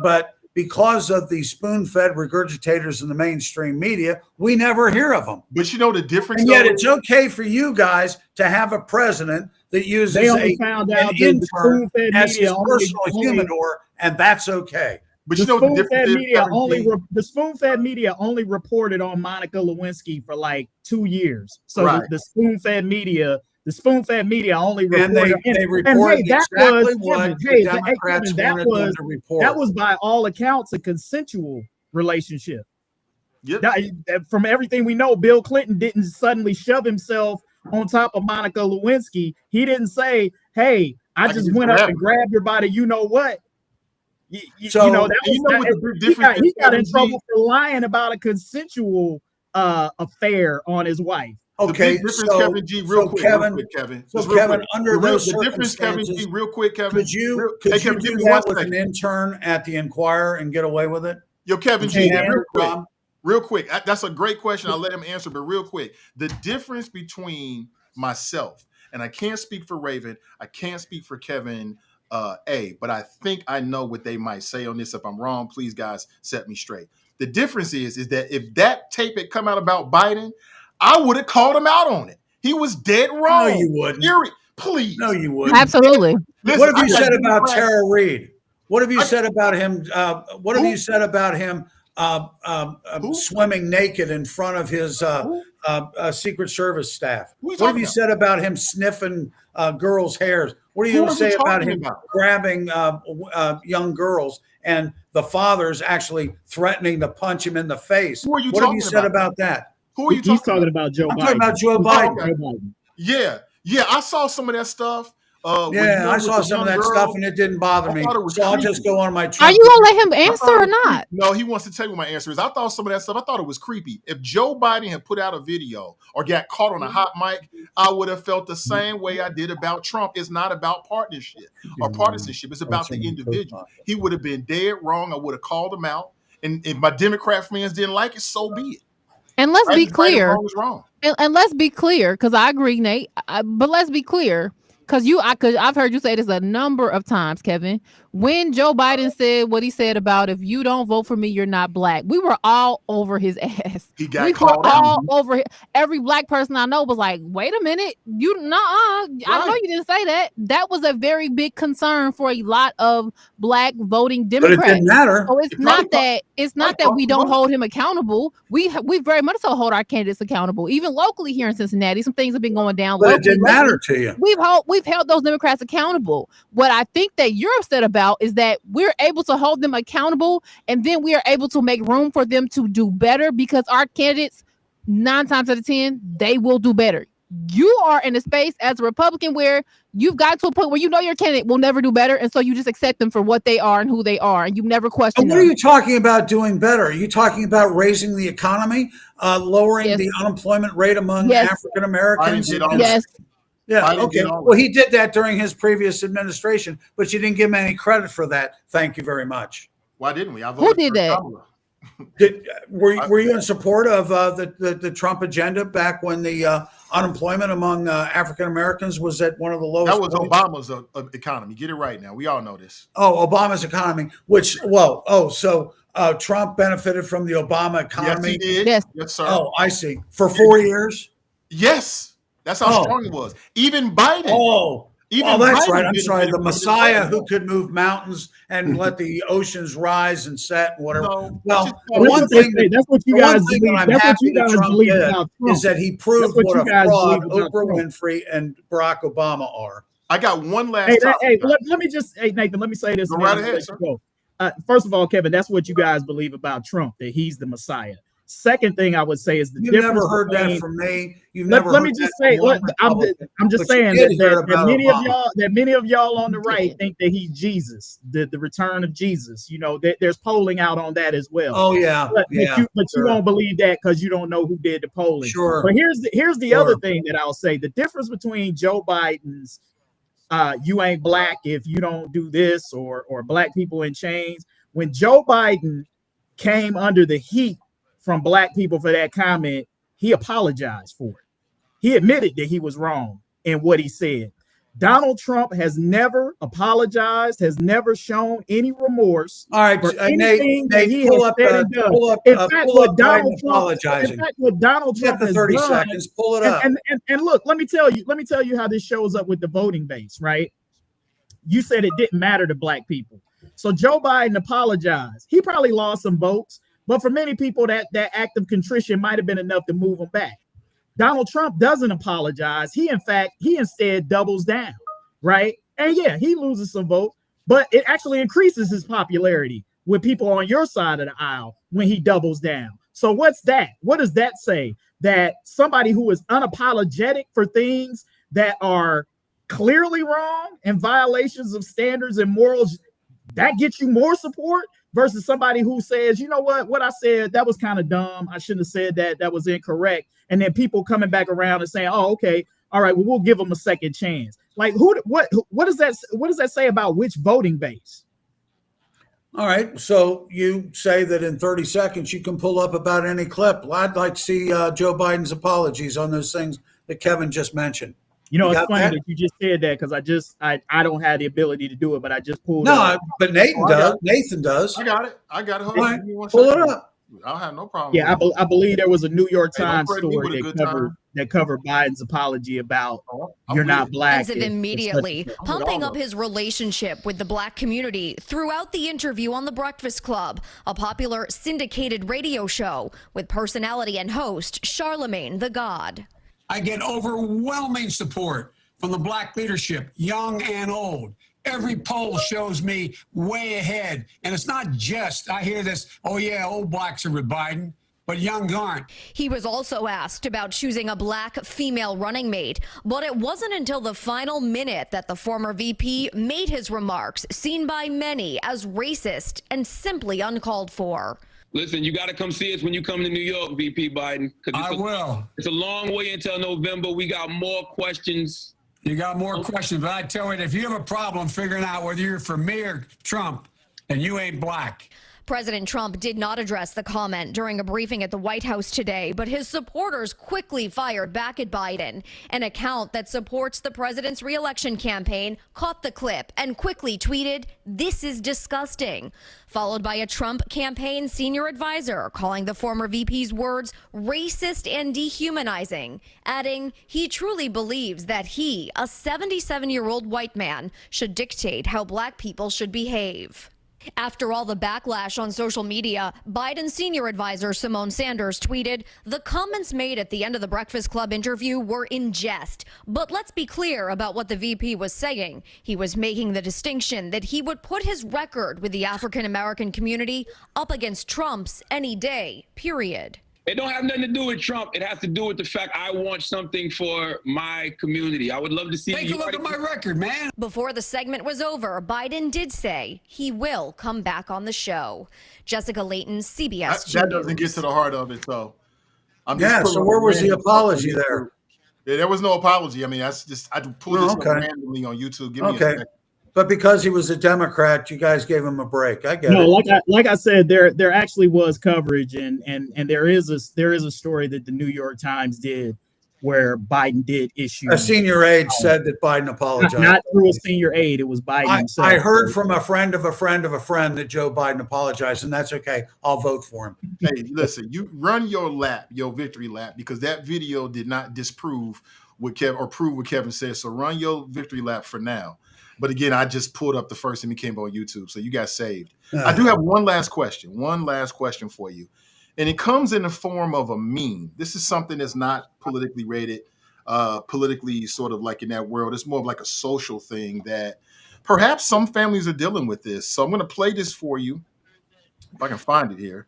but because of the spoon-fed regurgitators in the mainstream media, we never hear of them. But you know the difference? And yet it's okay for you guys to have a president that uses They only found out an that the intern spoon-fed as his media personal only- humidor, and that's okay. But The you know the spoon-fed difference? media the spoon-fed media only reported on Monica Lewinsky for like 2 years. So Right. the spoon-fed media only reported. And they reported exactly what the Democrats wanted them to report. That was by all accounts a consensual relationship. Yep. From everything we know, Bill Clinton didn't suddenly shove himself on top of Monica Lewinsky. He didn't say, "Hey, I just went up and grabbed your body." You know what? He got in trouble for lying about a consensual affair on his wife. Okay, Kevin G, real quick, Kevin. So Just real Kevin, quick. under those the difference, Kevin G, circumstances, real quick, Kevin. could you Kevin, do give me that 1 with second. an intern at the Inquirer and get away with it? Yo, Kevin Okay, G, Dan, real quick. That's a great question. I'll let him answer, but real quick. The difference between myself, and I can't speak for Raven, I can't speak for Kevin But I think I know what they might say on this. If I'm wrong, please, guys, set me straight. The difference is that if that tape had come out about Biden, I would have called him out on it. He was dead wrong. No, you wouldn't. Please. No, you wouldn't. Absolutely. Listen, what have you said about Tara Reid? What have you said about him? What have you said about him swimming naked in front of his Secret Service staff? What have you said about him sniffing girls' hairs? What do you say about him grabbing young girls and the fathers actually threatening to punch him in the face? What have you said about that? Who are you He's talking about Joe Biden. I'm talking about Joe Biden. Yeah, I saw some of that stuff. I saw some of that stuff and it didn't bother me. So I'll just go on my Trump. Are you gonna let him answer or not? No, he wants to tell you what my answer is. I thought some of that stuff, I thought it was creepy. If Joe Biden had put out a video or got caught on a hot mic, I would have felt the same way I did about Trump. It's not about partnership or partisanship. It's about the individual. He would have been dead wrong. I would have called him out. And if my Democrat friends didn't like it, so be it. And let's be clear. Wrong is wrong. And let's be clear, because I agree, Nate. But let's be clear, because I've heard you say this a number of times, Kevin. When Joe Biden said what he said about if you don't vote for me, you're not black, we were all over his ass. He got called out. Over every black person I know was like, wait a minute, I know you didn't say that. That was a very big concern for a lot of black voting Democrats. But it didn't matter. So it's not that we don't hold him accountable. We very much so hold our candidates accountable. Even locally here in Cincinnati, some things have been going down. But it didn't matter to you. We've held those Democrats accountable. What I think that you're upset about is that we're able to hold them accountable, and then we are able to make room for them to do better, because our candidates, 9 times out of 10, they will do better. You are in a space as a Republican where you've got to a point where you know your candidate will never do better, and so you just accept them for what they are and who they are, and you never question them. What are you talking about doing better? Are you talking about raising the economy, lowering the unemployment rate among African Americans? Yes. Yeah. Okay. Well, he did that during his previous administration, but you didn't give him any credit for that. Thank you very much. Why didn't we? Who did that? Were you in support of the Trump agenda back when the unemployment among African Americans was at one of the lowest? That was Obama's economy. Get it right now. We all know this. Oh, Obama's economy. So Trump benefited from the Obama economy. Yes, he did. Yes, sir. Oh, I see. For 4 years. Yes. That's how strong it was. Even Biden. That's right. I'm sorry. The Messiah who could move mountains and let the oceans rise and set and whatever. That's what you guys believe. That's what you guys believe about Trump. Is that he proved what a fraud Oprah Winfrey and Barack Obama are. I got one last. Nathan, let me say this. Go right ahead, sir. First of all, Kevin, that's what you guys believe about Trump, that he's the Messiah. Second thing I would say is you've never heard that from me. Let me just say, I'm just saying that many of y'all on the right think that he's Jesus, the return of Jesus. You know, there's polling out on that as well. Oh yeah, but you won't believe that because you don't know who did the polling. Sure. But here's the other thing that I'll say: the difference between Joe Biden's "you ain't black if you don't do this" or black people in chains. When Joe Biden came under the heat from black people for that comment, he apologized for it. He admitted that he was wrong in what he said. Donald Trump has never apologized, has never shown any remorse. All right, for anything that he has said and done. In fact, what Donald Trump has 30 done, seconds, pull it up. And look, let me tell you how this shows up with the voting base, right? You said it didn't matter to black people. So Joe Biden apologized. He probably lost some votes. But for many people, that act of contrition might have been enough to move them back. Donald Trump doesn't apologize. He instead doubles down, right? And yeah, he loses some votes, but it actually increases his popularity with people on your side of the aisle when he doubles down. So what's that? What does that say? That somebody who is unapologetic for things that are clearly wrong and violations of standards and morals, that gets you more support versus somebody who says, you know what I said, that was kind of dumb. I shouldn't have said that. That was incorrect. And then people coming back around and saying, oh, okay, all right, well, we'll give them a second chance. Like what does that say about which voting base? All right. So you say that in 30 seconds, you can pull up about any clip. Well, I'd like to see Joe Biden's apologies on those things that Kevin just mentioned. You know, You it's got funny that? that you just said that because I don't have the ability to do it, but I just pulled No, up. but Nathan Oh, I got does. it. Nathan does. I got it. Hold All on. right, Give me one pull it second. up. I don't have no problem Yeah, with it. I believe there was a New York Hey, don't Times threaten me story with a good time. that covered Biden's apology about I'm you're with not it. black. Defensive is such and immediately, such. I'm with pumping all up of it. his relationship with the black community throughout the interview on The Breakfast Club, a popular syndicated radio show with personality and host Charlemagne the God. I get overwhelming support from the black leadership, young and old. Every poll shows me way ahead. And it's not just, I hear this, oh yeah, old blacks are with Biden, but young aren't. He was also asked about choosing a black female running mate, but it wasn't until the final minute that the former VP made his remarks, seen by many as racist and simply uncalled for. Listen, you got to come see us when you come to New York, VP Biden. I will. It's a long way until November. We got more questions. You got more questions, but I tell you, if you have a problem figuring out whether you're for me or Trump, then you ain't black. President Trump did not address the comment during a briefing at the White House today, but his supporters quickly fired back at Biden. An account that supports the president's re-election campaign caught the clip and quickly tweeted, "This is disgusting," followed by a Trump campaign senior advisor calling the former VP's words racist and dehumanizing, adding he truly believes that he, a 77-year-old white man, should dictate how black people should behave. After all the backlash on social media, Biden's senior advisor Simone Sanders tweeted, "The comments made at the end of the Breakfast Club interview were in jest. But let's be clear about what the VP was saying. He was making the distinction that he would put his record with the African-American community up against Trump's any day, period." It don't have nothing to do with Trump. It has to do with the fact I want something for my community. I would love to see. Take a look at my record, man. Before the segment was over, Biden did say he will come back on the show. Jessica Layton, CBS 2 That doesn't get News. to the heart of it, so. Yeah, so where was the apology there? Yeah, there was no apology. I mean, I pulled this up okay. randomly on YouTube. Give me a Okay. second. But because he was a Democrat, you guys gave him a break. I get No, it. like I said, there actually was coverage, and there is a story that the New York Times did where Biden did issue A senior aide said that Biden apologized. not through a senior aide. It was Biden himself. I heard from a friend of a friend of a friend that Joe Biden apologized, and that's okay. I'll vote for him. Hey, listen, you run your victory lap, because that video did not disprove what Kevin or prove what Kevin said. So run your victory lap for now. But again, I just pulled up the first thing that came on YouTube, so you got saved. I do have one last question for you, and it comes in the form of a meme. This is something that's not politically rated, politically sort of like in that world. It's more of like a social thing that perhaps some families are dealing with this. So I'm going to play this for you, if I can find it here,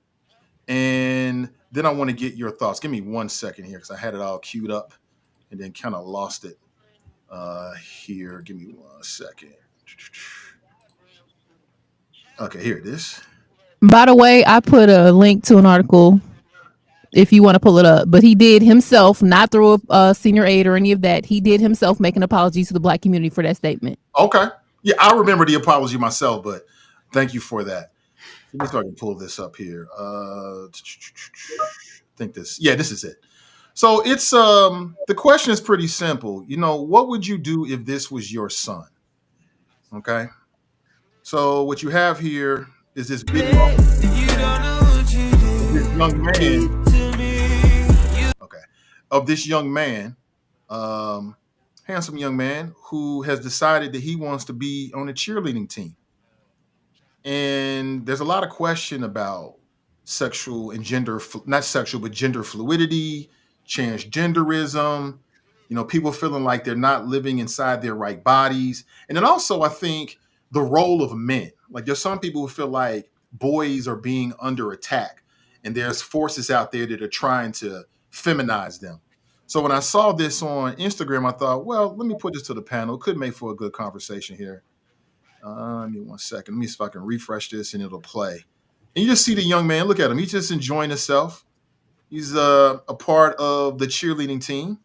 and then I want to get your thoughts. Give me 1 second here, because I had it all queued up and then kind of lost it. Here, give me 1 second. Okay, here it is. By the way, I put a link to an article if you want to pull it up. But he did himself, not through a senior aide or any of that. He did himself make an apology to the black community for that statement. Okay. Yeah, I remember the apology myself, but thank you for that. Let me see if I can pull this up here. This is it. So it's the question is pretty simple. You know, what would you do if this was your son? Okay. So what you have here is this video. This young man. Okay. Of this young man, handsome young man who has decided that he wants to be on a cheerleading team. And there's a lot of question about sexual and gender, not sexual, but gender fluidity, transgenderism, you know, people feeling like they're not living inside their right bodies. And then also, I think the role of men, like there's some people who feel like boys are being under attack, and there's forces out there that are trying to feminize them. So when I saw this on Instagram, I thought, well, let me put this to the panel. It could make for a good conversation here. Give me 1 second. Let me see if I can refresh this and it'll play. And you just see the young man. Look at him. He's just enjoying himself. He's a part of the cheerleading team.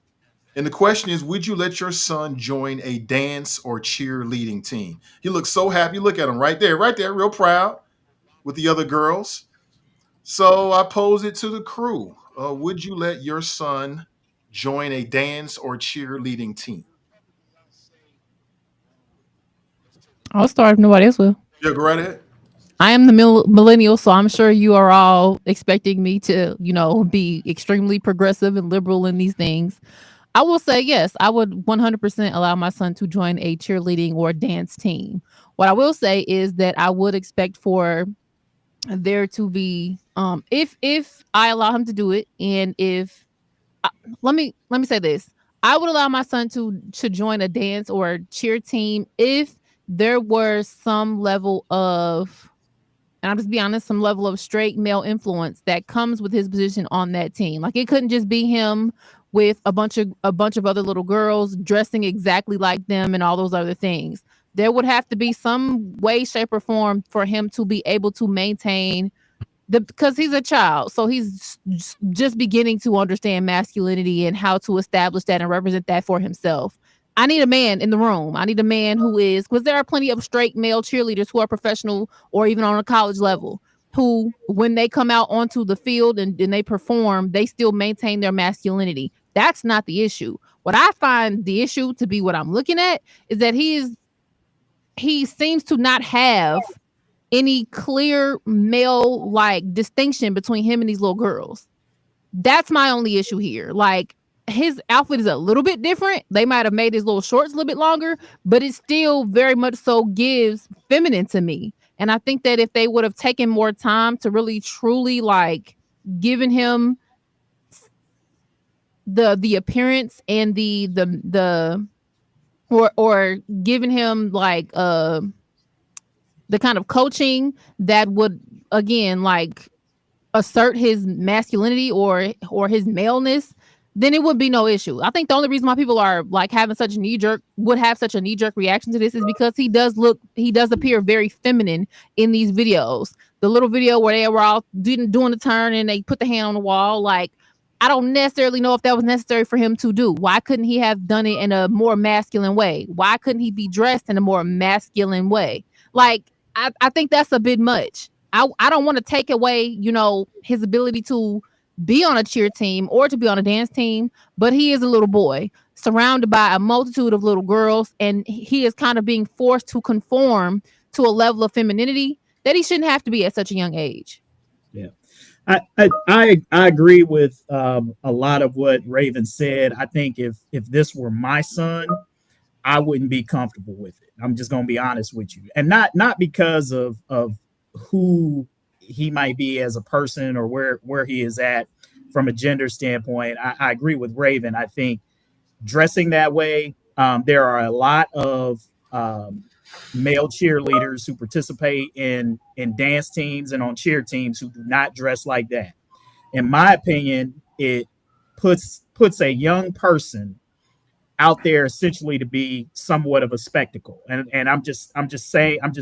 And the question is, would you let your son join a dance or cheerleading team? He looks so happy. Look at him right there, real proud with the other girls. So I pose it to the crew. Would you let your son join a dance or cheerleading team? I'll start if nobody else will. Yeah, go right ahead. I am the millennial, so I'm sure you are all expecting me to, be extremely progressive and liberal in these things. I will say yes, I would 100% allow my son to join a cheerleading or dance team. What I will say is that I would expect for there to be, if I allow him to do it, and if let me say this, I would allow my son to join a dance or cheer team if there were some level of, and I'll just be honest, some level of straight male influence that comes with his position on that team. Like, it couldn't just be him with a bunch of other little girls dressing exactly like them and all those other things. There would have to be some way, shape, or form for him to be able to maintain because he's a child, so he's just beginning to understand masculinity and how to establish that and represent that for himself. I need a man in the room. I need a man who is, because there are plenty of straight male cheerleaders who are professional or even on a college level, who, when they come out onto the field and they perform, they still maintain their masculinity. That's not the issue. What I find the issue to be, what I'm looking at, is that he seems to not have any clear male like distinction between him and these little girls. That's my only issue here. Like, his outfit is a little bit different. They might have made his little shorts a little bit longer, but it still very much so gives feminine to me. And I think that if they would have taken more time to really truly like given him the appearance and the or giving him like the kind of coaching that would, again, like assert his masculinity or his maleness, then it would be no issue. I think the only reason why people are like having such a knee-jerk reaction to this is because he does appear very feminine in these videos. The little video where they were all doing the turn and they put the hand on the wall, like, I don't necessarily know if that was necessary for him to do. Why couldn't he have done it in a more masculine way? Why couldn't he be dressed in a more masculine way? Like, I think that's a bit much. I don't want to take away, his ability to be on a cheer team or to be on a dance team, but he is a little boy surrounded by a multitude of little girls, and he is kind of being forced to conform to a level of femininity that he shouldn't have to be at such a young age. Yeah. I agree with a lot of what Raven said. I think if this were my son, I wouldn't be comfortable with it. I'm just going to be honest with you, and not because of who he might be as a person or where he is at from a gender standpoint. I agree with Raven. I think dressing that way, there are a lot of male cheerleaders who participate in dance teams and on cheer teams who do not dress like that. In my opinion, it puts a young person out there essentially to be somewhat of a spectacle. And I'm just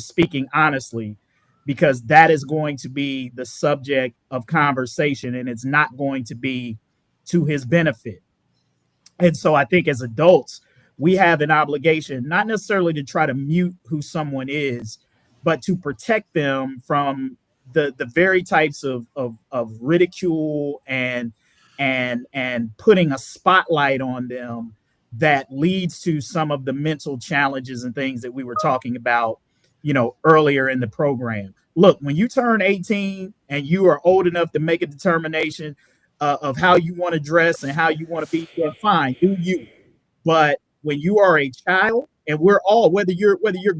speaking honestly, because that is going to be the subject of conversation, and it's not going to be to his benefit. And so I think as adults, we have an obligation, not necessarily to try to mute who someone is, but to protect them from the very types of ridicule and putting a spotlight on them that leads to some of the mental challenges and things that we were talking about, earlier in the program. Look, when you turn 18 and you are old enough to make a determination of how you want to dress and how you want to be, well, fine, do you. But when you are a child, and we're all, whether you're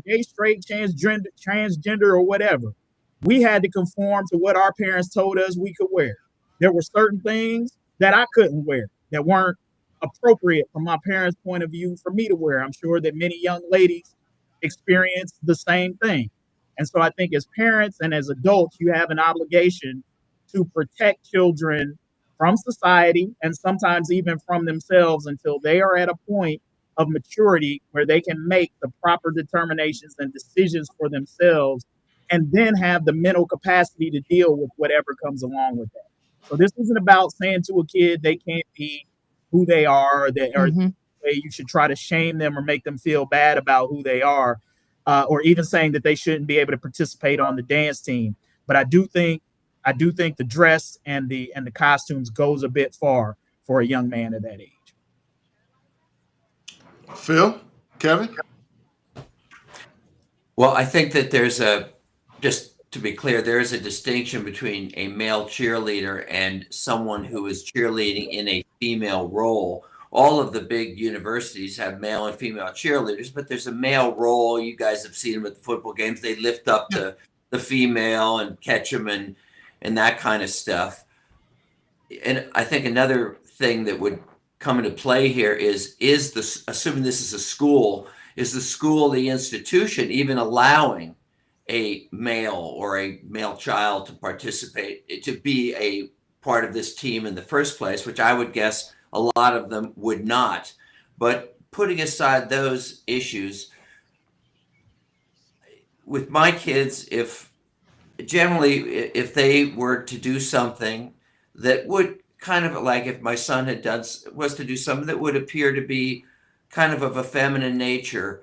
gay, straight, transgender, or whatever, we had to conform to what our parents told us we could wear. There were certain things that I couldn't wear that weren't appropriate from my parents' point of view for me to wear. I'm sure that many young ladies experience the same thing. And so I think as parents and as adults, you have an obligation to protect children from society and sometimes even from themselves until they are at a point of maturity where they can make the proper determinations and decisions for themselves, and then have the mental capacity to deal with whatever comes along with that. So this isn't about saying to a kid they can't be who they are, or you should try to shame them or make them feel bad about who they are, or even saying that they shouldn't be able to participate on the dance team. But I do think the dress and the costumes goes a bit far for a young man at that age. Phil, Kevin. Well, I think that just to be clear, there is a distinction between a male cheerleader and someone who is cheerleading in a female role. All of the big universities have male and female cheerleaders, but there's a male role. You guys have seen them at the football games. They lift up the female and catch them and that kind of stuff. And I think another thing that would come into play here is assuming this is a school, is the school, the institution, even allowing a male or a male child to participate, to be a part of this team in the first place, which I would guess a lot of them would not. But putting aside those issues, with my kids, if they were to do something that would kind of like, if my son was to do something that would appear to be kind of a feminine nature,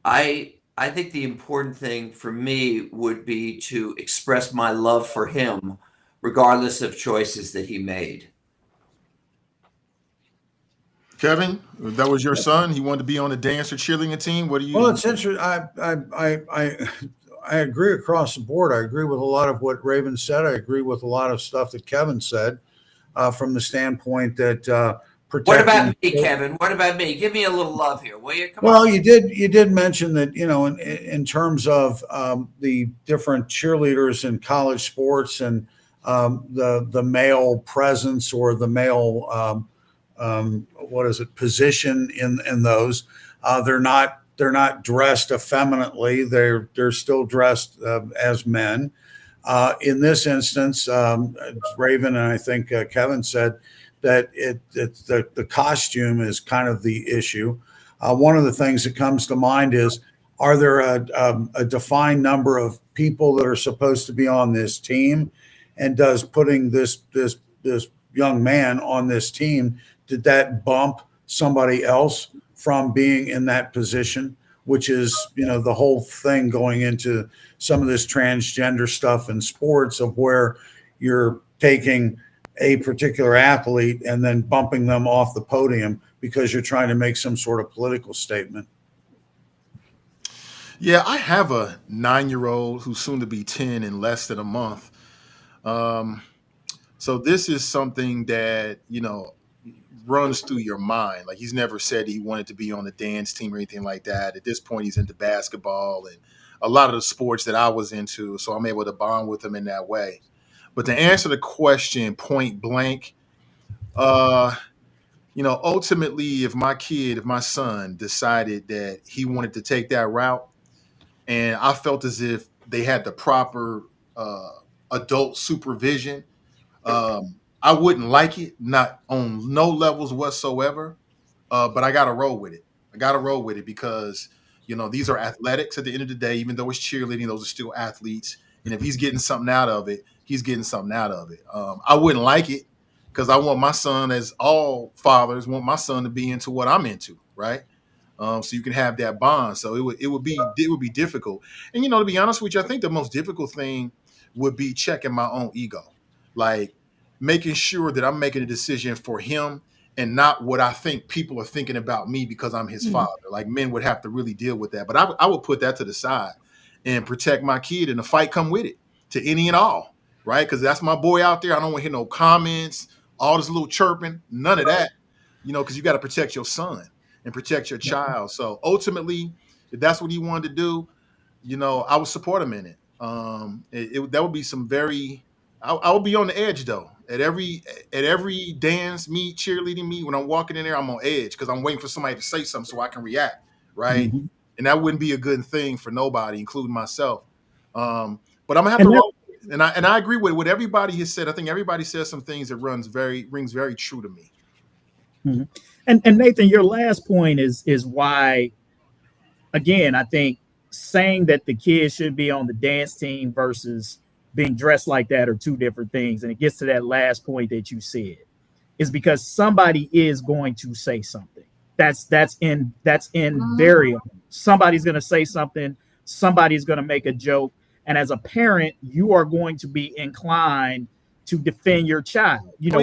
I think the important thing for me would be to express my love for him, regardless of choices that he made. Kevin, that was your son. He wanted to be on the dance or cheerleading team. What do you? Well, it's interesting. I agree across the board. I agree with a lot of what Raven said. I agree with a lot of stuff that Kevin said, from the standpoint that protecting. What about me, Kevin? What about me? Give me a little love here, will you? Come on. Well, you did mention that, in terms of the different cheerleaders in college sports and the male presence or the male position in those, they're not dressed effeminately. They're still dressed as men. In this instance, Raven and I think Kevin said that the costume is kind of the issue. One of the things that comes to mind is, are there a defined number of people that are supposed to be on this team? And does putting this young man on this team, did that bump somebody else from being in that position, which is, the whole thing going into some of this transgender stuff in sports, of where you're taking a particular athlete and then bumping them off the podium because you're trying to make some sort of political statement. Yeah, I have a 9-year-old who's soon to be 10 in less than a month. So this is something that, runs through your mind. Like, he's never said he wanted to be on the dance team or anything like that. At this point, he's into basketball and a lot of the sports that I was into. So I'm able to bond with him in that way. But to answer the question point blank, ultimately, if my son decided that he wanted to take that route, and I felt as if they had the proper adult supervision, I wouldn't like it, not on no levels whatsoever, but I got to roll with it. I got to roll with it because, these are athletics at the end of the day. Even though it's cheerleading, those are still athletes. And if he's getting something out of it, he's getting something out of it. I wouldn't like it because I want my son, as all fathers want my son to be into what I'm into, right? So you can have that bond. So it would be difficult. And, to be honest with you, I think the most difficult thing would be checking my own ego. Like, making sure that I'm making a decision for him and not what I think people are thinking about me because I'm his father. Like, men would have to really deal with that. But I would put that to the side and protect my kid, and the fight come with it to any and all, right? Because that's my boy out there. I don't want to hear no comments, all this little chirping, none of that, because you got to protect your son and protect your child. So ultimately, if that's what he wanted to do, I would support him in it. That would be some very... I would be on the edge though. At every dance meet, cheerleading meet, when I'm walking in there, I'm on edge because I'm waiting for somebody to say something so I can react, right? Mm-hmm. And that wouldn't be a good thing for nobody, including myself. But I'm gonna have to roll. And I agree with what everybody has said. I think everybody says some things that rings very true to me. Mm-hmm. And Nathan, your last point is why, again, I think saying that the kids should be on the dance team versus being dressed like that are two different things. And it gets to that last point that you said, is because somebody is going to say something. That's invariable. Somebody's going to say something. Somebody's going to make a joke. And as a parent, you are going to be inclined to defend your child, even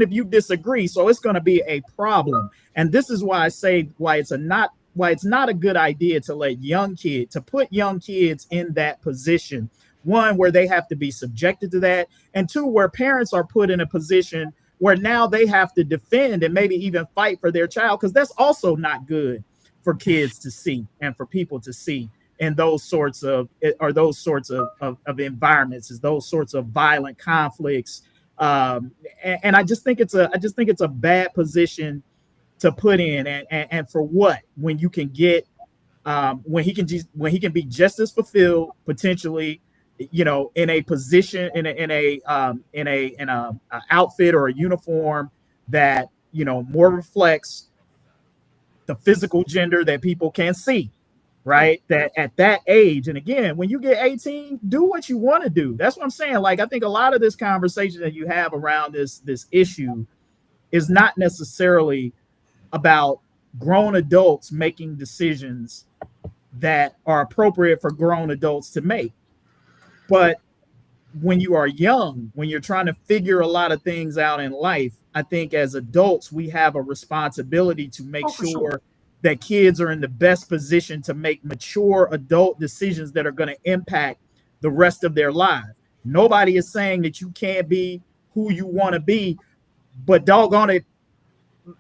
if you disagree. So it's going to be a problem. And this is why I say why it's not it's not a good idea to put young kids in that position. One, where they have to be subjected to that, and two, where parents are put in a position where now they have to defend and maybe even fight for their child, because that's also not good for kids to see and for people to see in those sorts of environments, is those sorts of violent conflicts. And I just think it's a bad position to put in, and for what, when you can get when he can be just as fulfilled potentially, in a position, in a outfit or a uniform that more reflects the physical gender that people can see, right? That at that age, and again, when you get 18, do what you want to do. That's what I'm saying. Like, I think a lot of this conversation that you have around this issue is not necessarily about grown adults making decisions that are appropriate for grown adults to make. But when you are young, when you're trying to figure a lot of things out in life, I think as adults, we have a responsibility to make sure that kids are in the best position to make mature adult decisions that are going to impact the rest of their lives. Nobody is saying that you can't be who you want to be, but doggone it,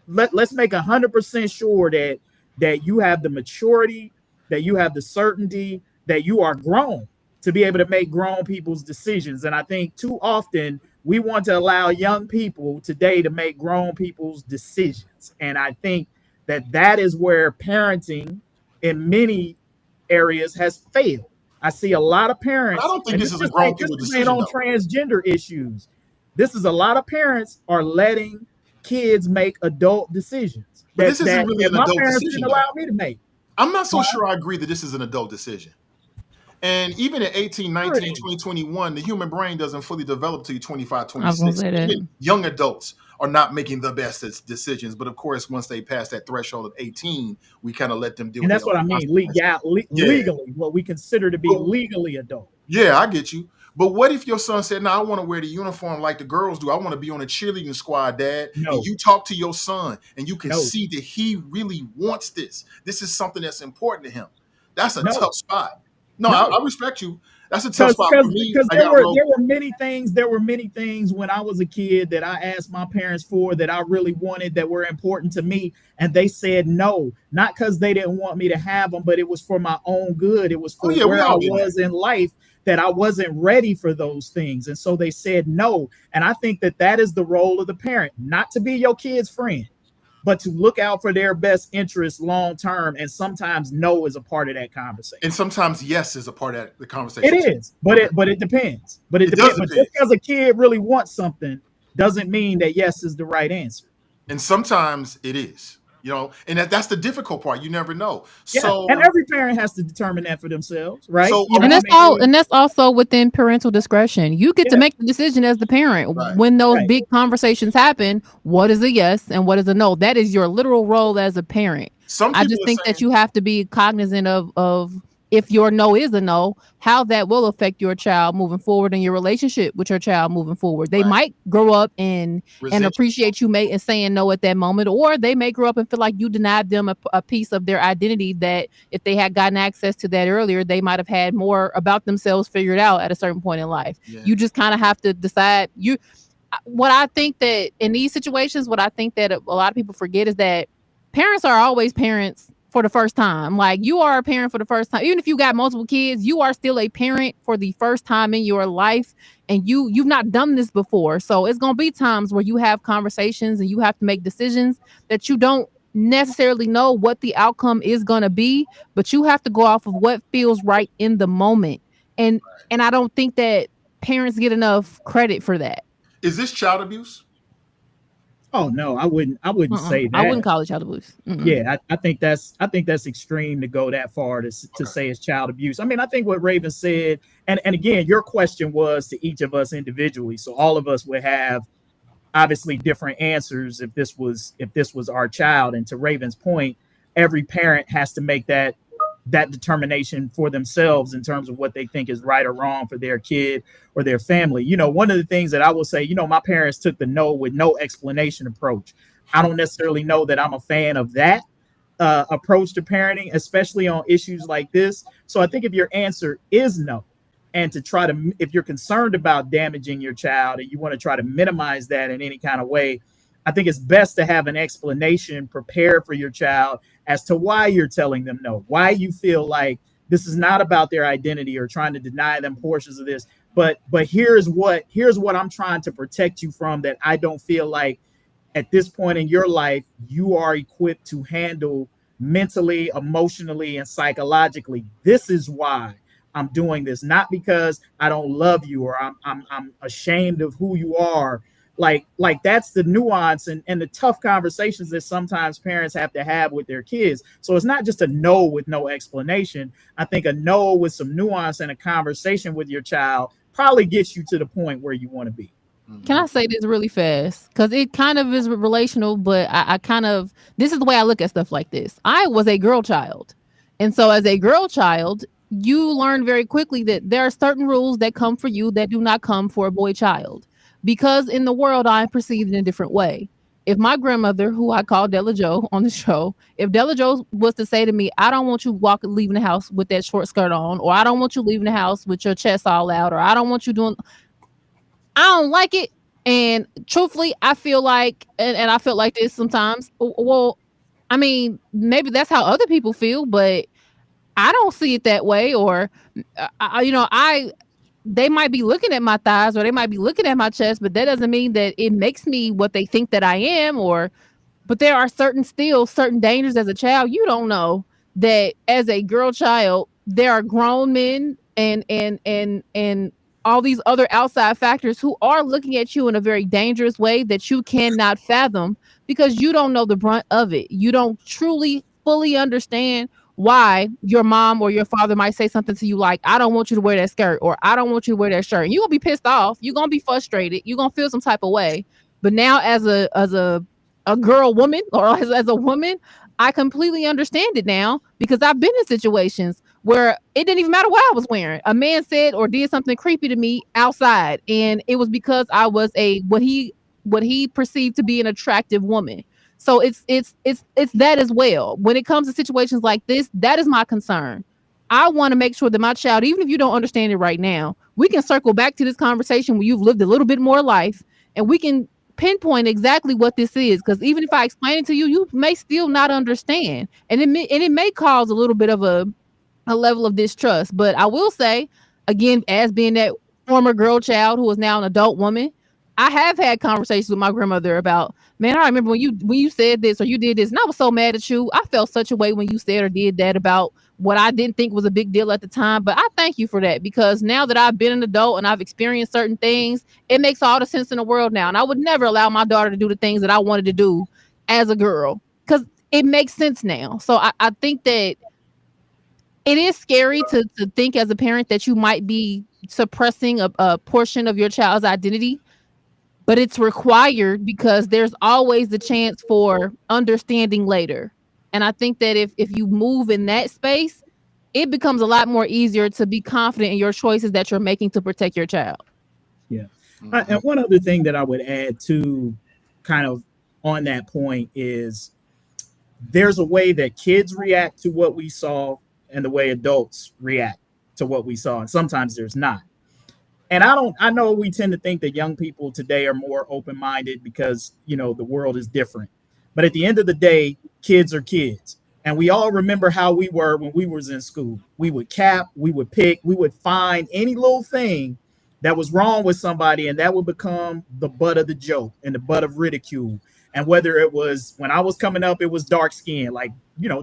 let's make 100% sure that you have the maturity, that you have the certainty, that you are grown to be able to make grown people's decisions. And I think too often we want to allow young people today to make grown people's decisions. And I think that is where parenting in many areas has failed. I see a lot of parents. I don't think this is a grown people decision on transgender issues. This is a lot of parents are letting kids make adult decisions but this isn't really an my adult parents decision. didn't allow me to make. I'm not so sure I agree that this is an adult decision. And even at 18, 19, 20, 21, the human brain doesn't fully develop till you're 25, 26. Even young adults are not making the best decisions. But of course, once they pass that threshold of 18, we kind of let them deal with it. And that's what I mean, legally, what we consider to be legally adult. Yeah, I get you. But what if your son said, no, I want to wear the uniform like the girls do. I want to be on a cheerleading squad, Dad. No. And you talk to your son and you can see that he really wants this. This is something that's important to him. That's a tough spot. No, I respect you. That's a tough spot for me. Because there were many things when I was a kid that I asked my parents for that I really wanted, that were important to me, and they said no. Not because they didn't want me to have them, but it was for my own good. It was for where I was in life, that I wasn't ready for those things, and so they said no. And I think that is the role of the parent, not to be your kid's friend, but to look out for their best interests long term. And sometimes no is a part of that conversation. And sometimes yes is a part of the conversation. It is, but it depends. But it depends. But just because a kid really wants something doesn't mean that yes is the right answer. And sometimes it is. And that's the difficult part. You never know. Yeah. So, and every parent has to determine that for themselves, right? So, and that's also within parental discretion. You get to make the decision as the parent when those big conversations happen. What is a yes and what is a no? That is your literal role as a parent. I just think that you have to be cognizant of if your no is a no, how that will affect your child moving forward and your relationship with your child moving forward. They might grow up and appreciate you and saying no at that moment, or they may grow up and feel like you denied them a piece of their identity that if they had gotten access to that earlier, they might have had more about themselves figured out at a certain point in life. Yeah. You just kind of have to decide. What I think that in these situations, what I think that a lot of people forget is that parents are always parents for the first time. Like, you are a parent for the first time. Even if you got multiple kids, you are still a parent for the first time in your life, and you've not done this before. So it's going to be times where you have conversations and you have to make decisions that you don't necessarily know what the outcome is going to be, but you have to go off of what feels right in the moment. And I don't think that parents get enough credit for that. Is this child abuse? Oh no, I wouldn't say that. I wouldn't call it child abuse. Yeah, I think that's extreme to go that far to say it's child abuse. I mean, I think what Raven said, and again, your question was to each of us individually, so all of us would have obviously different answers if this was our child. And to Raven's point, every parent has to make that determination for themselves in terms of what they think is right or wrong for their kid or their family. One of the things that I will say, my parents took the no with no explanation approach. I don't necessarily know that I'm a fan of that. approach to parenting, especially on issues like this. So I think if your answer is no, and to try to, if you're concerned about damaging your child and you want to try to minimize that in any kind of way, I think it's best to have an explanation prepared for your child as to why you're telling them no, why you feel like this is not about their identity or trying to deny them portions of this, but here's what I'm trying to protect you from that I don't feel like at this point in your life you are equipped to handle mentally, emotionally, and psychologically. This is why I'm doing this, not because I don't love you or I'm ashamed of who you are. Like that's the nuance and the tough conversations that sometimes parents have to have with their kids. So it's not just a no with no explanation. I think a no with some nuance and a conversation with your child probably gets you to the point where you want to be. Can I say this really fast? Because it kind of is relational, but I kind of, this is the way I look at stuff like this. I was a girl child. And so as a girl child, you learn very quickly that there are certain rules that come for you that do not come for a boy child. Because in the world, I'm perceived in a different way. If my grandmother, who I call Della Jo on the show, if Della Jo was to say to me, I don't want you leaving the house with that short skirt on, or I don't want you leaving the house with your chest all out, or I don't want you doing, I don't like it. And truthfully, I feel like, and I felt like this sometimes. Well, I mean, maybe that's how other people feel, but I don't see it that way. Or, they might be looking at my thighs or they might be looking at my chest, but that doesn't mean that it makes me what they think that I am. But there are certain dangers as a child. You don't know that as a girl child, there are grown men and all these other outside factors who are looking at you in a very dangerous way that you cannot fathom because you don't know the brunt of it. You don't truly fully understand why your mom or your father might say something to you like, I don't want you to wear that skirt, or I don't want you to wear that shirt. You're gonna be pissed off. You're gonna be frustrated. You're gonna feel some type of way. But now as a girl woman or as a woman, I completely understand it now because I've been in situations where it didn't even matter what I was wearing. A man said or did something creepy to me outside, and it was because I was what he perceived to be an attractive woman. So it's that as well. When it comes to situations like this, that is my concern. I want to make sure that my child, even if you don't understand it right now, we can circle back to this conversation when you've lived a little bit more life and we can pinpoint exactly what this is. Because even if I explain it to you, you may still not understand. And it may cause a little bit of a level of distrust. But I will say, again, as being that former girl child who is now an adult woman, I have had conversations with my grandmother about, man, I remember when you said this or you did this, and I was so mad at you. I felt such a way when you said or did that about what I didn't think was a big deal at the time. But I thank you for that because now that I've been an adult and I've experienced certain things, it makes all the sense in the world now. And I would never allow my daughter to do the things that I wanted to do as a girl because it makes sense now. So I think that it is scary to think as a parent that you might be suppressing a portion of your child's identity. But it's required because there's always the chance for understanding later. And I think that if you move in that space, it becomes a lot more easier to be confident in your choices that you're making to protect your child. Yeah. And one other thing that I would add to kind of on that point is there's a way that kids react to what we saw and the way adults react to what we saw. And sometimes there's not. And I know we tend to think that young people today are more open-minded because, the world is different. But at the end of the day, kids are kids. And we all remember how we were when we was in school. We would cap, we would pick, we would find any little thing that was wrong with somebody, and that would become the butt of the joke and the butt of ridicule. And whether it was when I was coming up, it was dark skin. Like,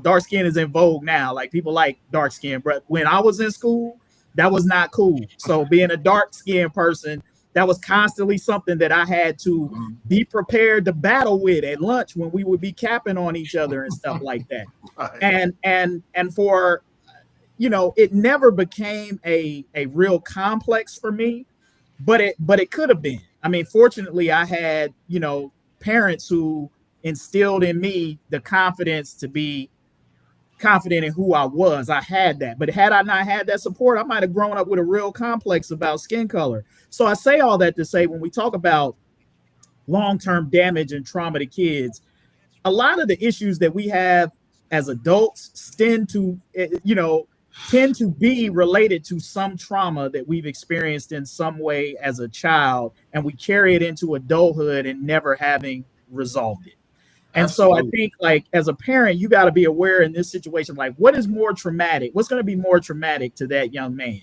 dark skin is in vogue now. Like people like dark skin. But when I was in school, that was not cool. So being a dark-skinned person, that was constantly something that I had to be prepared to battle with at lunch when we would be capping on each other and stuff like that. And for, it never became a real complex for me, but it could have been. I mean, fortunately, I had, parents who instilled in me the confidence to be confident in who I was. I had that. But had I not had that support, I might have grown up with a real complex about skin color. So I say all that to say when we talk about long-term damage and trauma to kids, a lot of the issues that we have as adults tend to, tend to be related to some trauma that we've experienced in some way as a child, and we carry it into adulthood and never having resolved it. And so I think, like, as a parent, you got to be aware in this situation, like, what is more traumatic? What's going to be more traumatic to that young man?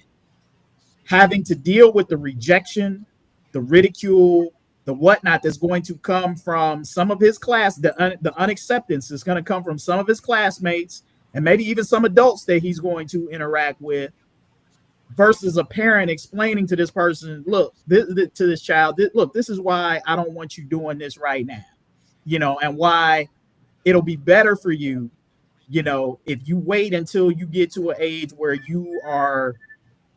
Having to deal with the rejection, the ridicule, the whatnot that's going to come from some of his class, the unacceptance is going to come from some of his classmates and maybe even some adults that he's going to interact with, versus a parent explaining to this person, look, to this child, look, this is why I don't want you doing this right now, and why it'll be better for you, if you wait until you get to an age where you are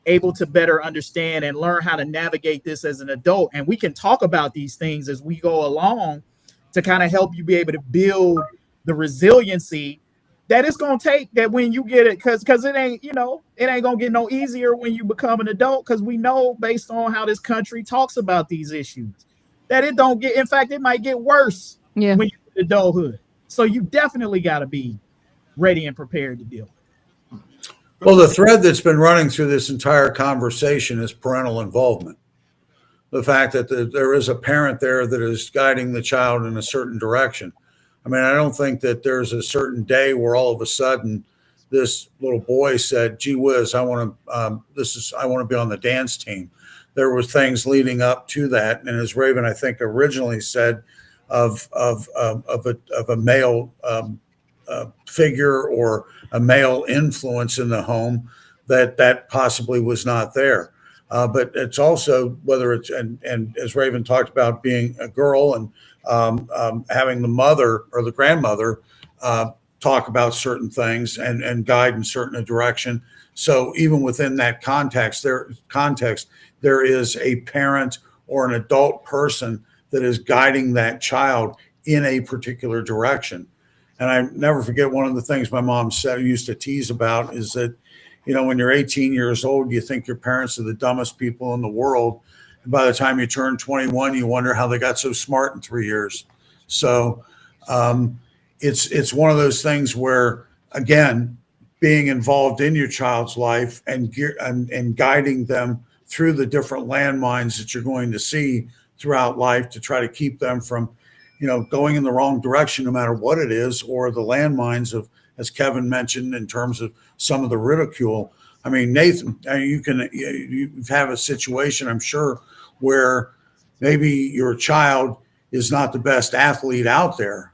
able to better understand and learn how to navigate this as an adult. And we can talk about these things as we go along to kind of help you be able to build the resiliency that it's going to take, that when you get it, because it ain't, it ain't going to get no easier when you become an adult, because we know, based on how this country talks about these issues, that it don't get, in fact, it might get worse when you get adulthood. So you definitely got to be ready and prepared to deal with it. Well, the thread that's been running through this entire conversation is parental involvement. The fact that there is a parent there that is guiding the child in a certain direction. I mean, I don't think that there's a certain day where all of a sudden this little boy said, "Gee whiz, I want to be on the dance team." There was things leading up to that, and as Raven, I think, originally said, of a male figure or a male influence in the home that possibly was not there. But it's also whether it's, and as Raven talked about, being a girl and having the mother or the grandmother talk about certain things and guide in certain direction. So even within that context, there is a parent or an adult person that is guiding that child in a particular direction. And I never forget, one of the things my mom used to tease about is that, when you're 18 years old, you think your parents are the dumbest people in the world. And by the time you turn 21, you wonder how they got so smart in 3 years. So it's one of those things where, again, being involved in your child's life and guiding them through the different landmines that you're going to see throughout life to try to keep them from going in the wrong direction, no matter what it is, or the landmines of, as Kevin mentioned, in terms of some of the ridicule. I mean, Nathan, you have a situation, I'm sure, where maybe your child is not the best athlete out there,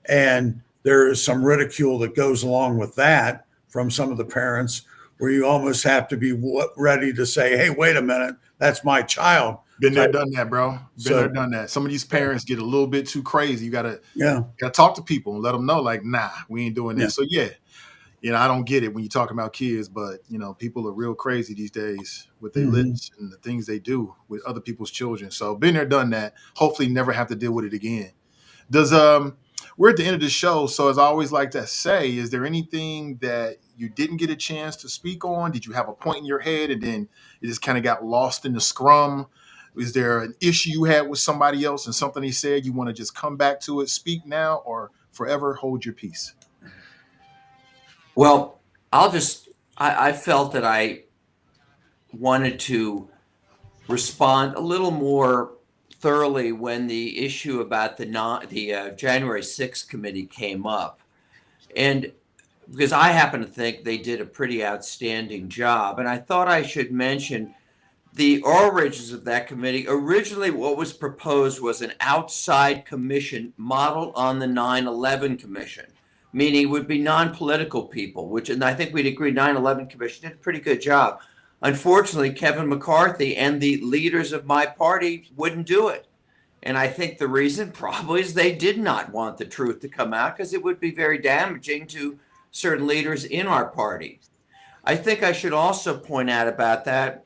and there is some ridicule that goes along with that from some of the parents, where you almost have to be ready to say, "Hey, wait a minute, that's my child." Been there, done that, bro. Been there, done that. Some of these parents get a little bit too crazy. You gotta talk to people and let them know, like, nah, we ain't doing this. So I don't get it when you're talking about kids, but people are real crazy these days with their lips and the things they do with other people's children. So been there, done that. Hopefully never have to deal with it again. We're at the end of the show, so as I always like to say, is there anything that you didn't get a chance to speak on? Did you have a point in your head and then it just kind of got lost in the scrum? Is there an issue you had with somebody else and something he said you want to just come back to it, speak now, or forever hold your peace? Well, I felt that I wanted to respond a little more thoroughly when the issue about the January 6th committee came up. And because I happen to think they did a pretty outstanding job. And I thought I should mention the origins of that committee. Originally, what was proposed was an outside commission modeled on the 9/11 Commission, meaning it would be non-political people, and I think we'd agree 9/11 Commission did a pretty good job. Unfortunately, Kevin McCarthy and the leaders of my party wouldn't do it. And I think the reason probably is they did not want the truth to come out, because it would be very damaging to certain leaders in our party. I think I should also point out about that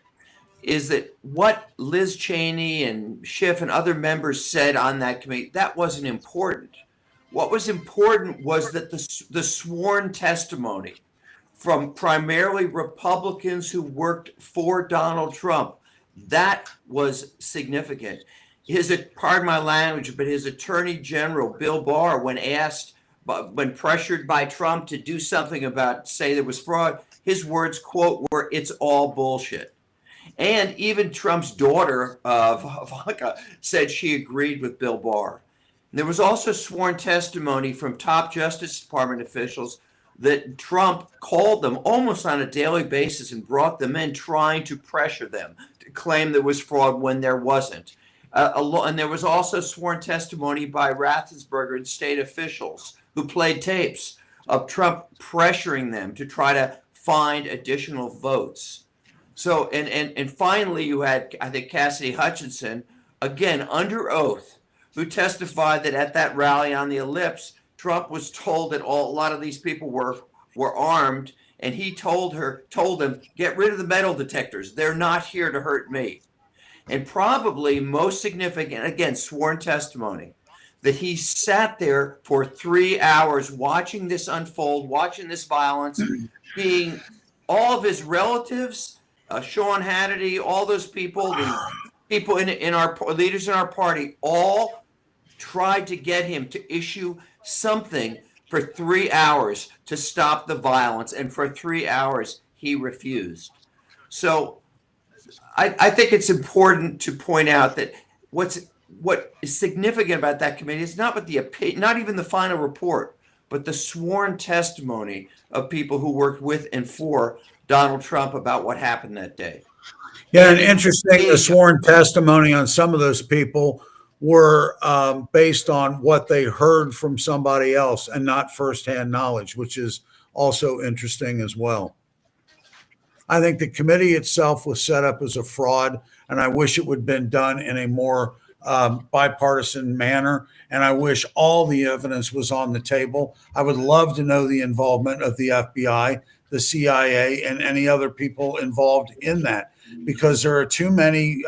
is that what Liz Cheney and Schiff and other members said on that committee, that wasn't important. What was important was that the sworn testimony from primarily Republicans who worked for Donald Trump, that was significant. Pardon my language, but his Attorney General, Bill Barr, when asked when pressured by Trump to do something about, say there was fraud, his words, quote, were, "It's all bullshit." And even Trump's daughter, Ivanka, said she agreed with Bill Barr. There was also sworn testimony from top Justice Department officials that Trump called them almost on a daily basis and brought them in, trying to pressure them to claim there was fraud when there wasn't. And there was also sworn testimony by Raffensperger and state officials who played tapes of Trump pressuring them to try to find additional votes. So, and finally, you had, I think, Cassidy Hutchinson, again, under oath, who testified that at that rally on the Ellipse, Trump was told that a lot of these people were armed, and he told them, get rid of the metal detectors. They're not here to hurt me. And probably most significant, again, sworn testimony, that he sat there for 3 hours watching this unfold, watching this violence, being all of his relatives, Sean Hannity, all those people, the people in our leaders in our party, all tried to get him to issue something for 3 hours to stop the violence, and for 3 hours he refused. So I think it's important to point out that what is significant about that committee is not not even the final report, but the sworn testimony of people who worked with and for Donald Trump about what happened that day. Yeah, and interesting, the sworn testimony on some of those people were based on what they heard from somebody else and not firsthand knowledge, which is also interesting as well. I think the committee itself was set up as a fraud, and I wish it would have been done in a more bipartisan manner. And I wish all the evidence was on the table. I would love to know the involvement of the FBI, the CIA, and any other people involved in that, because there are too many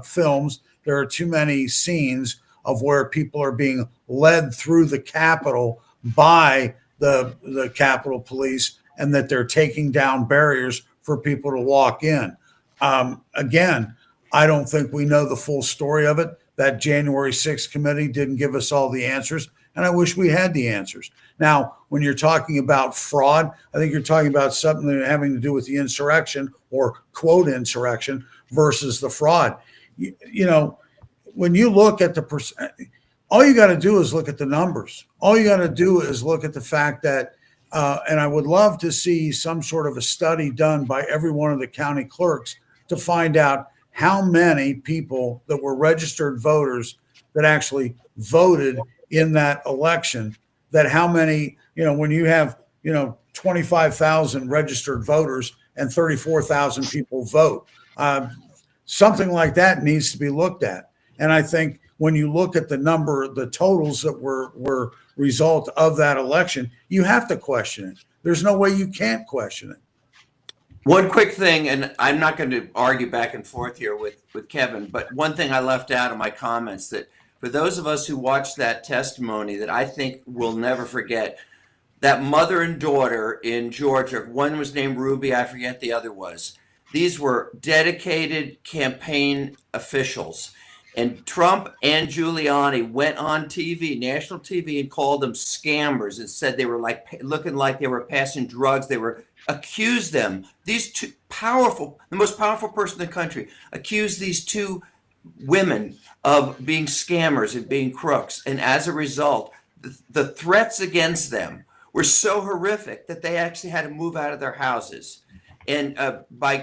films, there are too many scenes of where people are being led through the Capitol by the Capitol Police, and that they're taking down barriers for people to walk in. Again, I don't think we know the full story of it. That January 6th committee didn't give us all the answers, and I wish we had the answers. Now, when you're talking about fraud, I think you're talking about something having to do with the insurrection, or quote insurrection, versus the fraud. You know, when you look at all you got to do is look at the numbers. All you got to do is look at the fact that, and I would love to see some sort of a study done by every one of the county clerks to find out how many people that were registered voters that actually voted in that election, that how many, when you have, 25,000 registered voters and 34,000 people vote, something like that needs to be looked at. And I think when you look at the totals that were result of that election, you have to question it. There's no way you can't question it. One quick thing, and I'm not going to argue back and forth here with Kevin, but one thing I left out of my comments, that for those of us who watched that testimony, that I think we'll never forget, that mother and daughter in Georgia, one was named Ruby, I forget the other was. These were dedicated campaign officials. And Trump and Giuliani went on TV, national TV, and called them scammers and said they were looking like they were passing drugs. They were accused them. These two the most powerful person in the country, accused these two women of being scammers and being crooks. And as a result, the threats against them were so horrific that they actually had to move out of their houses. And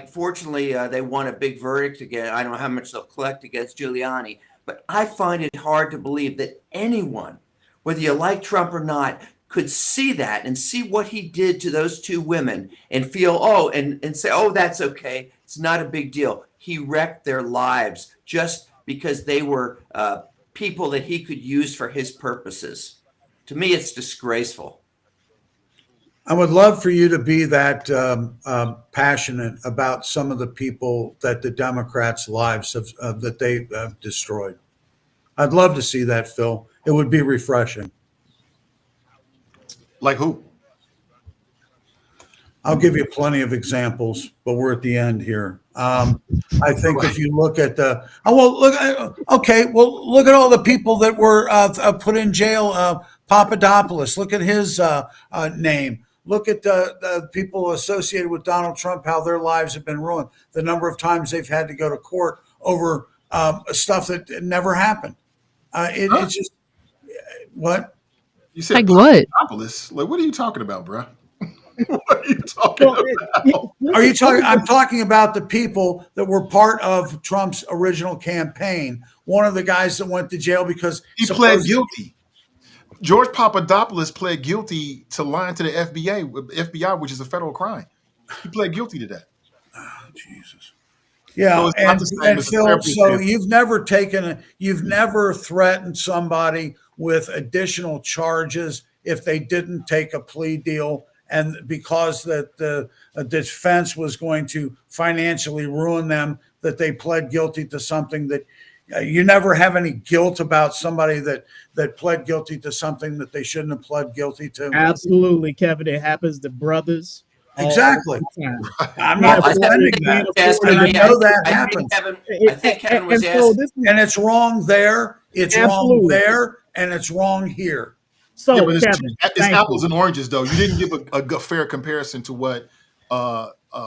fortunately, they won a big verdict again. I don't know how much they'll collect against Giuliani, but I find it hard to believe that anyone, whether you like Trump or not, could see that and see what he did to those two women and feel, and say, that's okay. It's not a big deal. He wrecked their lives just because they were people that he could use for his purposes. To me, it's disgraceful. I would love for you to be that passionate about some of the people that the Democrats' lives that they destroyed. I'd love to see that, Phil. It would be refreshing. Like who? I'll give you plenty of examples, but we're at the end here. I think if you look at look at all the people that were put in jail Papadopoulos. Look at his name. Look at the people associated with Donald Trump, how their lives have been ruined. The number of times they've had to go to court over stuff that never happened. It's just what you said. Like what? Papadopoulos. Like, what are you talking about, bro? What are you talking about? Are you talking? I'm talking about the people that were part of Trump's original campaign. One of the guys that went to jail because he pled guilty. George Papadopoulos pled guilty to lying to the FBI, which is a federal crime. He pled guilty to that. Oh, Jesus. Yeah, so and Phil, so you've never threatened somebody with additional charges if they didn't take a plea deal, and because that the defense was going to financially ruin them, that they pled guilty to something that you never have any guilt about somebody that pled guilty to something that they shouldn't have pled guilty to. Absolutely, Kevin. It happens to brothers. Exactly. I'm not defending that. I know that happens. I think Kevin was asking. And it's wrong there. It's wrong there, and it's wrong here. So, yeah, Kevin, it's apples and oranges, though. You didn't give a fair comparison to what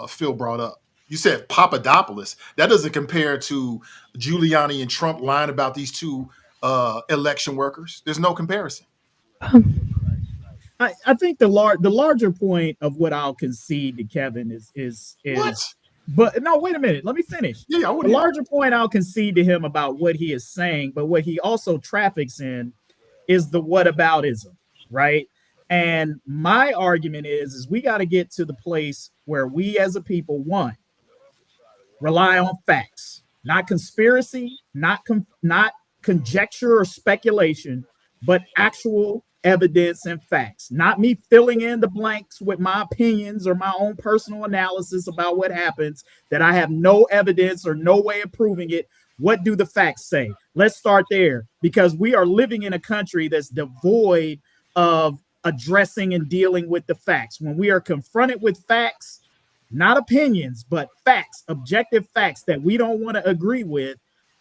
Phil brought up. You said Papadopoulos. That doesn't compare to Giuliani and Trump lying about these two election workers. There's no comparison. I think the larger point of what I'll concede to Kevin is what? But no, wait a minute. Let me finish. Yeah, the larger point I'll concede to him about what he is saying, but what he also traffics in is the whataboutism, right? And my argument is we got to get to the place where we as a people, one, rely on facts, not conspiracy, not conjecture or speculation, but actual evidence and facts, not me filling in the blanks with my opinions or my own personal analysis about what happens that I have no evidence or no way of proving it. What do the facts say? Let's start there, because we are living in a country that's devoid of addressing and dealing with the facts. When we are confronted with facts, not opinions, but facts, objective facts that we don't want to agree with,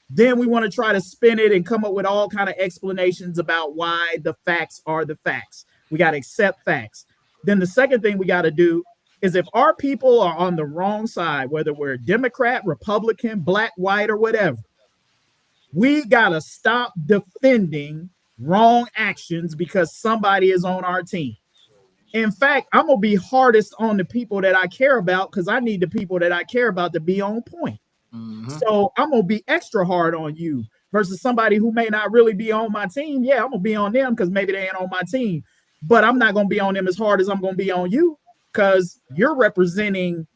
then we want to try to spin it and come up with all kind of explanations about why the facts are the facts. We got to accept facts. Then the second thing we got to do is, if our people are on the wrong side, whether we're Democrat, Republican, black, white, or whatever, we got to stop defending wrong actions because somebody is on our team. In fact, I'm going to be hardest on the people that I care about, because I need the people that I care about to be on point. Mm-hmm. So I'm going to be extra hard on you versus somebody who may not really be on my team. Yeah, I'm going to be on them because maybe they ain't on my team, but I'm not going to be on them as hard as I'm going to be on you, because you're representing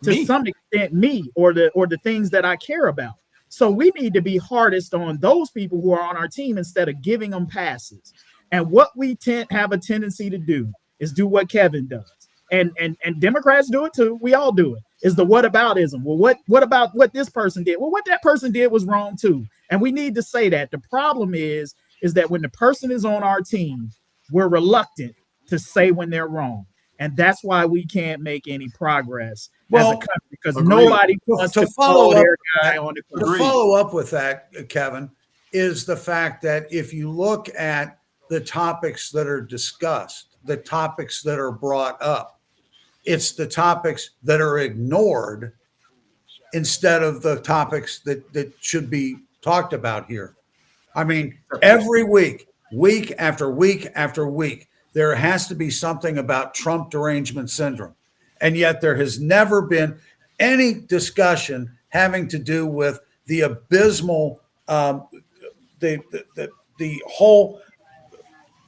to some extent me or the things that I care about. So we need to be hardest on those people who are on our team instead of giving them passes. And what we have a tendency to do is do what Kevin does. And Democrats do it too. We all do it. Is the whataboutism. Well, what about what this person did? Well, what that person did was wrong too. And we need to say that. The problem is that when the person is on our team, we're reluctant to say when they're wrong. And that's why we can't make any progress as a country, because nobody wants to follow their guy on the court. To follow up with that, Kevin, is the fact that if you look at the topics that are discussed, the topics that are brought up, it's the topics that are ignored instead of the topics that should be talked about here. I mean, every week after week after week, there has to be something about Trump derangement syndrome. And yet there has never been any discussion having to do with the abysmal, the whole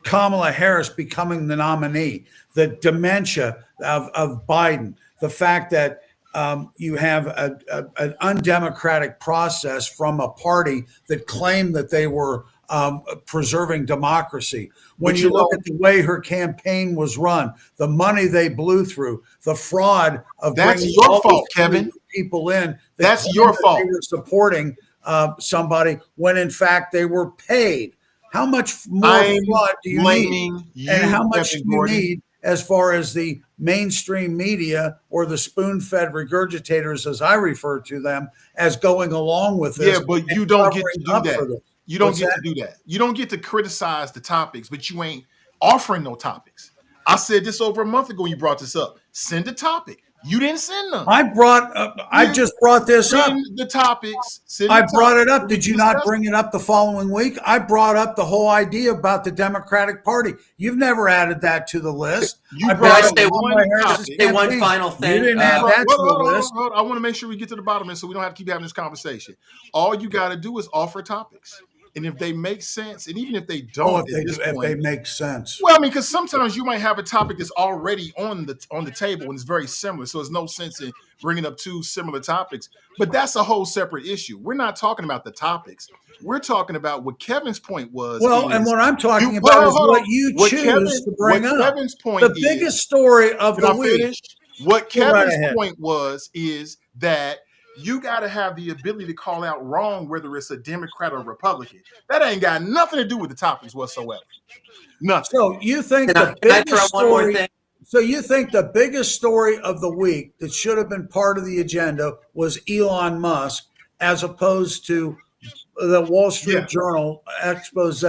Kamala Harris becoming the nominee, the dementia of Biden, the fact that you have an undemocratic process from a party that claimed that they were preserving democracy. When you look at the way her campaign was run, the money they blew through, the fraud of bringing your fault, Kevin. People in, that's your fault. They were supporting somebody when in fact they were paid. How much more fraud do you need? And how much do you need as far as the mainstream media or the spoon-fed regurgitators, as I refer to them, as going along with this? Yeah, but you don't get to do that. You don't get to do that. You don't get to criticize the topics, but you ain't offering no topics. I said this over a month ago when you brought this up. Send a topic. You didn't send none. I just brought this up. The topics. I brought it up. Did you not bring it up the following week? I brought up the whole idea about the Democratic Party. You've never added that to the list. Can I say one final thing? You didn't add that to the list. I want to make sure we get to the bottom of it so we don't have to keep having this conversation. All you got to do is offer topics. And if they make sense, and even if they don't, if they make sense. Well, I mean, because sometimes you might have a topic that's already on the table and it's very similar, so there's no sense in bringing up two similar topics. But that's a whole separate issue. We're not talking about the topics. We're talking about what Kevin's point was. Well, and what I'm talking about is what you choose to bring up. Kevin's point the biggest story of the week. What Kevin's point is that you got to have the ability to call out wrong, whether it's a Democrat or Republican. That ain't got nothing to do with the topics whatsoever. Nothing. So you think the biggest story? So you think the biggest story of the week that should have been part of the agenda was Elon Musk, as opposed to the Wall Street Journal expose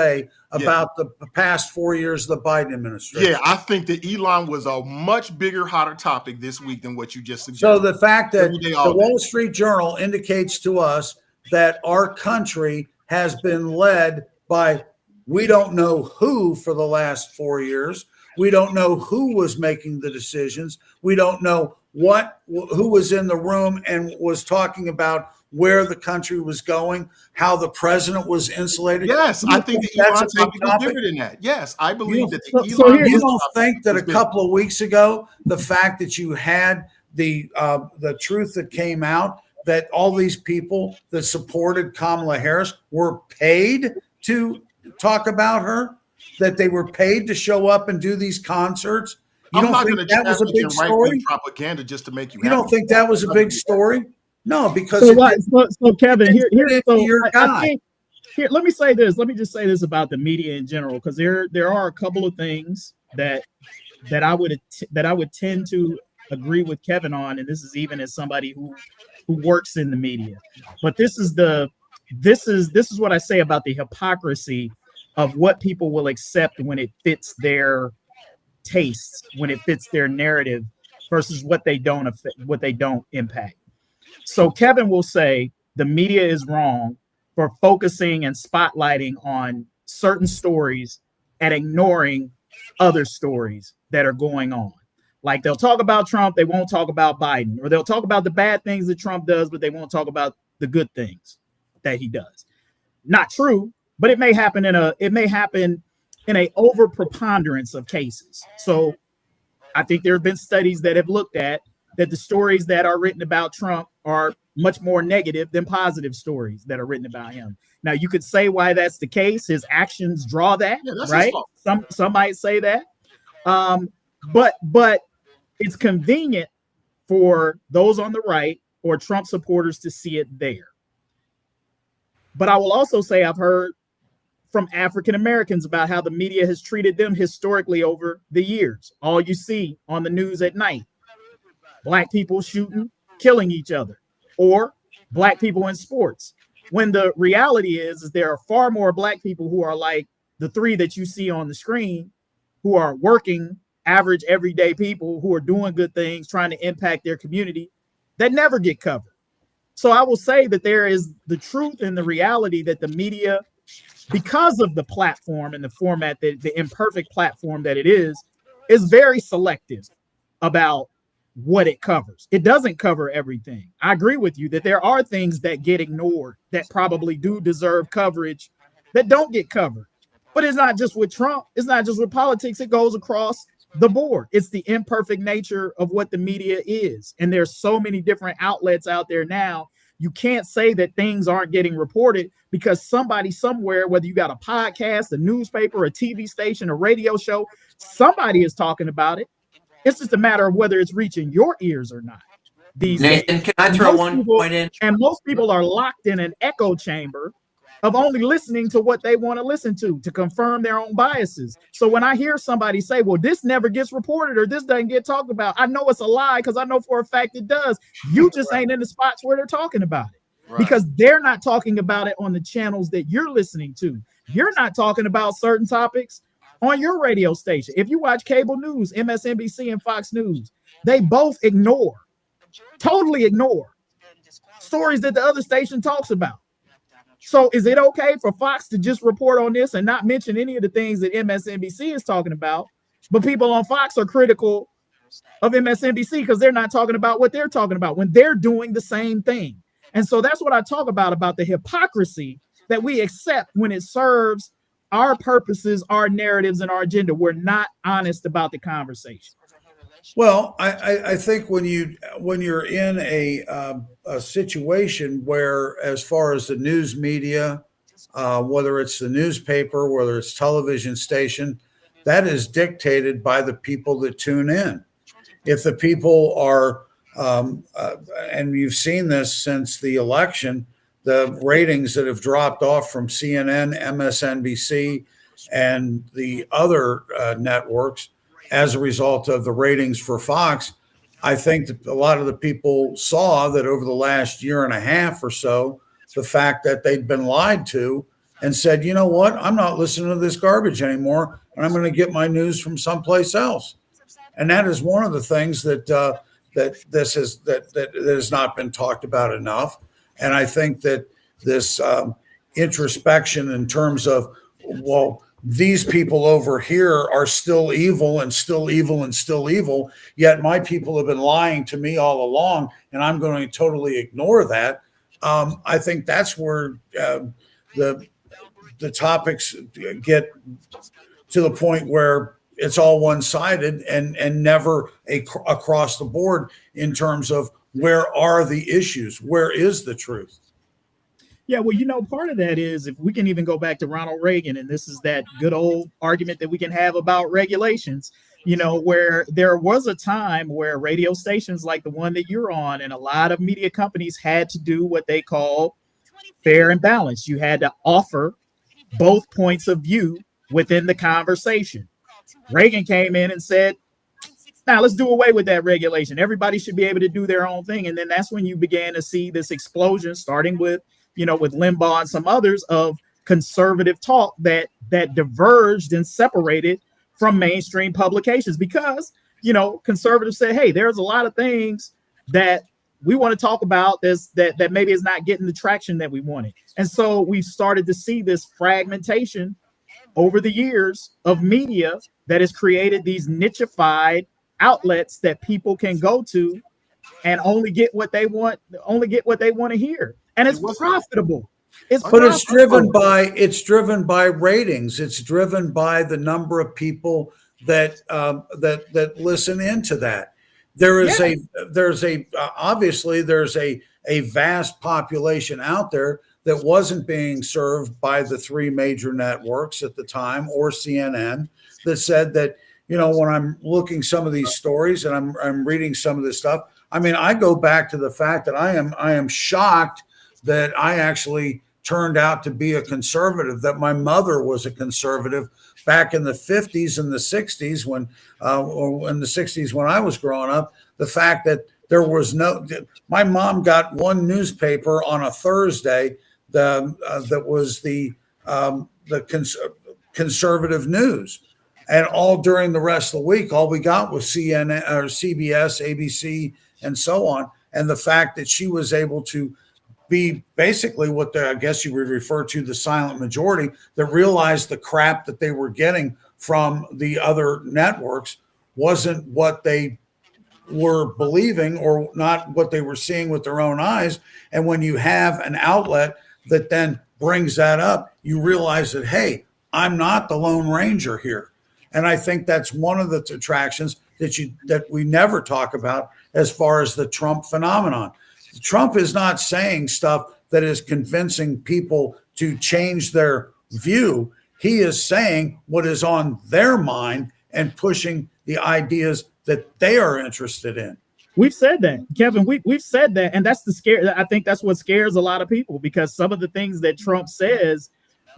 about the past 4 years of the Biden administration? Yeah, I think that Elon was a much bigger, hotter topic this week than what you just suggested. So the fact that the Wall Street Journal indicates to us that our country has been led by we don't know who for the last 4 years. We don't know who was making the decisions. We don't know who was in the room and was talking about where the country was going, how the president was insulated. Yes, I think the Elon topic is different than that. Yes, I believe that the Elon. You don't think that a couple of weeks ago, the fact that you had the truth that came out that all these people that supported Kamala Harris were paid to talk about her, that they were paid to show up and do these concerts? You don't think that was a big story? Propaganda just to make you. You don't think that was a big story? No, because so Kevin, guy. Here, let me say this. Let me just say this about the media in general, because there are a couple of things that I would tend to agree with Kevin on, and this is even as somebody who works in the media. But this is what I say about the hypocrisy of what people will accept when it fits their tastes, when it fits their narrative, versus what they don't impact. So Kevin will say the media is wrong for focusing and spotlighting on certain stories and ignoring other stories that are going on. Like they'll talk about Trump, they won't talk about Biden, or they'll talk about the bad things that Trump does, but they won't talk about the good things that he does. Not true, but it may happen in a over preponderance of cases. So I think there have been studies that have looked at that the stories that are written about Trump are much more negative than positive stories that are written about him. Now, you could say why that's the case. His actions draw that, right? Some might say that. But it's convenient for those on the right or Trump supporters to see it there. But I will also say I've heard from African Americans about how the media has treated them historically over the years. All you see on the news at night, Black people shooting, killing each other, or Black people in sports. When the reality is there are far more Black people who are like the three that you see on the screen, who are working, average, everyday people who are doing good things, trying to impact their community, that never get covered. So I will say that there is the truth and the reality that the media, because of the platform and the format, that the imperfect platform that it is very selective about what it covers. It doesn't cover everything. I agree with you that there are things that get ignored that probably do deserve coverage that don't get covered. But it's not just with Trump. It's not just with politics. It goes across the board. It's the imperfect nature of what the media is. And there's so many different outlets out there now. You can't say that things aren't getting reported because somebody somewhere, whether you got a podcast, a newspaper, a TV station, a radio show, somebody is talking about it. It's just a matter of whether it's reaching your ears or not. Nathan, can I throw one point in? And most people are locked in an echo chamber of only listening to what they want to listen to confirm their own biases. So when I hear somebody say, well, this never gets reported or this doesn't get talked about, I know it's a lie because I know for a fact it does. You just ain't in the spots where they're talking about it because they're not talking about it on the channels that you're listening to. You're not talking about certain topics on your radio station. If you watch cable news, MSNBC and Fox News, they both totally ignore stories that the other station talks about. So is it okay for Fox to just report on this and not mention any of the things that MSNBC is talking about? But people on Fox are critical of MSNBC because they're not talking about what they're talking about when they're doing the same thing. And so that's what I talk about the hypocrisy that we accept when it serves our purposes, our narratives, and our agenda. We're not honest about the conversation. Well, I think when you're in a situation where, as far as the news media, whether it's the newspaper, whether it's television station, that is dictated by the people that tune in. If the people are, and you've seen this since the election, the ratings that have dropped off from CNN, MSNBC, and the other networks as a result of the ratings for Fox, I think that a lot of the people saw that over the last year and a half or so, the fact that they'd been lied to and said, you know what, I'm not listening to this garbage anymore, and I'm going to get my news from someplace else. And that is one of the things that has not been talked about enough. And I think that this introspection in terms of, well, these people over here are still evil and still evil and still evil, yet my people have been lying to me all along, and I'm going to totally ignore that. I think that's where the topics get to the point where it's all one-sided and never across the board in terms of where are the issues, where is the truth. Yeah, well, part of that is if we can even go back to Ronald Reagan, and this is that good old argument that we can have about regulations, where there was a time where radio stations like the one that you're on and a lot of media companies had to do what they call fair and balanced. You had to offer both points of view within the conversation. Reagan came in and said, now let's do away with that regulation. Everybody should be able to do their own thing. And then that's when you began to see this explosion, starting with Limbaugh and some others, of conservative talk that diverged and separated from mainstream publications because, conservatives said, hey, there's a lot of things that we want to talk about that maybe is not getting the traction that we wanted. And so we've started to see this fragmentation over the years of media that has created these nichified outlets that people can go to and only get what they want to hear. And it's profitable. It's driven by ratings. It's driven by the number of people that listen into that. Obviously there's a vast population out there that wasn't being served by the three major networks at the time or CNN that said that, when I'm looking some of these stories and I'm reading some of this stuff, I mean, I go back to the fact that I am shocked that I actually turned out to be a conservative, that my mother was a conservative back in the 50s and the 60s when I was growing up. The fact that there was my mom got one newspaper on a Thursday that was the conservative news. And all during the rest of the week, all we got was CNN or CBS, ABC, and so on. And the fact that she was able to be basically what I guess you would refer to the silent majority that realized the crap that they were getting from the other networks wasn't what they were believing or not what they were seeing with their own eyes. And when you have an outlet that then brings that up, you realize that, hey, I'm not the Lone Ranger here. And I think that's one of the attractions that we never talk about as far as the Trump phenomenon. Trump is not saying stuff that is convincing people to change their view. He is saying what is on their mind and pushing the ideas that they are interested in. We've said that, Kevin. We've said that, and that's the scare. I think that's what scares a lot of people because some of the things that Trump says,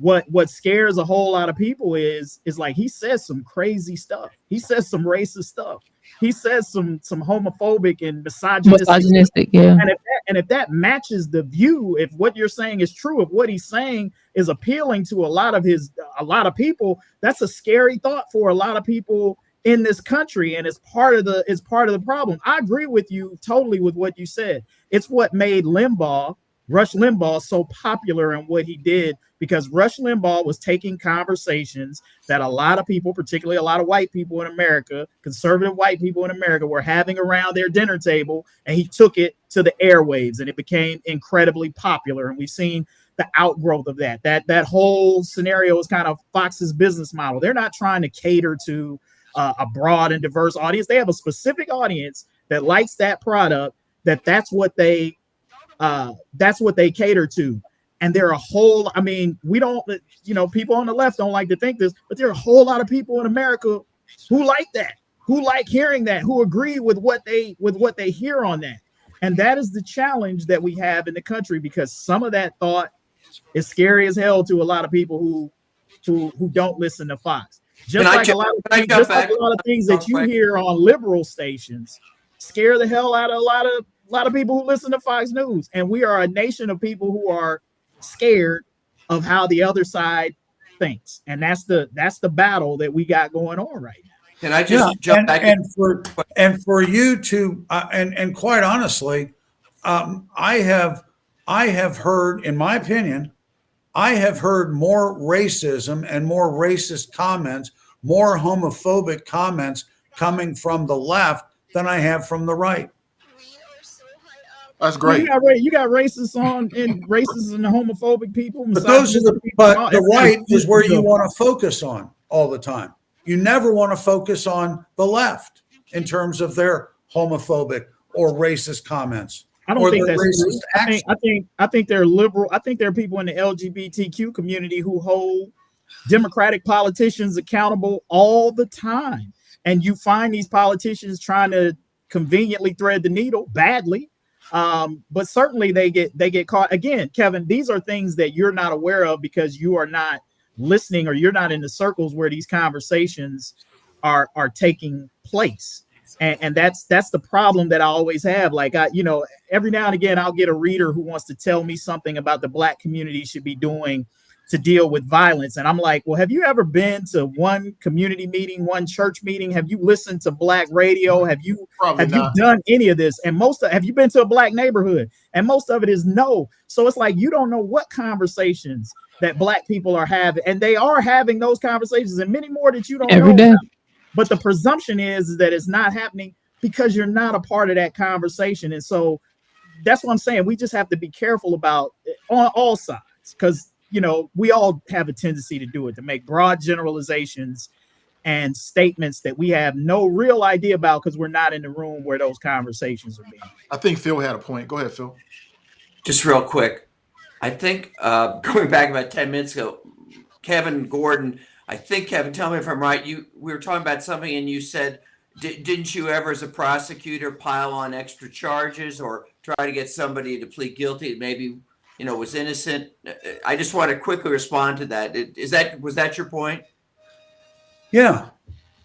what scares a whole lot of people is like he says some crazy stuff. He says some racist stuff. he says some homophobic and misogynistic, yeah. and if that matches the view, if what you're saying is true, if what he's saying is appealing to a lot of people, that's a scary thought for a lot of people in this country, and it's part of the problem. I agree with you totally with what you said. It's what made Rush Limbaugh so popular in what he did, because Rush Limbaugh was taking conversations that a lot of people, particularly a lot of white people in America, conservative white people in America, were having around their dinner table, and he took it to the airwaves, and it became incredibly popular. And we've seen the outgrowth of that. That whole scenario is kind of Fox's business model. They're not trying to cater to a broad and diverse audience. They have a specific audience that likes that product. That's what they cater to. And there are a whole, I mean, we don't, people on the left don't like to think this, but there are a whole lot of people in America who like that, who like hearing that, who agree with what they hear on that. And that is the challenge that we have in the country, because some of that thought is scary as hell to a lot of people who don't listen to Fox. Just like a lot of things that you hear on liberal stations scare the hell out of a lot of people who listen to Fox News. And we are a nation of people who are scared of how the other side thinks. And that's the battle that we got going on right now. Can I just jump back? And for you to, and quite honestly, I have heard, in my opinion, I have heard more racism and more racist comments, more homophobic comments coming from the left than I have from the right. That's great. You got racists and homophobic people. But the right is where you want to focus on all the time. You never want to focus on the left in terms of their homophobic or racist comments. I don't think that's true. I think they're liberal. I think there are people in the LGBTQ community who hold Democratic politicians accountable all the time. And you find these politicians trying to conveniently thread the needle badly. But certainly they get caught. Again, Kevin, these are things that you're not aware of because you are not listening, or you're not in the circles where these conversations are taking place. And that's the problem that I always have. Like, every now and again, I'll get a reader who wants to tell me something about the Black community should be doing to deal with violence. And I'm like, well, have you ever been to one community meeting, one church meeting? Have you listened to Black radio? Have you done any of this? And have you been to a Black neighborhood? And most of it is no. So it's like, you don't know what conversations that Black people are having. And they are having those conversations and many more that you don't know every day. About. But the presumption is that it's not happening because you're not a part of that conversation. And so that's what I'm saying. We just have to be careful about it on all sides, because, we all have a tendency to do it, to make broad generalizations and statements that we have no real idea about because we're not in the room where those conversations are being. I think Phil had a point. Go ahead, Phil. Just real quick. I think going back about 10 minutes ago, Kevin Gordon, Kevin, tell me if I'm right. We were talking about something and you said, didn't you ever as a prosecutor pile on extra charges or try to get somebody to plead guilty and maybe, was innocent? I just want to quickly respond to that. Was that your point? Yeah.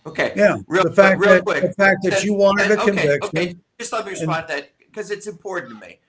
Okay. Yeah. Real quick. The fact that you wanted a conviction. Okay. Just let me respond to that because it's important to me.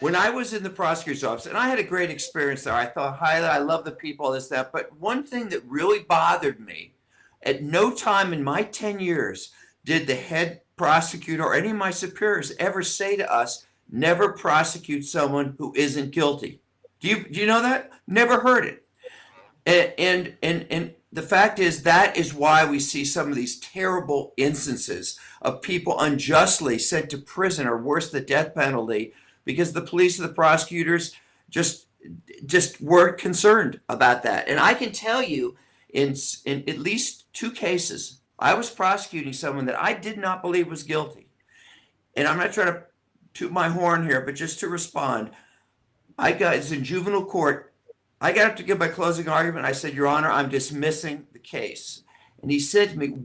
When I was in the prosecutor's office, and I had a great experience there, I thought highly, I love the people, this, that. But one thing that really bothered me, at no time in my 10 years did the head prosecutor or any of my superiors ever say to us, never prosecute someone who isn't guilty. Do you know that? Never heard it. And the fact is, that is why we see some of these terrible instances of people unjustly sent to prison or worse, the death penalty, because the police and the prosecutors just weren't concerned about that. And I can tell you in at least 2 cases, I was prosecuting someone that I did not believe was guilty. And I'm not trying to toot my horn here, but just to respond, it's in juvenile court. I got up to give my closing argument. I said, Your Honor, I'm dismissing the case. And he said to me,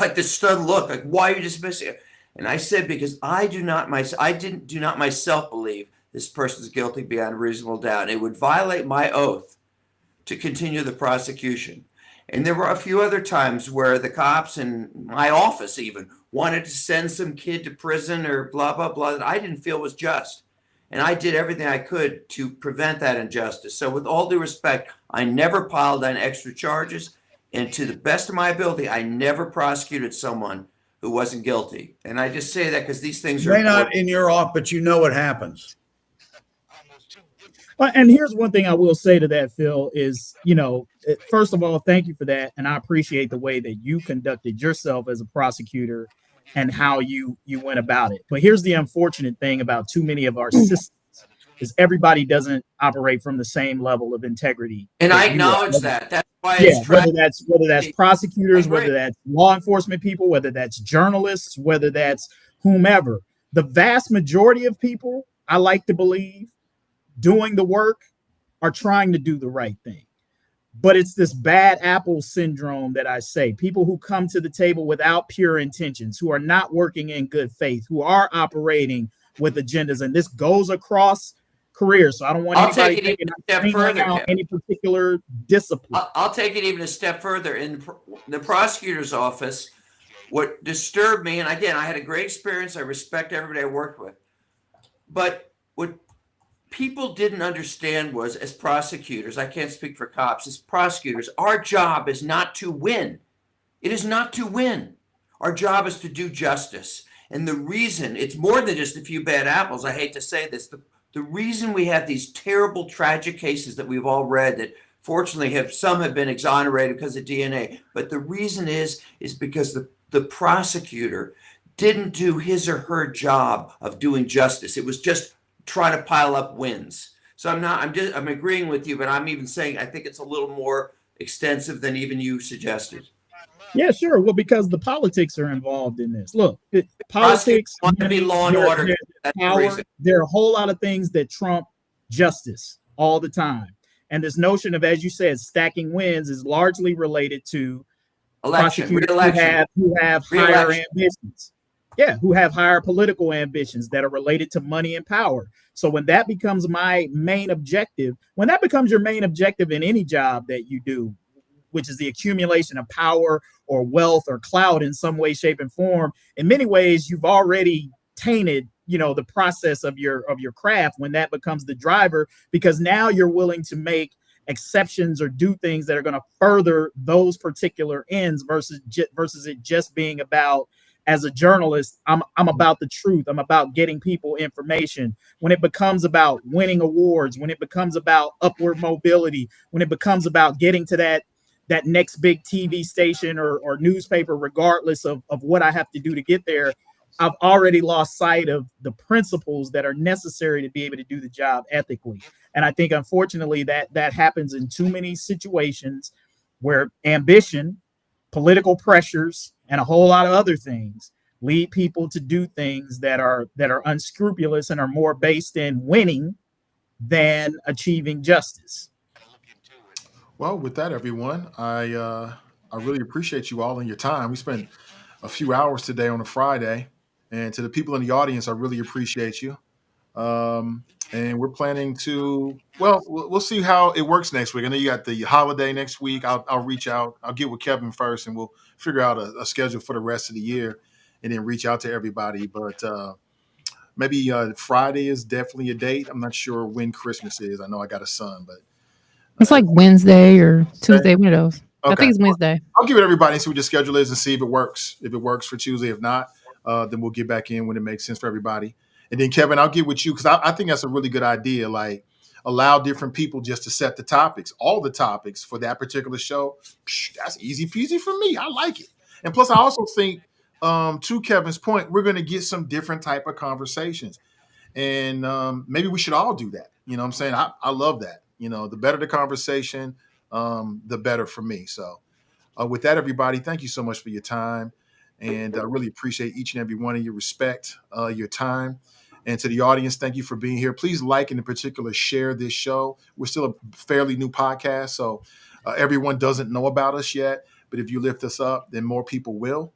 like this stunned look, like, why are you dismissing it? And I said, because I do not myself believe this person is guilty beyond reasonable doubt. It would violate my oath to continue the prosecution. And there were a few other times where the cops in my office even wanted to send some kid to prison or blah, blah, blah, that I didn't feel was just. And I did everything I could to prevent that injustice. So with all due respect, I never piled on extra charges. And to the best of my ability, I never prosecuted someone who wasn't guilty. And I just say that because these things are may not in your office, but you know what happens. Well, and here's one thing I will say to that, Phil, is, first of all, thank you for that. And I appreciate the way that you conducted yourself as a prosecutor and how you went about it. But here's the unfortunate thing about too many of our systems is everybody doesn't operate from the same level of integrity. And I acknowledge that. That's why whether that's prosecutors, whether that's law enforcement people, whether that's journalists, whether that's whomever. The vast majority of people, I like to believe, doing the work are trying to do the right thing. But it's this bad apple syndrome that I say. People who come to the table without pure intentions, who are not working in good faith, who are operating with agendas. And this goes across careers. So I don't want anybody thinking out any particular discipline. I'll take it even a step further. In the prosecutor's office, what disturbed me, and again, I had a great experience. I respect everybody I worked with. But what people didn't understand was, as prosecutors, I can't speak for cops, as prosecutors, our job is not to win. It is not to win. Our job is to do justice. And the reason, it's more than just a few bad apples, I hate to say this, the reason we have these terrible, tragic cases that we've all read that fortunately some have been exonerated because of DNA, but the reason is because the prosecutor didn't do his or her job of doing justice. It was just trying to pile up wins. So I'm agreeing with you, but I'm even saying I think it's a little more extensive than even you suggested. Yeah, sure. Well, because the politics are involved in this. Look, politics want to be law and order. There are a whole lot of things that trump justice all the time. And this notion of, as you said, stacking wins is largely related to prosecutors who have higher ambitions. Yeah, who have higher political ambitions that are related to money and power. So when that becomes my main objective, when that becomes your main objective in any job that you do, which is the accumulation of power or wealth or clout in some way, shape, and form, in many ways, you've already tainted, the process of your craft when that becomes the driver, because now you're willing to make exceptions or do things that are going to further those particular ends versus it just being about, as a journalist, I'm about the truth. I'm about getting people information. When it becomes about winning awards, when it becomes about upward mobility, when it becomes about getting to that next big TV station or newspaper, regardless of what I have to do to get there, I've already lost sight of the principles that are necessary to be able to do the job ethically. And I think, unfortunately, that happens in too many situations where ambition, political pressures, and a whole lot of other things lead people to do things that are unscrupulous and are more based in winning than achieving justice. Well, with that, everyone, I really appreciate you all and your time. We spent a few hours today on a Friday, and to the people in the audience, I really appreciate you. And we're planning to, we'll see how it works next week. I know you got the holiday next week. I'll reach out. I'll get with Kevin first, and we'll figure out a schedule for the rest of the year, and then reach out to everybody. But maybe Friday is definitely a date. I'm not sure when Christmas is. I know I got a son, but it's like Wednesday or Tuesday, one of those. Okay. I think it's Wednesday. I'll give it everybody and see what the schedule is and see if it works. If it works for Tuesday, if not, then we'll get back in when it makes sense for everybody. And then, Kevin, I'll get with you because I think that's a really good idea. Like, allow different people just to set the topics, all the topics for that particular show. That's easy peasy for me. I like it. And plus, I also think, to Kevin's point, we're going to get some different type of conversations. And maybe we should all do that. You know what I'm saying? I love that. The better the conversation, the better for me. So with that, everybody, thank you so much for your time. And I really appreciate each and every one of you. Respect your time. And to the audience, thank you for being here. Please like and in particular share this show. We're still a fairly new podcast, so everyone doesn't know about us yet. But if you lift us up, then more people will.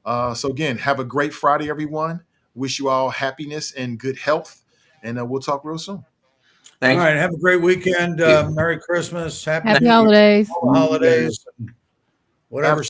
So again, have a great Friday, everyone. Wish you all happiness and good health. And we'll talk real soon. Thanks. All right. Have a great weekend. Merry Christmas. Happy holidays. Holidays. whatever